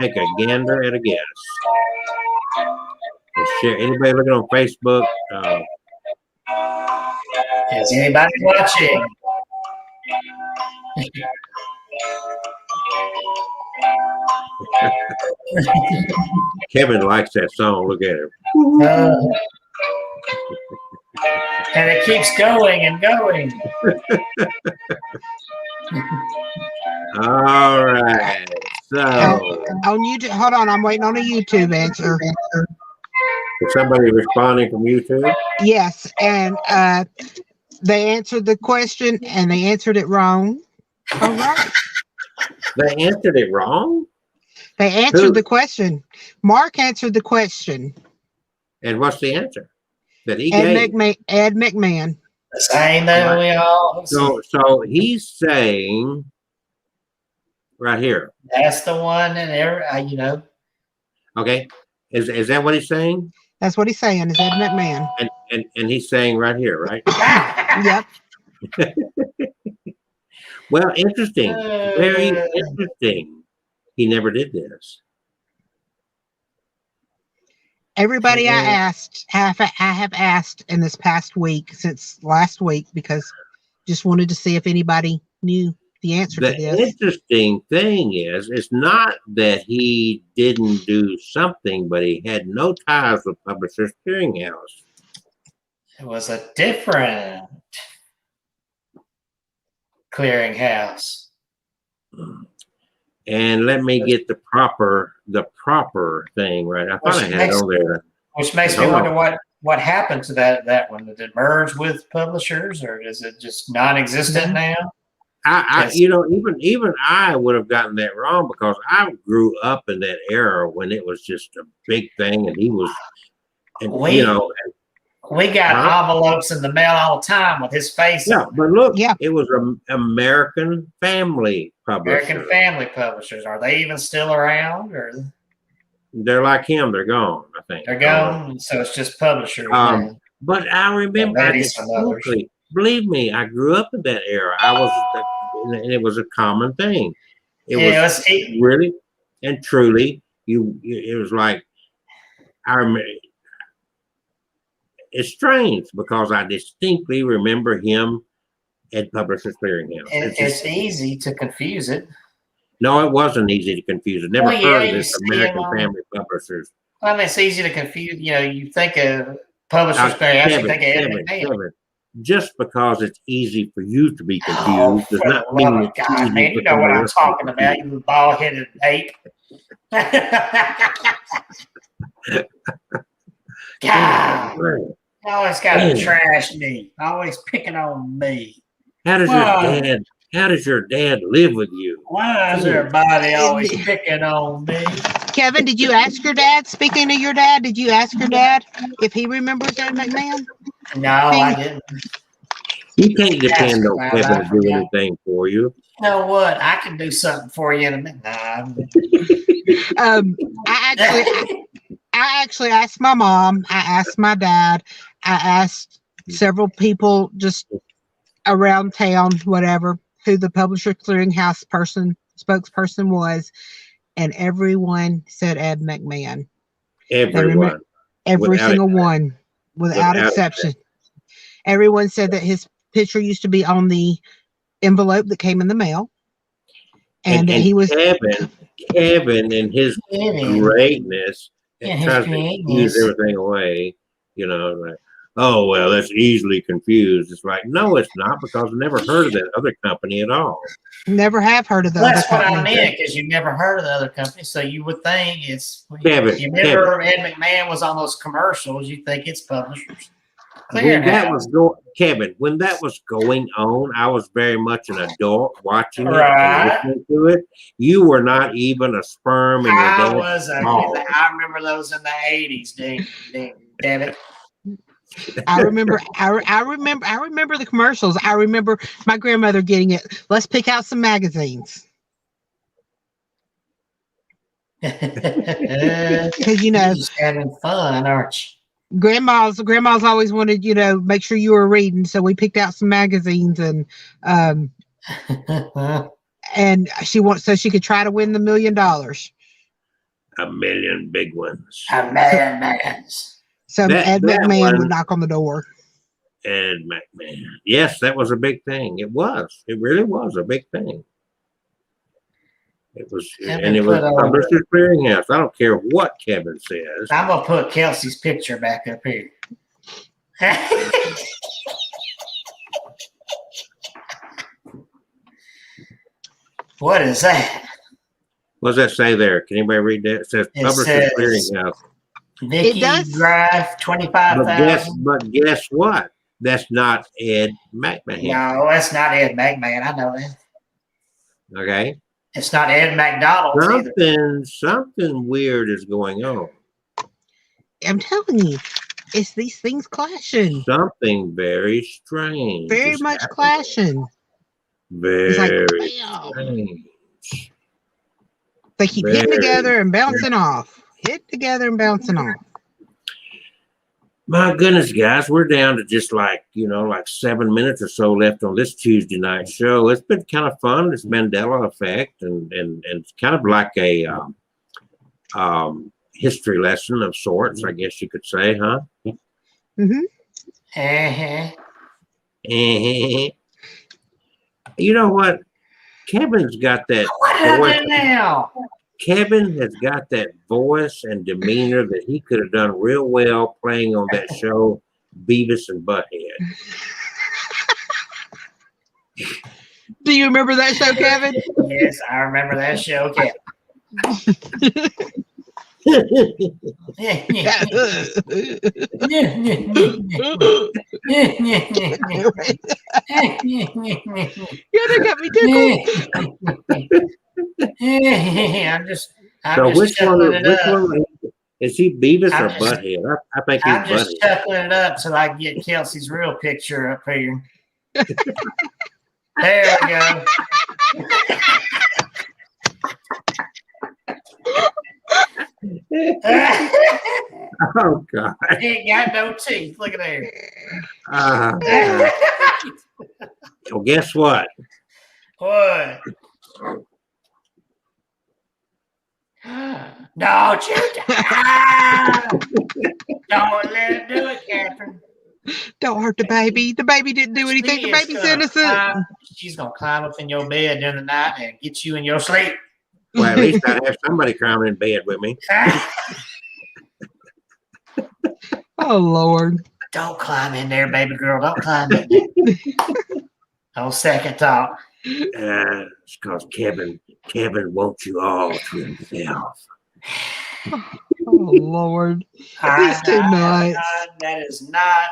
S3: take a gander at a guess? And share. Anybody looking on Facebook?
S2: Is anybody watching?
S3: Kevin likes that song. Look at him.
S2: And it keeps going and going.
S3: All right. So,
S1: On YouTube, hold on. I'm waiting on a YouTube answer.
S3: is somebody responding from YouTube?
S1: Yes, and they answered the question and they answered it wrong. All right.
S3: They answered it wrong?
S1: They answered
S3: Who?
S1: the question. Mark answered the question.
S3: And what's the answer that he
S1: Ed
S3: gave?
S1: Ed McMahon.
S2: The same that we all.
S3: So he's saying right here.
S2: That's the one that
S3: Okay. Is that what he's saying?
S1: That's what he's saying. Is Ed McMahon.
S3: And he's saying right here, right?
S1: Yep.
S3: Well, interesting. Very interesting. He never did this.
S1: Everybody I have asked in this past week, since last week, because just wanted to see if anybody knew the answer to
S3: The
S1: this.
S3: interesting thing is, it's not that he didn't do something, but he had no ties with Publishers Clearinghouse.
S2: It was a different clearinghouse.
S3: And let me get the proper thing right. I thought I had it on there.
S2: Which makes me wonder what happened to that one. Did it merge with Publishers, or is it just non-existent now?
S3: even I would have gotten that wrong because I grew up in that era when it was just a big thing, and he was, and
S2: we got envelopes in the mail all the time with his face on it.
S3: But look, it was an American Family Publisher.
S2: American Family Publishers. Are they even still around, or
S3: they're like him? They're gone. I think
S2: they're gone. So it's just publishers.
S3: But I remember, believe me, I grew up in that era. And it was a common thing. It was really and truly. It was like I remember. It's strange because I distinctly remember him at Publishers Clearinghouse.
S2: It's easy to confuse it.
S3: No, it wasn't easy to confuse it. Never heard of this American Family Publishers.
S2: Well, I mean, it's easy to confuse. You think of Publishers Clearinghouse, you think of Ed McMahon.
S3: Just because it's easy for you to be confused does not mean it's easy.
S2: Man, you know what I'm talking about, you bald-headed ape. God, you always got to trash me. Always picking on me.
S3: How does your dad live with you?
S2: Why is everybody always picking on me?
S1: Kevin, did you ask your dad? Speaking of your dad, did you ask your dad if he remembers Ed McMahon?
S2: No, I didn't.
S3: You can't depend on Kevin to do anything for you.
S2: You know what? I can do something for you in a minute.
S1: I actually asked my mom. I asked my dad. I asked several people just around town, whatever, who the Publisher Clearinghouse spokesperson was, and everyone said Ed McMahon.
S3: Everyone.
S1: Every single one, without exception. Everyone said that his picture used to be on the envelope that came in the mail, and that he was
S3: Kevin in his greatness and tries to use everything away. Like, oh well, that's easily confused. It's like, no, it's not, because I never heard of that other company at all.
S1: Never have heard of the
S2: That's
S1: other
S2: what
S1: company.
S2: I meant, because you never heard of the other company, so you would think it's.
S3: Kevin,
S2: you remember Ed McMahon was on those commercials? You think it's Publishers.
S3: When that was going on, I was very much an adult watching it and listening to it. You were not even a sperm in your dad's balls.
S2: I remember those in the 80s, damn it.
S1: I remember the commercials. I remember my grandmother getting it. Let's pick out some magazines. Because
S2: you're just having fun, aren't you?
S1: Grandma's always wanted, make sure you were reading. So we picked out some magazines, and and so she could try to win the $1 million.
S3: A million big ones.
S2: A million millions.
S1: So Ed McMahon would knock on the door.
S3: Ed McMahon. Yes, that was a big thing. It was. It really was a big thing. It was, and it was Publishers Clearinghouse. I don't care what Kevin says.
S2: I'm gonna put Kelsey's picture back up here. What is that?
S3: What does that say there? Can anybody read that? It says Publishers Clearinghouse.
S2: Vicky Drive 25,000.
S3: But guess what? That's not Ed McMahon.
S2: No, that's not Ed McMahon. I know that.
S3: Okay.
S2: It's not Ed McDonald.
S3: Something weird is going on.
S1: I'm telling you, it's these things clashing.
S3: Something very strange.
S1: Very much clashing.
S3: Very
S1: strange. They keep hitting together and bouncing off. Hit together and bouncing off.
S3: My goodness, guys, we're down to just like 7 minutes or so left on this Tuesday night show. It's been kind of fun. This Mandela Effect, and it's kind of like a history lesson of sorts, I guess you could say, huh?
S1: Mm-hmm.
S3: You know what? Kevin's got that.
S2: What happened now?
S3: Kevin has got that voice and demeanor that he could have done real well playing on that show, Beavis and Butthead.
S1: Do you remember that show, Kevin?
S2: Yes, I remember that show, Kevin.
S1: Yeah, they got me tickled.
S2: I'm just
S3: which
S2: chuckling it up.
S3: one is he? Beavis
S2: I'm
S3: or
S2: just-
S3: Butthead? I think he's
S2: I'm just
S3: Butthead.
S2: chuckling it up till I can get Kelsey's real picture up here. There we go.
S3: Oh God!
S2: He ain't got no teeth. Look at there.
S3: Well, guess what?
S2: What? Don't you don't let it do it, Catherine.
S1: Don't hurt the baby. The baby didn't do anything. The baby's innocent.
S2: She's gonna climb up in your bed during the night and get you in your sleep.
S3: Well, at least I'd have somebody climbing in bed with me.
S1: Oh Lord.
S2: Don't climb in there, baby girl. Don't climb in there. No second thought.
S3: It's because Kevin wants you all to himself.
S1: Oh Lord. These two nuts.
S2: That is not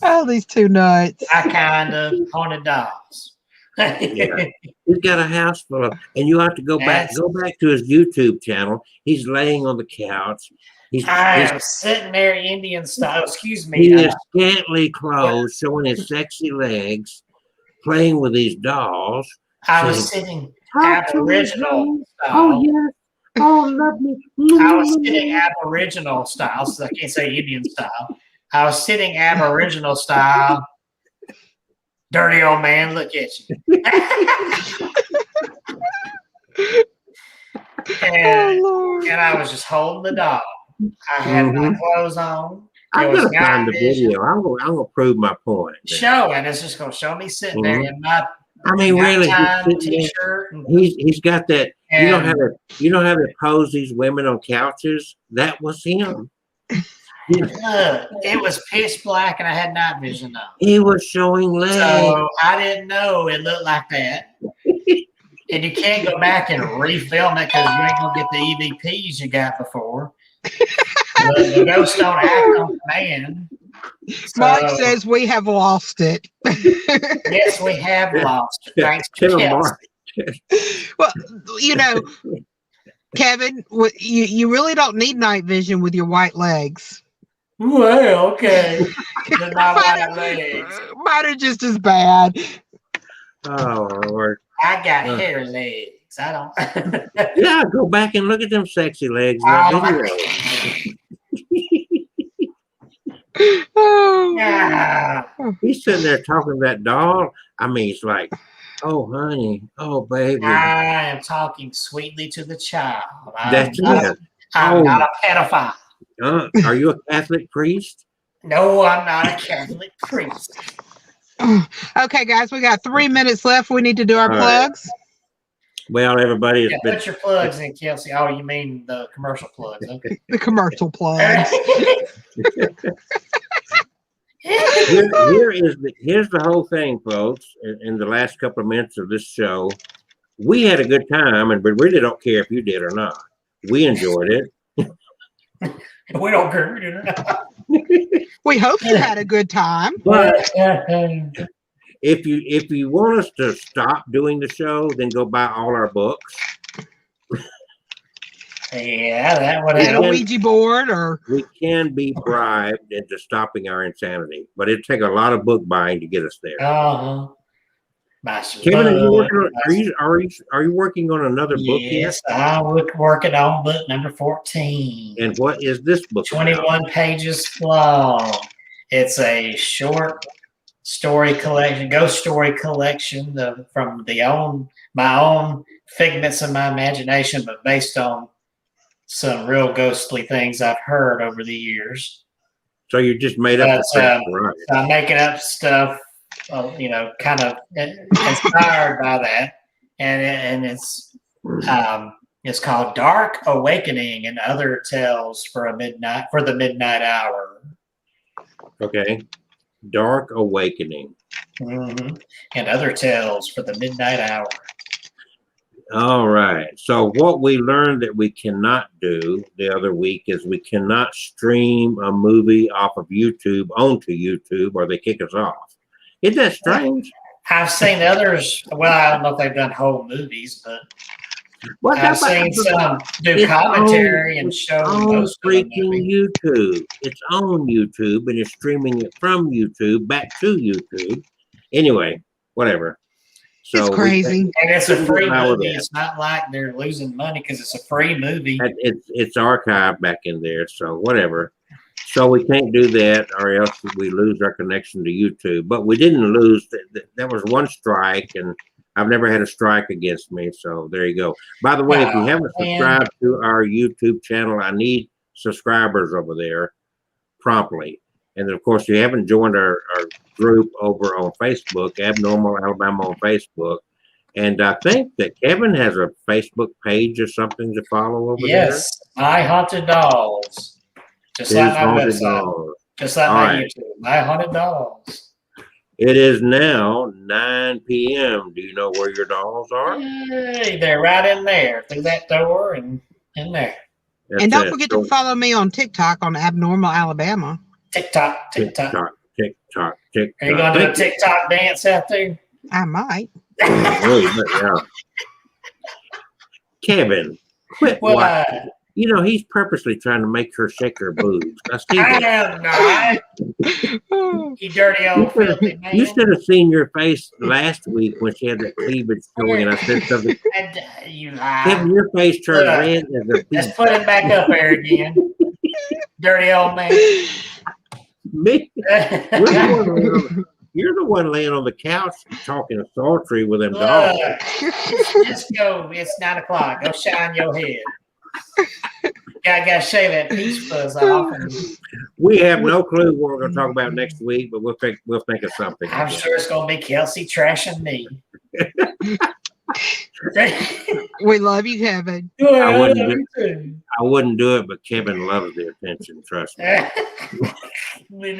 S1: Oh, these two nuts.
S2: my kind of haunted dolls.
S3: Yeah. He's got a house full of, and you have to go back to his YouTube channel. He's laying on the couch.
S2: I am sitting there Indian style. Excuse me.
S3: He is scantily clothed, showing his sexy legs, playing with these dolls.
S2: I was sitting
S3: "Talk to me,
S2: Aboriginal
S3: please.
S2: style.
S3: Oh yes. Oh, love me.
S2: I was sitting Aboriginal style, so I can't say Indian style. I was sitting Aboriginal style. Dirty old man, look at you. and I was just holding the dog. I had my clothes on.
S3: I'm going to find the video. I'm going to prove my point.
S2: Showing. It's just going to show me sitting there in my
S3: really,
S2: t-shirt.
S3: He's got that. You know how they pose these women on couches? That was him.
S2: It was pitch black and I had night vision on.
S3: He was showing legs.
S2: So I didn't know it looked like that. And you can't go back and refilm it because you ain't going to get the EVPs you got before. The ghost don't act on command.
S1: Mike says we have lost it.
S2: Yes, we have lost it. Thanks to Kelsey.
S1: Well, you know, Kevin, you really don't need night vision with your white legs.
S2: Well, okay. They're not white legs.
S1: Mine are just as bad.
S3: Oh, Lord.
S2: I got hair legs. I don't.
S3: Yeah, go back and look at them sexy legs in that video.
S1: Oh.
S3: He's sitting there talking to that doll. I mean, it's like, oh, honey. Oh, baby.
S2: I am talking sweetly to the child.
S3: That's it.
S2: I'm not a pedophile.
S3: Are you a Catholic priest?
S2: No, I'm not a Catholic priest.
S1: Okay, guys, we got 3 minutes left. We need to do our plugs.
S3: Well, everybody,
S2: Put your plugs in, Kelsey. Oh, you mean the commercial plugs? Okay.
S1: The commercial plugs.
S3: Here's the whole thing, folks. In the last couple of minutes of this show, we had a good time, and we really don't care if you did or not. We enjoyed it.
S2: We don't care.
S1: We hope you had a good time.
S3: But if you want us to stop doing the show, then go buy all our books.
S2: Yeah, that would
S1: And a
S2: help.
S1: Ouija board, or
S3: We can be bribed into stopping our insanity, but it'd take a lot of book buying to get us there. Kevin, are you working on another book yet?
S2: Yes, I'm working on book number 14.
S3: And what is this book?
S2: 21 pages long. It's a short story collection, ghost story collection from my own figments of my imagination, but based on some real ghostly things I've heard over the years.
S3: So you just made up the stuff, right?
S2: So I'm making up stuff, kind of inspired by that, and it's called Dark Awakening and Other Tales for the Midnight Hour.
S3: Okay, Dark Awakening.
S2: And Other Tales for the Midnight Hour.
S3: All right. So what we learned that we cannot do the other week is we cannot stream a movie off of YouTube onto YouTube or they kick us off. Isn't that strange?
S2: I've seen others. Well, I don't know if they've done whole movies, but
S3: What
S2: I've seen some do commentary and show
S3: on
S2: most of the
S3: freaking
S2: movie.
S3: YouTube. It's on YouTube and you're streaming it from YouTube back to YouTube. Anyway, whatever. So
S1: It's crazy.
S2: And it's a free
S3: allow
S2: movie.
S3: that.
S2: It's not like they're losing money because it's a free movie.
S3: It's archived back in there, so whatever. So we can't do that, or else we lose our connection to YouTube. But we didn't lose. That was one strike, and I've never had a strike against me. So there you go. By the way, if you haven't subscribed to our YouTube channel, I need subscribers over there promptly. And of course, you haven't joined our group over on Facebook, Abnormal Alabama on Facebook. And I think that Kevin has a Facebook page or something to follow over there.
S2: Yes, My Haunted Dolls. Just like my website. Just like my YouTube. My Haunted Dolls.
S3: It is now 9 p.m. Do you know where your dolls are?
S2: Hey, they're right in there, through that door and in there.
S1: And don't forget to follow me on TikTok on Abnormal Alabama.
S2: TikTok.
S3: Are you going
S2: to do a TikTok dance out there?
S1: I might.
S3: Yeah. Kevin, quit watching. You know, he's purposely trying to make her shake her boobs.
S2: I am not. You dirty old filthy man.
S3: You should have seen your face last week when she had that cleavage showing, and I said something.
S2: You lie.
S3: Kevin, your face turned red as a beet.
S2: Let's put it back up there again. Dirty old man.
S3: Me? You're the one laying on the couch talking sultry with them dogs.
S2: Just go. It's 9 o'clock. Go shine your head. Gotta shave that peach fuzz off.
S3: We have no clue what we're going to talk about next week, but we'll think of something.
S2: I'm sure it's going to be Kelsey trashing me.
S1: We love you, Kevin.
S3: I wouldn't do it, but Kevin loves the attention. Trust me.